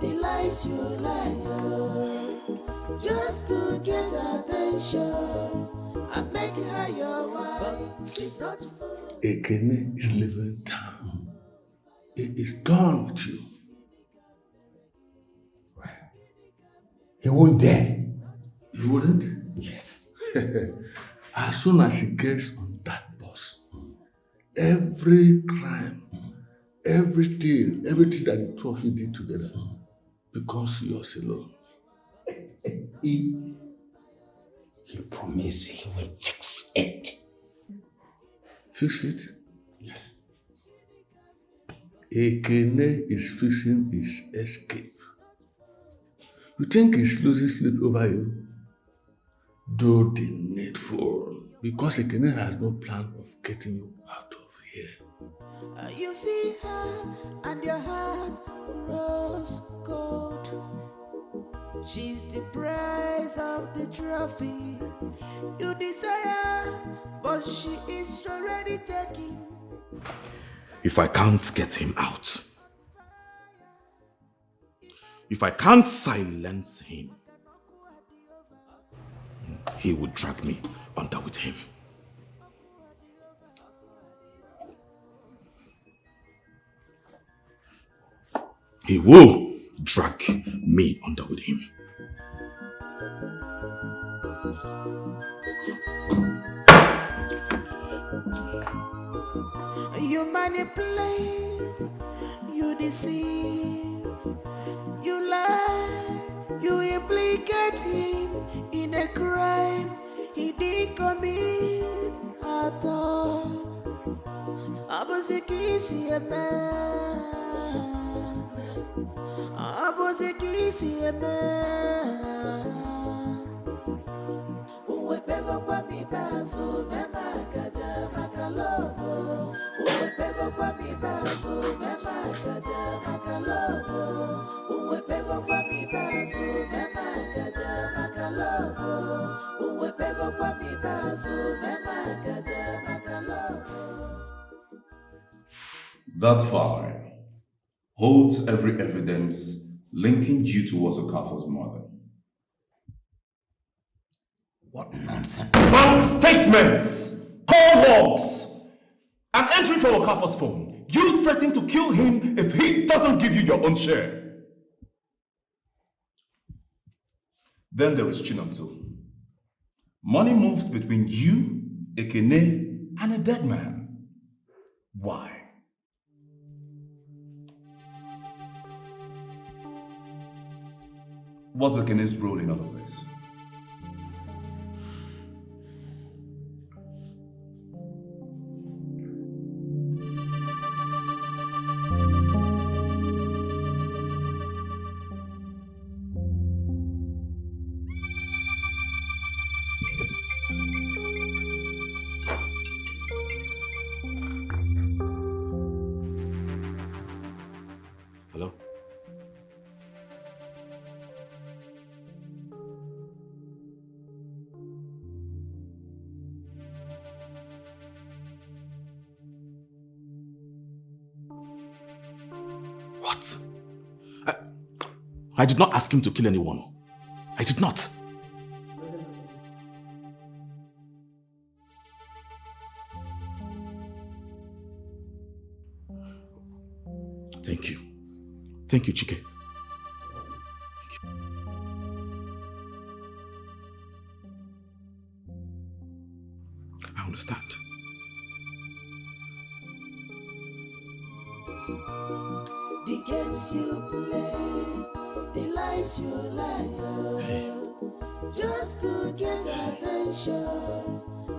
the lies you lie, just to get attention and make her your wife. She's not fooled. Ekene is leaving town. He is done with you. He won't dare. You wouldn't? Yes. As soon as he gets on that bus, every crime, everything that the two of you did together becomes yours alone. He promised he will fix it. Fix it? Yes. Ekene is fixing his escape. You think he's losing sleep over you? Do the needful, because Ekene has no plan of getting you out of here. You see her and your heart grows cold. She's the prize of the trophy you desire, but she is already taken. If I can't get him out, if I can't silence him, he would drag me under with him. He will drag me under with him. You manipulate, you deceive, you lie, get him in a crime he didn't commit at all. Abozekisi eme, abozekisi eme. Uwe pego kwa mibazo, mema kaja makalovo. Uwe pego kwa mibazo, mema kaja makalovo. Uwe pego kwa mibazo, mema kaja makalovo. Uwe pego kwa mibazo, mema kaja makalovo. That file holds every evidence linking you towards Okafor's mother. What nonsense! Bank statements! Call logs! An entry from Okafor's phone. You threaten to kill him if he doesn't give you your own share. Then there is Chinonso. Money moved between you, Ekene, and a dead man. Why? What's Ekene's role in all of this? Hello? What? I did not ask him to kill anyone. I did not. Thank you. Thank you, Chike. I understand. The games you play, the lies you lie, just to get attention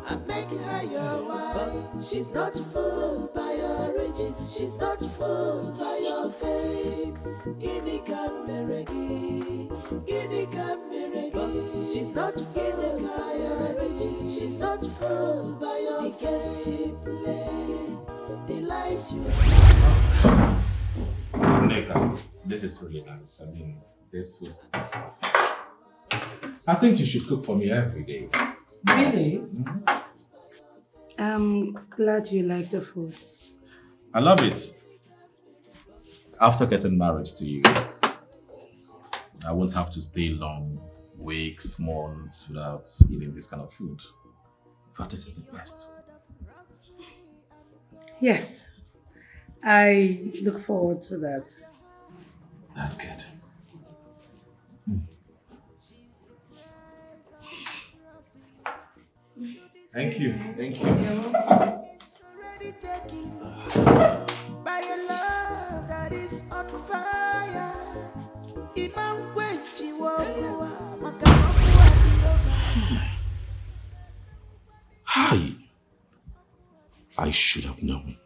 and make her your wife. She's not fooled by your riches, she's not fooled by your fame. Ini Kameregi, Ini Kameregi. She's not fooled by your riches, she's not fooled by your fame. The games you play, the lies you lie. Neka, this is really nice. I mean, this food speaks of you. I think you should cook for me every day. Really? I'm glad you like the food. I love it. After getting married to you, I won't have to stay long, weeks, months without eating this kind of food. In fact, this is the best. Yes, I look forward to that. That's good. Thank you. Thank you. By a love that is on fire. Hi. I should have known.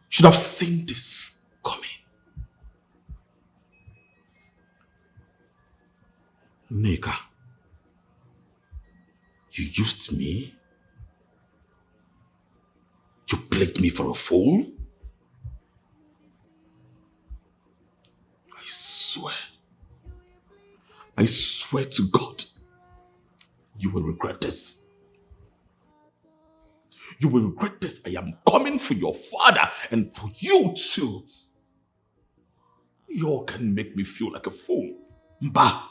Should have seen this coming. Neka, you used me? You played me for a fool? I swear to God, you will regret this. You will regret this. I am coming for your father and for you too. You all can make me feel like a fool. Mba.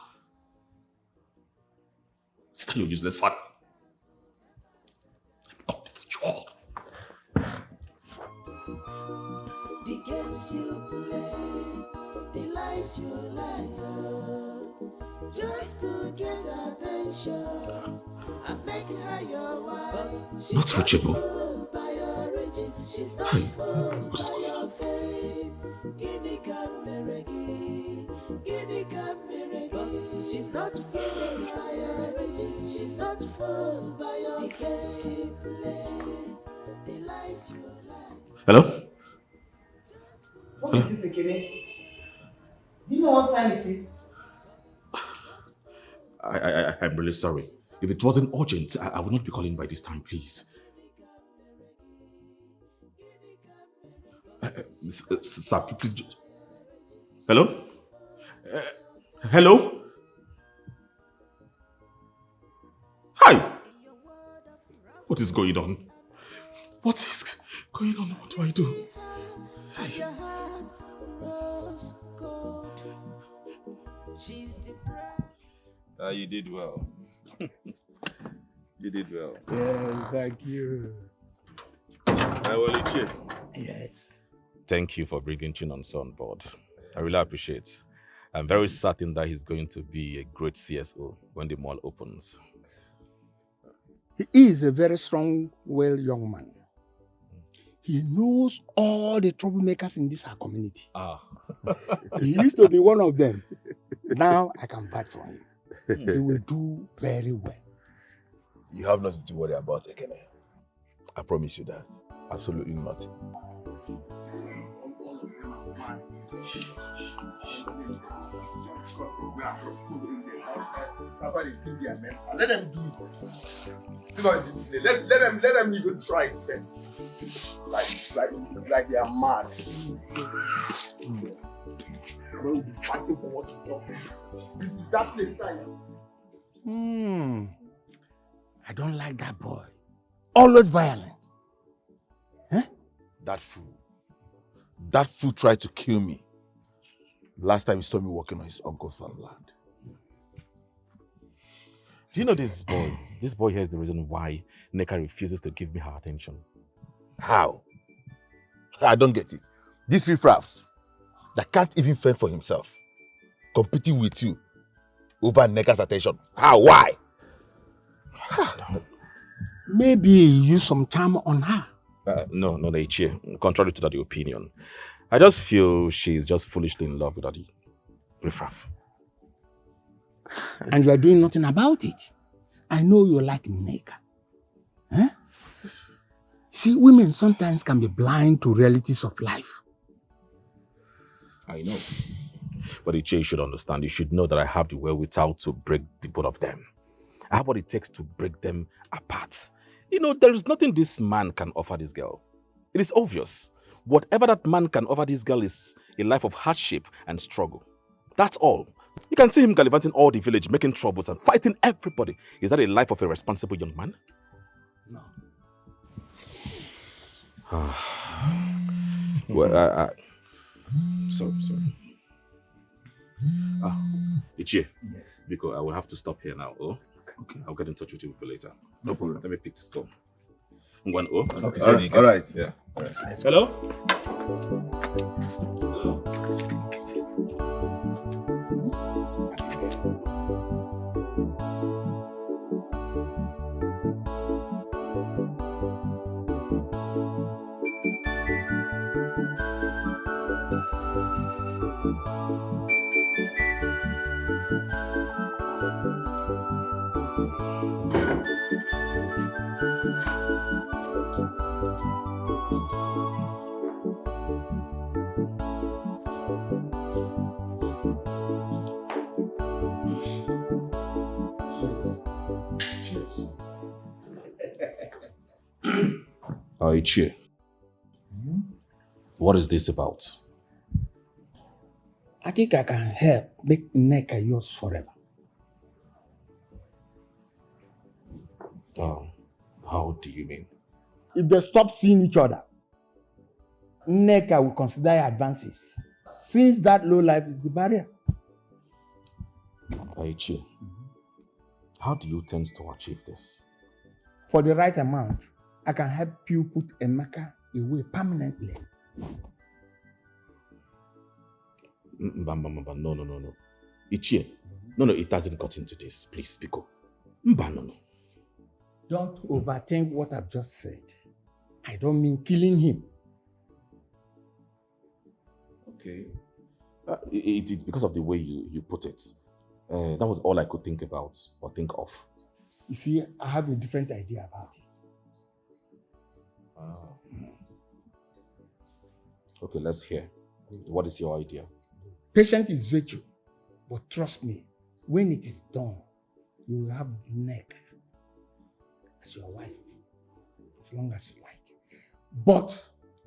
Stay your useless father. I'm coming for you all. The games you play, the lies you lie, just to get attention and make her your wife. She's Not reachable. fooled by your riches, she's not fooled by your fame. Ini Kameregi, Ini Kameregi. not fooled by your riches. She's not fooled by your games. She play the lies you lie. Hello? What is it again? Do you know what time it is? I'm really sorry. If it wasn't urgent, I would not be calling by this time, please. Sir, please. Hello? Hello? Hi! What is going on? What is going on? What do I do? Your heart rose gold. She's depressed. You did well. You did well. Yes, thank you. Yes. Thank you for bringing Chinonso on board. I really appreciate it. I'm very certain that he's going to be a great CSO when the mall opens. He is a very strong, well young man. He knows all the troublemakers in this our community. He used to be one of them. Now I can fight for him. He will do very well. You have nothing to worry about, Ekene. I promise you that. Absolutely nothing. That's why they think they are meant. Let them do it. Let them even try it first. Like they are mad. We'll be fighting for what is not. This is that place, I don't like that boy. Always violent. That fool. That fool tried to kill me. Last time he saw me working on his uncle's farmland. Do you know this boy? This boy here is the reason why Neka refuses to give me her attention. How? I don't get it. This riffraff that can't even fend for himself, competing with you over Neka's attention. How? Why? Maybe he used some charm on her. No, Ichie. Contrary to that opinion. I just feel she's just foolishly in love with Daddy riffraff. And you are doing nothing about it. I know you like Neka. See, women sometimes can be blind to realities of life. I know. But Ichie, you should understand. You should know that I have the wherewithal to break the both of them. I have what it takes to break them apart. You know, there is nothing this man can offer this girl. It is obvious. Whatever that man can offer this girl is a life of hardship and struggle. That's all. You can see him gallivanting all the village, making troubles and fighting everybody. Is that a life of a responsible young man? No. Well, sorry. Ichie. Yes. Because I will have to stop here now. Oh? Okay. I'll get in touch with you later. No problem. Let me pick this call. One O. Okay. All right. Yeah. All right. Hello? Ichie, what is this about? I think I can help make Neka yours forever. How do you mean? If they stop seeing each other, Neka will consider advances, since that low life is the barrier. Ichie, how do you intend to achieve this? For the right amount, I can help you put Emeka away permanently. No. Ichie, no, it hasn't got into this. Please, Biko. No. Don't overthink what I've just said. I don't mean killing him. Okay. It's because of the way you put it. That was all I could think about or think of. You see, I have a different idea about it. Okay, let's hear. What is your idea? Patience is virtue, but trust me, when it is done, you will have neck as your wife, as long as you like. But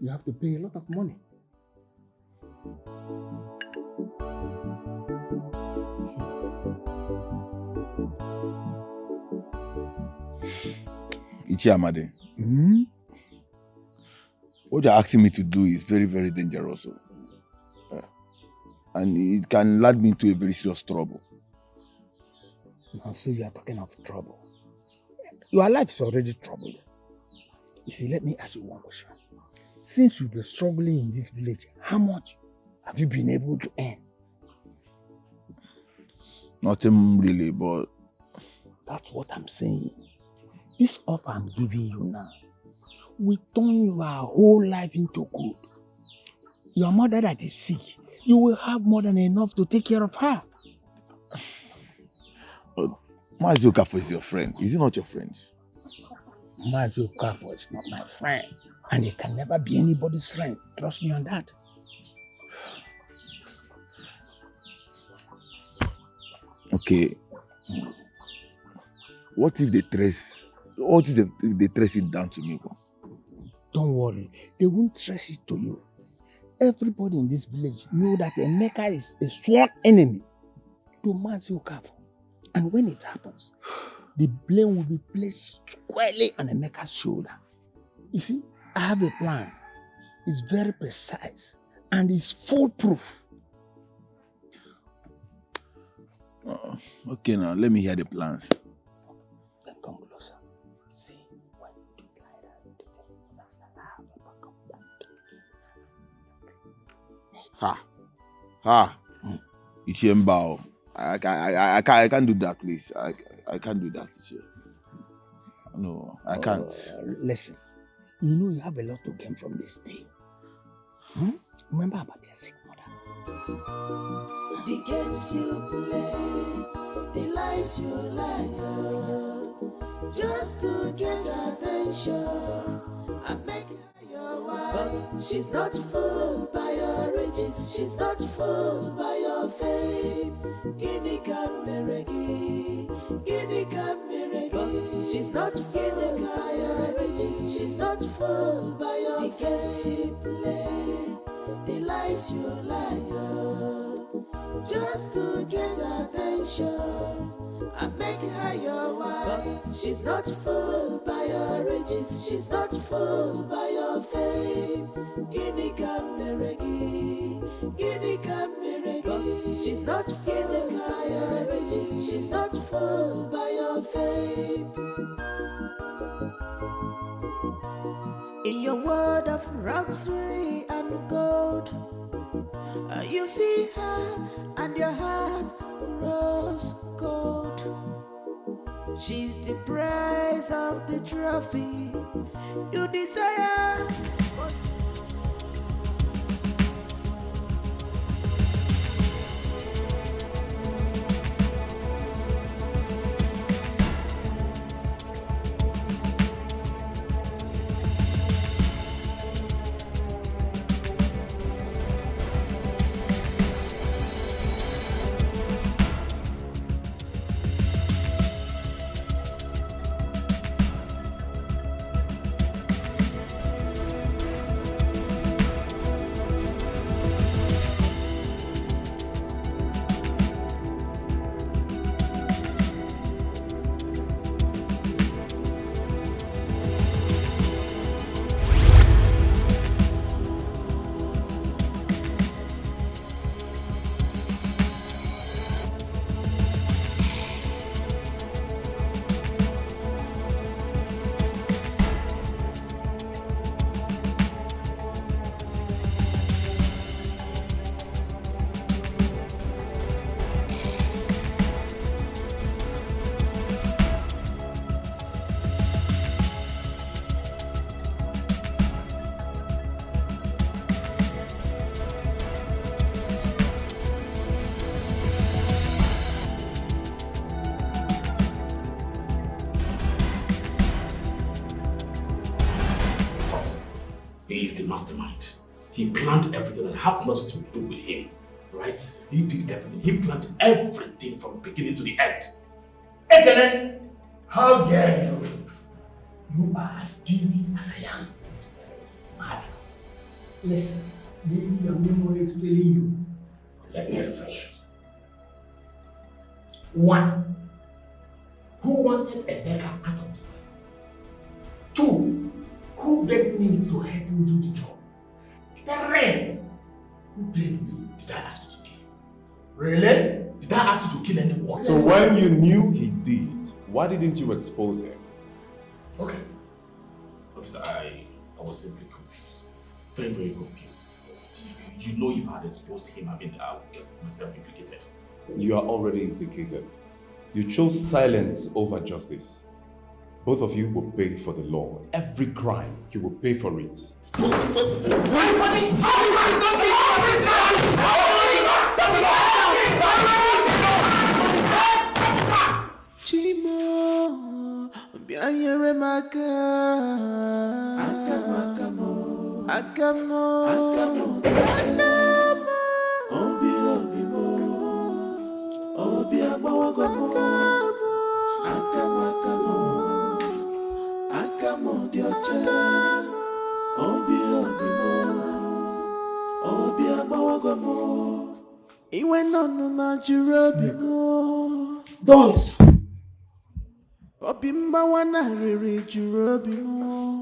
you have to pay a lot of money. Ichi Amade. What you're asking me to do is very, very dangerous. And it can lead me to a very serious trouble. Now, so you are talking of trouble. Your life is already troubled. You see, let me ask you one question. Since you've been struggling in this village, how much have you been able to earn? Nothing really, but... That's what I'm saying. This offer I'm giving you now will turn your whole life into good. Your mother that is sick, you will have more than enough to take care of her. Mazi Okafor is your friend. Is he not your friend? Mazi Okafor is not my friend. And he can never be anybody's friend. Trust me on that. Okay. What if they trace it down to me? Don't worry. They won't trace it to you. Everybody in this village know that Emeka is a sworn enemy to Mazi Okafor. And when it happens, the blame will be placed squarely on Emeka's shoulder. You see, I have a plan. It's very precise and it's foolproof. Okay, now let me hear the plans. Then come closer. See, when you do it like that, Ha. Ichembao. I can't do that, please. I can't do that, Iche. No, I can't. Listen, you know you have a lot to gain from this day. Remember about your sick mother. The games you play, the lies you lie, just to get attention and make her your wife. But she's not fooled by your riches, she's not fooled by your fame. Guinea Cameregi, Guinea Cameregi. But she's not fooled by your riches, she's not fooled by your fame. The games you play, the lies you lie, just to get attention and make her your wife. But she's not fooled by your riches, she's not fooled by your fame. Guinea Cameregi, Guinea Cameregi. But she's not fooled by your riches, she's not fooled by your fame. In your world of luxury and gold, you see her and your heart grows cold. She's the prize of the trophy you desire. mastermind. He planned everything and I have nothing to do with him. Right? He did everything. He planned everything from beginning to the end. Ekene, how dare you? You are as guilty as I am. Mad. Listen, maybe your memory is failing you. Let me refresh. 1. Who wanted a beggar out of the way? 2. Who begged me to help me do the job? 3. Who paid me? Did I ask you to kill him? Really? Did I ask you to kill anyone? So when you knew he did, why didn't you expose him? Okay. Officer, I was simply confused. Very, very confused. You know if I had exposed him, I mean, I would get myself implicated. You are already implicated. You chose silence over justice. Both of you will pay for the law. Every crime, you will pay for it. Chimo, bianyere maka. Akamo, akamo, akamo, akamo. Obi obi mo, obi abawagomo. Akamo, akamo, akamo dioche. Obi obi mo, obi abawagomo. Iwe nonu majurobi mo. Don't. Obimba wana riri jurobi mo.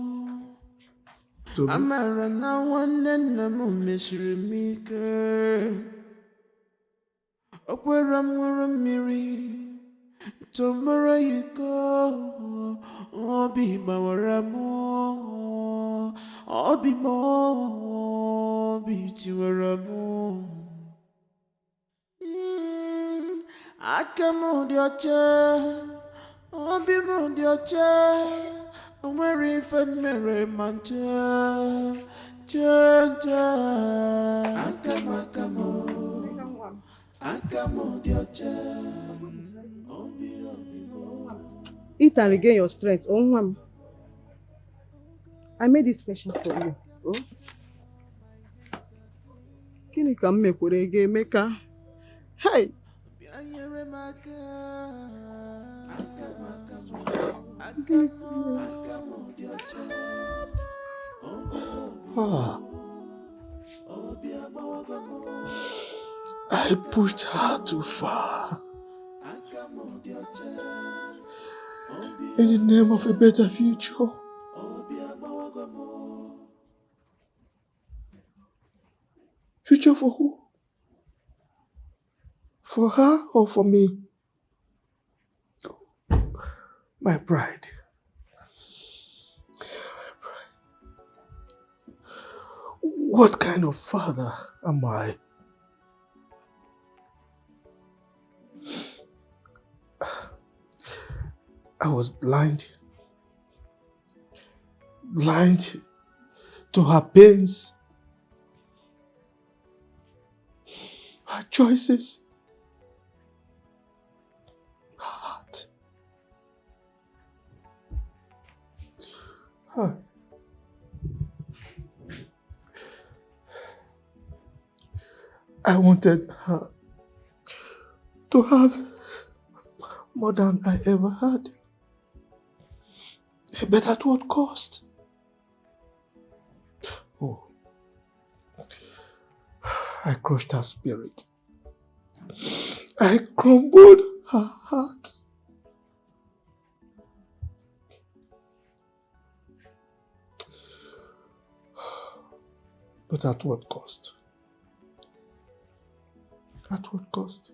Amara na wane na mo mesrimike. Okwera mwara miri. Tomorrow you go. Obi bawara mo. Obi mo. Obi tiwara mo. Akamo dioche. Obi mo dioche. Omari femere manche. Cha. Akamo, akamo. Akamo dioche. Eat and regain your strength. Oh, I made this special for you. Oh. Kini ka mme kwere ga emeka. Hey. I pushed her too far. In the name of a better future. Future for who? For her or for me? My pride. What kind of father am I? I was blind to her pains, her choices, her heart. I wanted her to have more than I ever had. But at what cost? Oh, I crushed her spirit. I crumbled her heart. But at what cost? At what cost?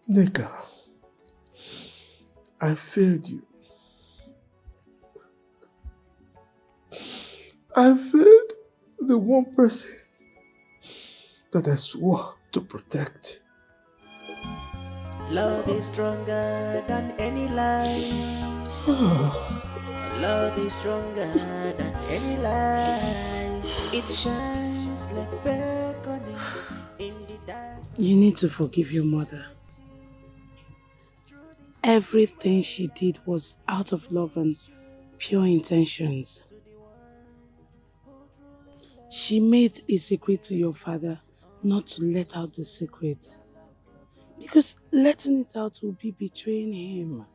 Nika, I failed you. I failed the one person that I swore to protect. Love is stronger than any lies. Love is stronger than any lies. It shines like beckoning in the dark. You need to forgive your mother. Everything she did was out of love and pure intentions. She made a secret to your father not to let out the secret. Because letting it out will be betraying him.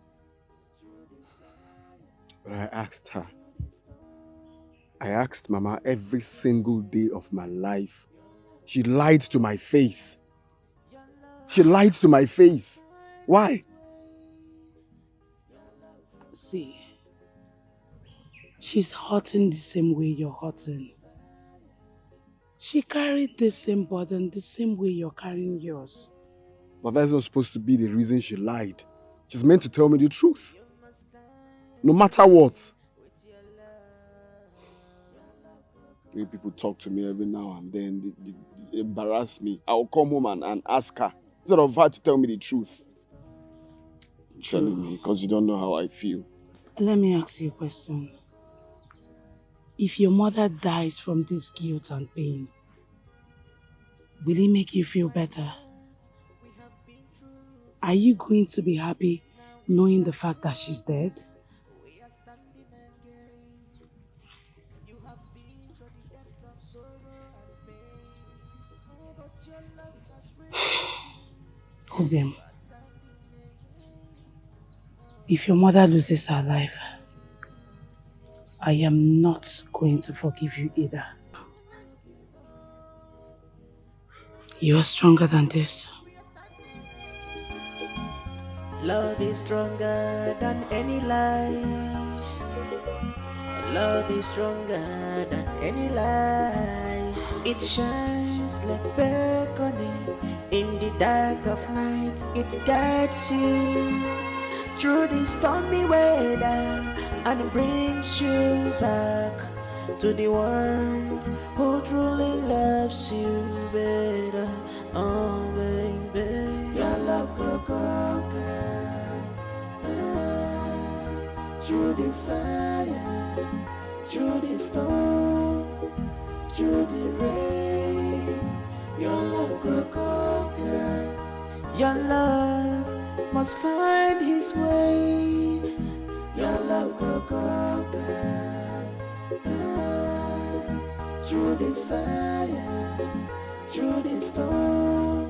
But I asked Mama every single day of my life. She lied to my face. She lied to my face. Why? See, she's hurting the same way you're hurting. She carried the same burden the same way you're carrying yours. But that's not supposed to be the reason she lied. She's meant to tell me the truth. No matter what. People talk to me every now and then. They embarrass me. I'll come home and ask her. Instead of her to tell me the truth. You're telling me because you don't know how I feel. Let me ask you a question. If your mother dies from this guilt and pain, will it make you feel better? Are you going to be happy knowing the fact that she's dead? Obiem, if your mother loses her life, I am not going to forgive you either. You are stronger than this. Love is stronger than any lies. Love is stronger than any lies. It shines like beckoning in the dark of night. It guides you through the stormy weather and brings you back to the one who truly loves you better. Oh baby, your love go conquer through the fire, through the storm, through the rain. Your love go conquer. Your love must find his way. Your love go conquer through the fire, through the storm,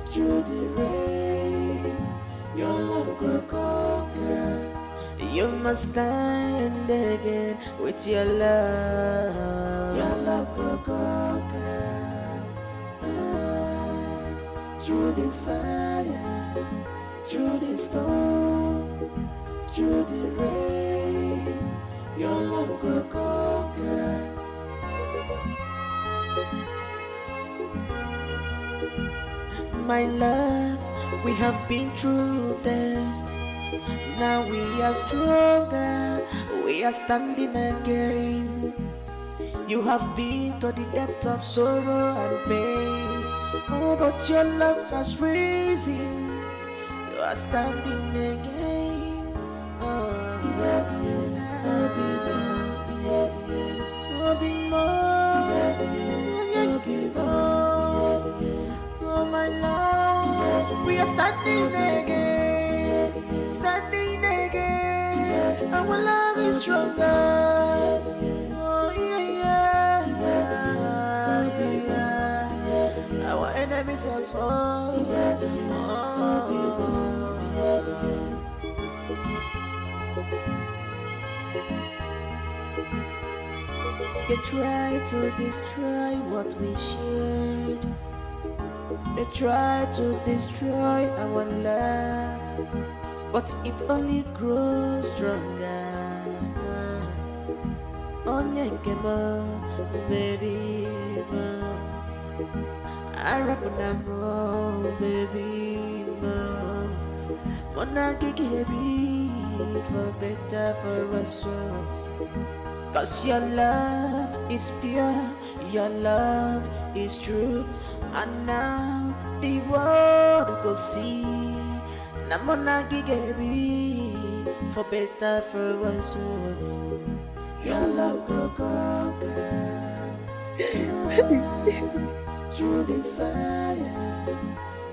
through the rain. Your love go conquer. You must stand again with your love. Your love go conquer through the fire, through the storm, through the rain. Your love go conquer. My love, we have been through tests. Now we are stronger. We are standing again. You have been to the depth of sorrow and pain. Oh, but your love has risen. You are standing again. Oh, yeah, yeah. Oh, be more. Oh, my love, we are standing again. Standing again. Our love is stronger. Oh, yeah, yeah. Our enemies has fallen. They try to destroy what we shared. They try to destroy our love, but it only grows stronger. Onyekemo, baby, Arapunamo, baby, Monagigi, for better for us all. 'Cause your love is pure, your love is true, and now the world go see. Namona gigebi for better for us all. Your love go conquer through the fire,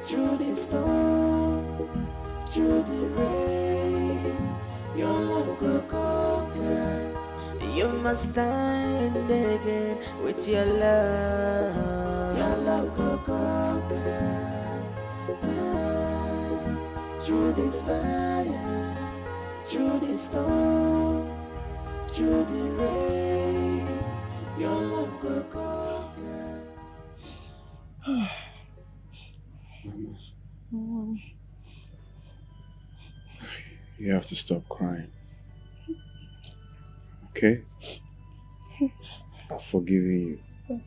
through the storm, through the rain, your love go conquer. You must stand again with your love. Your love go conquer. Through the fire, through the storm, through the rain, your love go conquer. You have to stop crying. Okay? I've forgiven you.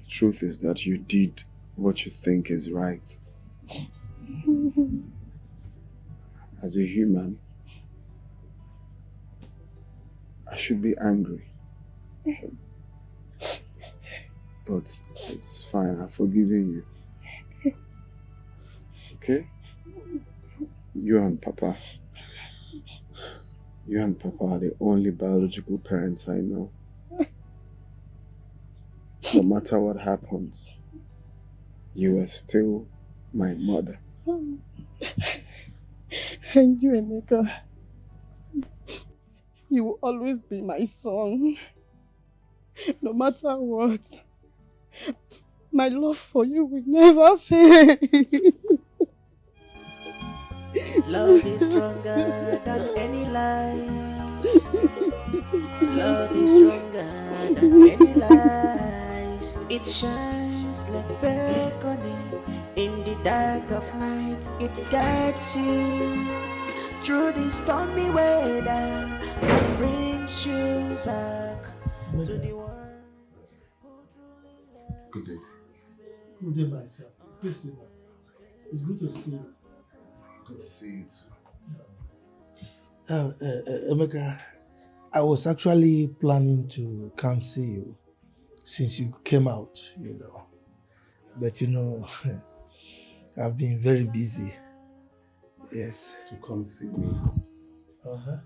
The truth is that you did what you think is right. As a human, I should be angry. But it's fine, I've forgiven you. Okay? You and Papa are the only biological parents I know. No matter what happens, you are still my mother. And you, Emeka, you will always be my son. No matter what, my love for you will never fade. Love is stronger than any lies. Love is stronger than any lies. It shines like beckoning in the dark of night. It guides you through the stormy weather and brings you back to the world. Good day. Good day, myself. Please sit down. It's good to see you. Good to see you too. Emeka, I was actually planning to come see you since you came out, you know. But you know, I've been very busy. Yes. To come see me. Uh-huh.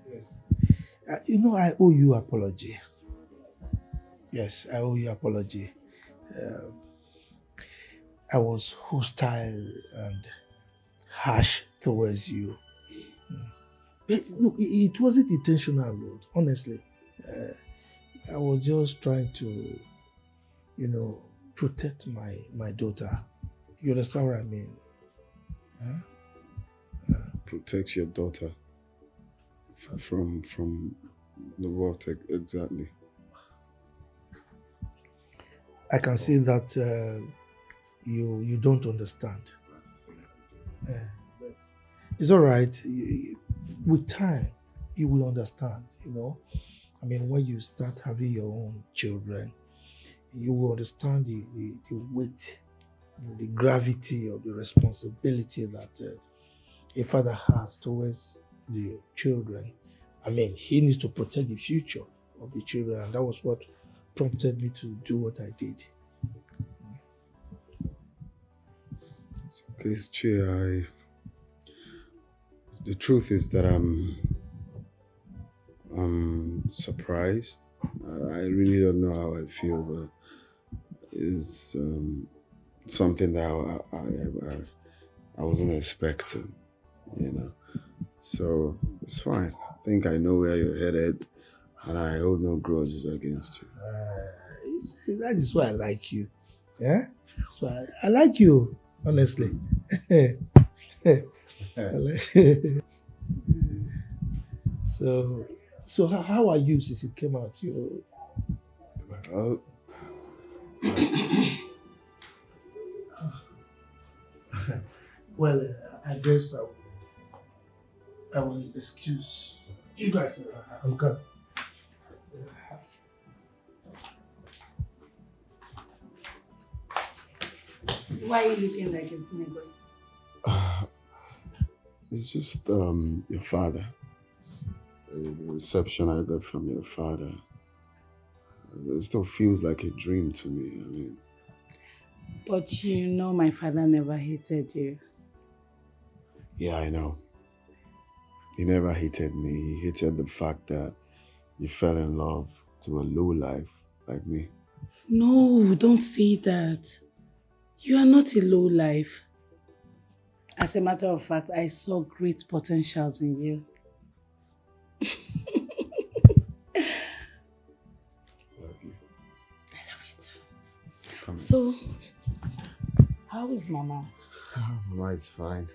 Yes. You know, I owe you apology. Yes, I owe you apology. I was hostile and harsh towards you. But look, it wasn't intentional, Lord, honestly. I was just trying to, you know, protect my daughter. You understand what I mean? Huh? Protect your daughter from the what exactly? I can see that you don't understand. But it's all right. With time, you will understand, you know. I mean, when you start having your own children, you will understand the weight, the gravity of the responsibility that a father has towards the children. I mean, he needs to protect the future of the children, and that was what prompted me to do what I did. It's okay, Chi. The truth is that I'm surprised. I really don't know how I feel, but it's something that I wasn't expecting, you know. So it's fine. I think I know where you're headed, and I hold no grudges against you. That is why I like you. Yeah? That's why I like you, honestly. So how are you since you came out? Well, I guess I will excuse you guys. I'm coming. Why are you looking like you've seen a ghost? It's just your father. The reception I got from your father. It still feels like a dream to me. I mean. But you know my father never hated you. Yeah, I know. He never hated me. He hated the fact that you fell in love to a low life like me. No, don't say that. You are not a low life. As a matter of fact, I saw great potentials in you. So, how is Mama? Mama is fine.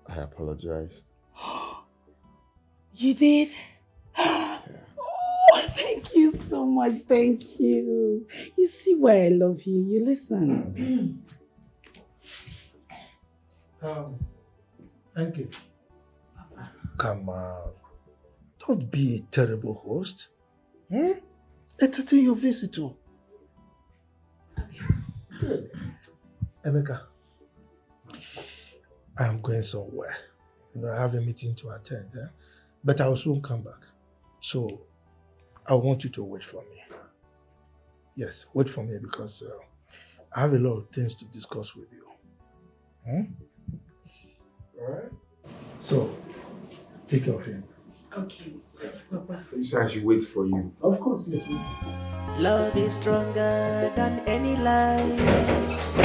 I apologized. You did? Oh, thank you so much. Thank you. You see why I love you. You listen. Thank you. Come on. Don't be a terrible host. Entertain your visitor. Good. Emeka, I am going somewhere. I have a meeting to attend, but I will soon come back. So, I want you to wait for me. Yes, wait for me because I have a lot of things to discuss with you. Alright? So, take care of him. Okay. Papa. You said I should wait for you. Of course, yes. Love is stronger than any life.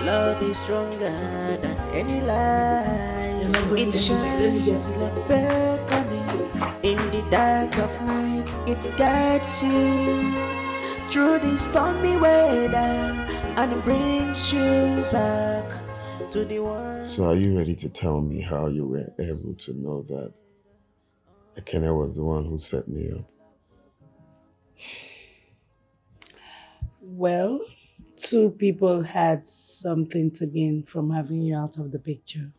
Love is stronger than any life. It shines like beckoning in the dark of night. It guides you through the stormy weather and brings you back to the world. So are you ready to tell me how you were able to know that Ekene was the one who set me up? Well, two people had something to gain from having you out of the picture.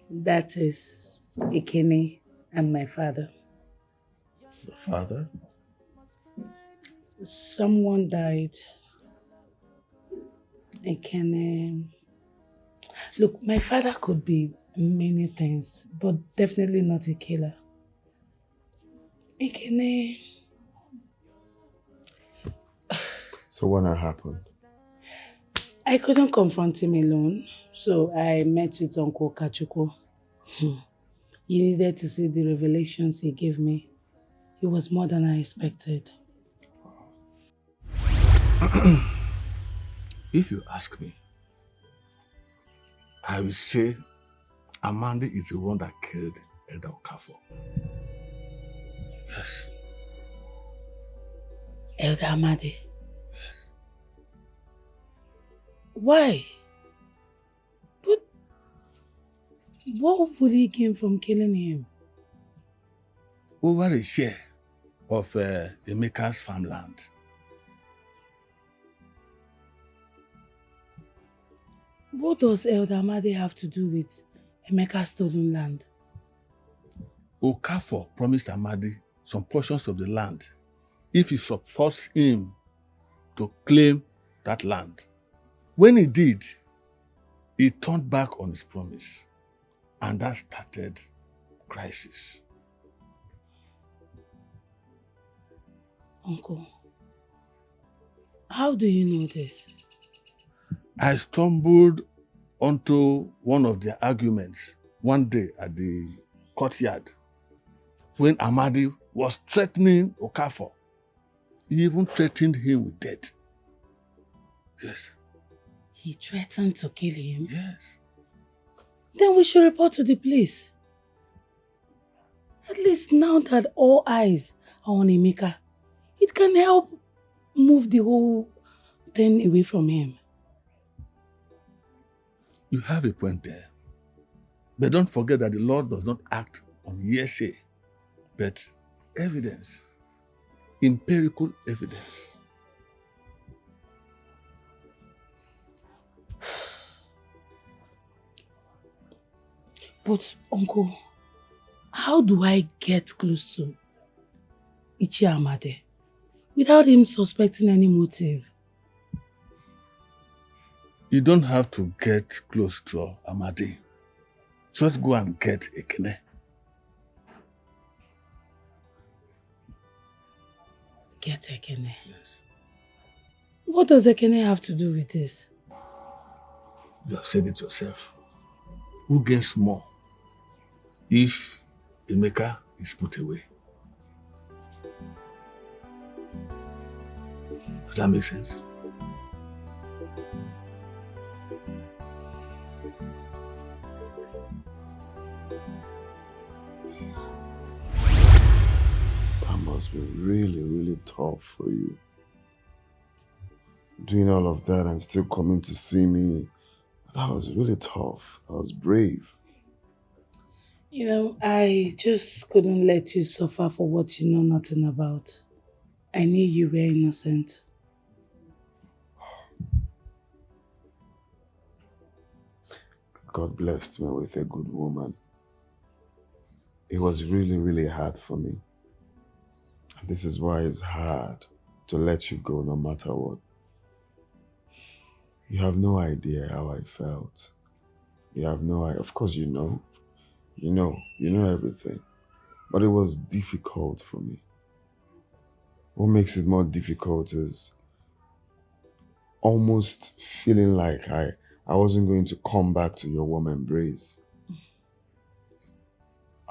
That is Ekene and my father. Your father? Someone died. Ekene. Look, my father could be many things, but definitely not a killer. Ekene. So what happened? I couldn't confront him alone, so I met with Uncle Kachuko. He needed to see the revelations he gave me. It was more than I expected. If you ask me, I will say Amandi is the one that killed Elder Okafor. Yes. Elder Amadi? Yes. Why? But what would he gain from killing him? Over a share of Emeka's farmland. What does Elder Amadi have to do with Emeka's stolen land? Okafor promised Amadi some portions of the land if he supports him to claim that land. When he did, he turned back on his promise, and that started crisis. Uncle, how do you know this? I stumbled onto one of their arguments one day at the courtyard when Amadi was threatening Okafor. He even threatened him with death. Yes. He threatened to kill him? Yes. Then we should report to the police. At least now that all eyes are on Emeka, it can help move the whole thing away from him. You have a point there. But don't forget that the Lord does not act on hearsay, but evidence, empirical evidence. But, Uncle, how do I get close to Ichie Amade without him suspecting any motive? You don't have to get close to Amadi. Just go and get Ekene. Get Ekene? Yes. What does Ekene have to do with this? You have said it yourself. Who gains more if Emeka is put away? Does that make sense? That must be really, really tough for you. Doing all of that and still coming to see me, that was really tough. That was brave. You know, I just couldn't let you suffer for what you know nothing about. I knew you were innocent. God blessed me with a good woman. It was really, really hard for me. And this is why it's hard to let you go no matter what. You have no idea how I felt. You have no idea. Of course you know. You know everything. But it was difficult for me. What makes it more difficult is almost feeling like I wasn't going to come back to your warm embrace.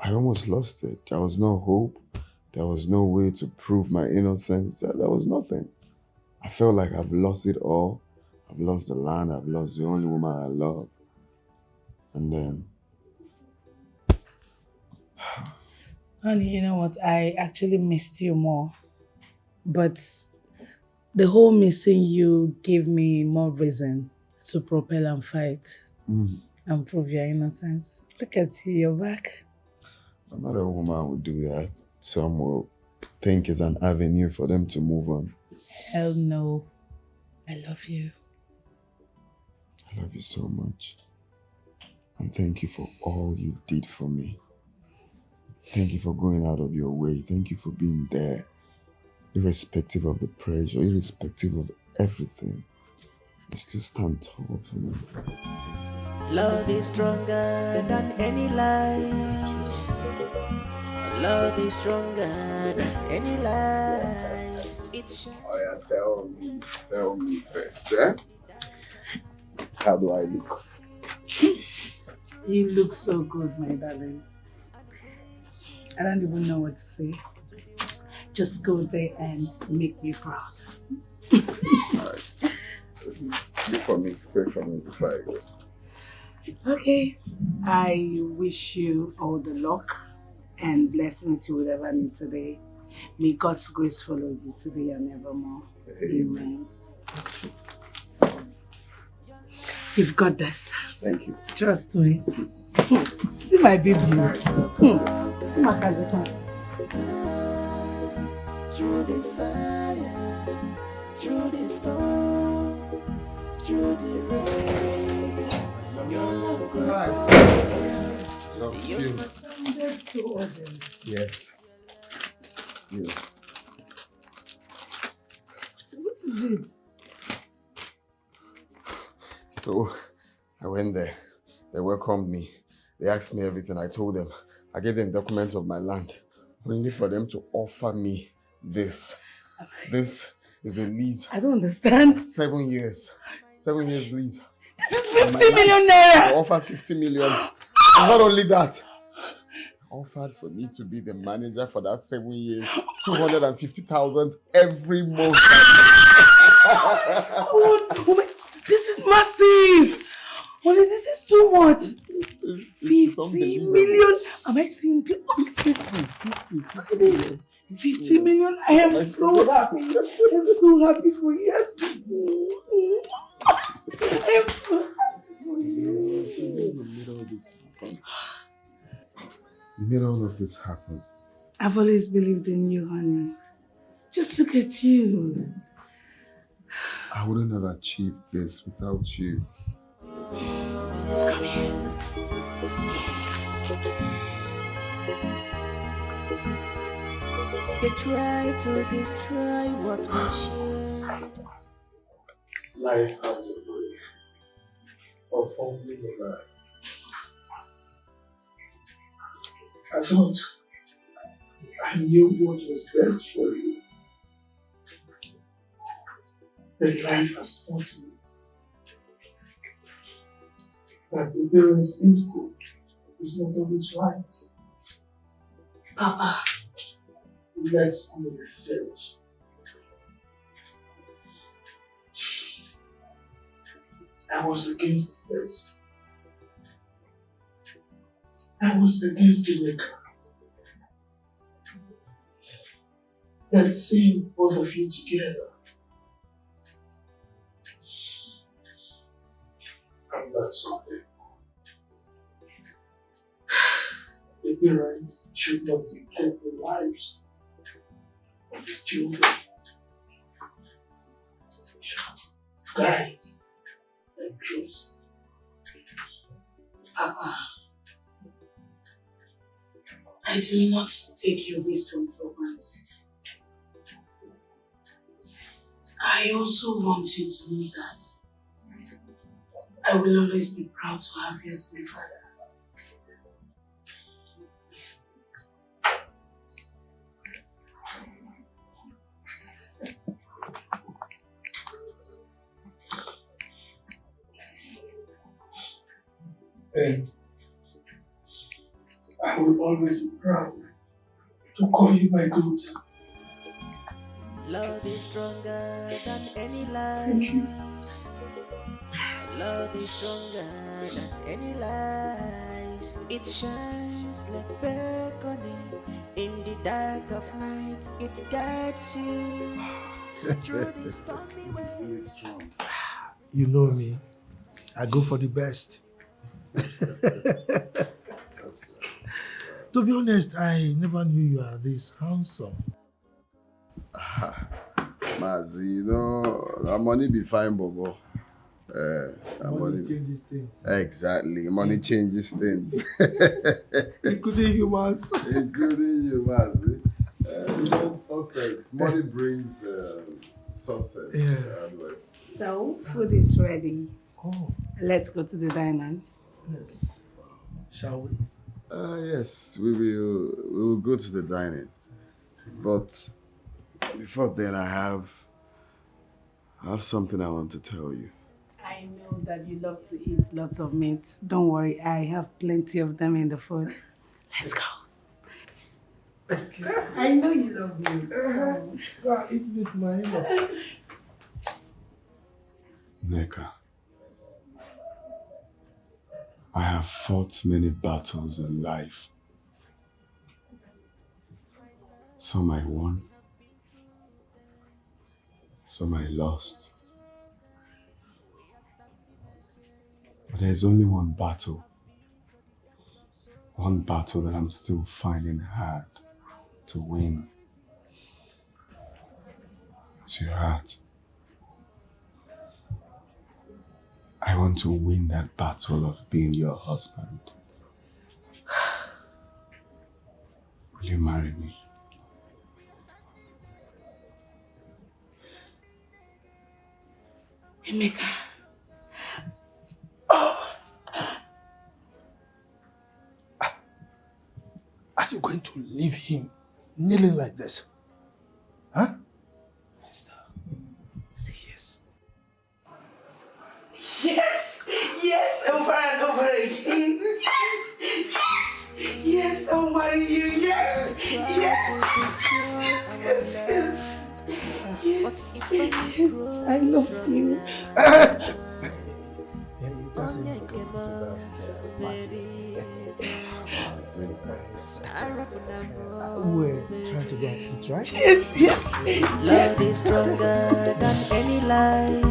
I almost lost it. There was no hope. There was no way to prove my innocence. There was nothing. I felt like I've lost it all. I've lost the land. I've lost the only woman I love. And then... Honey, you know what? I actually missed you more. But the whole missing you gave me more reason to propel and fight. And prove your innocence. Look at you, you're back. Not a woman would do that. Some will think it's an avenue for them to move on. Hell no. I love you. I love you so much. And thank you for all you did for me. Thank you for going out of your way. Thank you for being there. Irrespective of the pressure, irrespective of everything. You still stand tall for me. Love is stronger than any lies. Love is stronger than any lies. It's... Oh yeah, tell me first, eh? How do I look? You look so good, my darling. I don't even know what to say. Just go there and make me proud. Alright. Pray for me before I go. Okay. I wish you all the luck and blessings you would ever need today. May God's grace follow you today and evermore. Amen. You've got this. Thank you. Trust me. See my baby. See my cousin. Through the fire, through the storm, through the rain, your love goes. Love you. That's so urgent. Yes. See you. What is it? So, I went there. They welcomed me. They asked me everything. I told them. I gave them documents of my land. Only for them to offer me this. This is a lease. I don't understand. 7 years. 7 years lease. This is 50 million naira. They offered 50 million. And not only that, offered for me to be the manager for that 7 years. 250,000 every month. Oh my, this is massive. Honey, this is too much. It's 50 million. Am I seeing? What's 50? 50. Look at this. 50 million. I am so happy. I'm so happy for you. I am so happy for you. You made all of this happen. I've always believed in you, honey. Just look at you. I wouldn't have achieved this without you. Come here. They try to destroy what we share. Life has a way of fumbling around. I thought I knew what was best for you. But life has taught me that the parent's instinct is not always right. Papa, let's me finish. I was against this. I was against the maker. But seeing both of you together, I'm not something. The parents should not dictate the lives of his children. Guide and trust. Papa, I do not take your wisdom for granted. I also want you to know that I will always be proud to have you as my father. And I will always be proud to call you my daughter. Love is stronger than any life. Thank you. Love is stronger than any lies. It shines like beckoning in the dark of night. It guides you through the stormy ways. You know me. I go for the best. To be honest, I never knew you are this handsome. Mazi, you know, that money be fine, Bobo. Money changes things. Exactly, money changes things. Including humans. Including humans. Success. Money brings success. Yeah. So, food is ready. Oh. Let's go to the diner. Yes. Shall we? Yes, we will go to the dining. But before then, I have something I want to tell you. I know that you love to eat lots of meat. Don't worry, I have plenty of them in the food. Let's go. I know you love meat. Eat with my in-law. Neka, I have fought many battles in life. Some I won, some I lost. But there's only one battle that I'm still finding hard to win. Sweetheart, I want to win that battle of being your husband. Will you marry me? Emeka. Are you going to leave him kneeling like this? Huh? Sister, say yes. Yes! Yes! Over and over again! Yes! Yes! Yes! I'll marry you! Yes! Yes! Yes! Yes! Yes! Yes! Yes! I love you. You just say we're trying to get it right? Yes, yes. Love is stronger than any lies.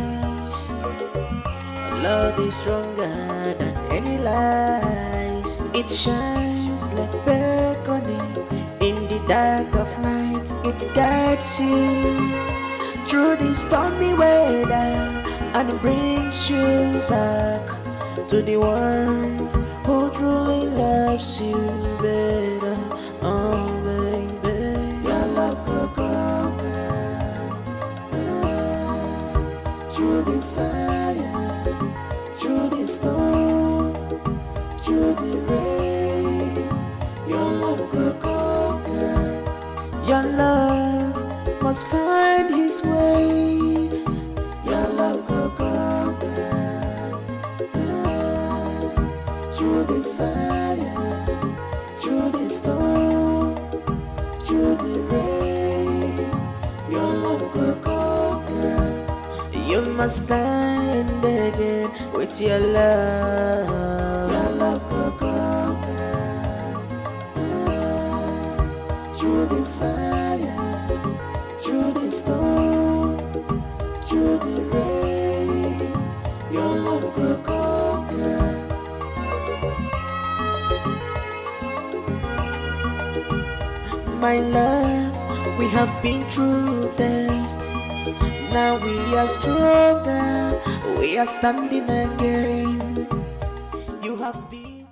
Love is stronger than any lies. It shines like beckoning in the dark of night. It guides you through the stormy weather and brings you back to the one who truly loves you better. Oh baby, your love go conquer through the fire, through the storm, through the rain. Your love go conquer. Your love must find his way. Your love go conquer through the fire, through the storm, through the rain. Your love go conquer. You must stand there again with your love. Your love go conquer. Through the fire, through the storm, through the rain, your love go conquer. My love, we have been through test. Now we are stronger, we are standing again. You have been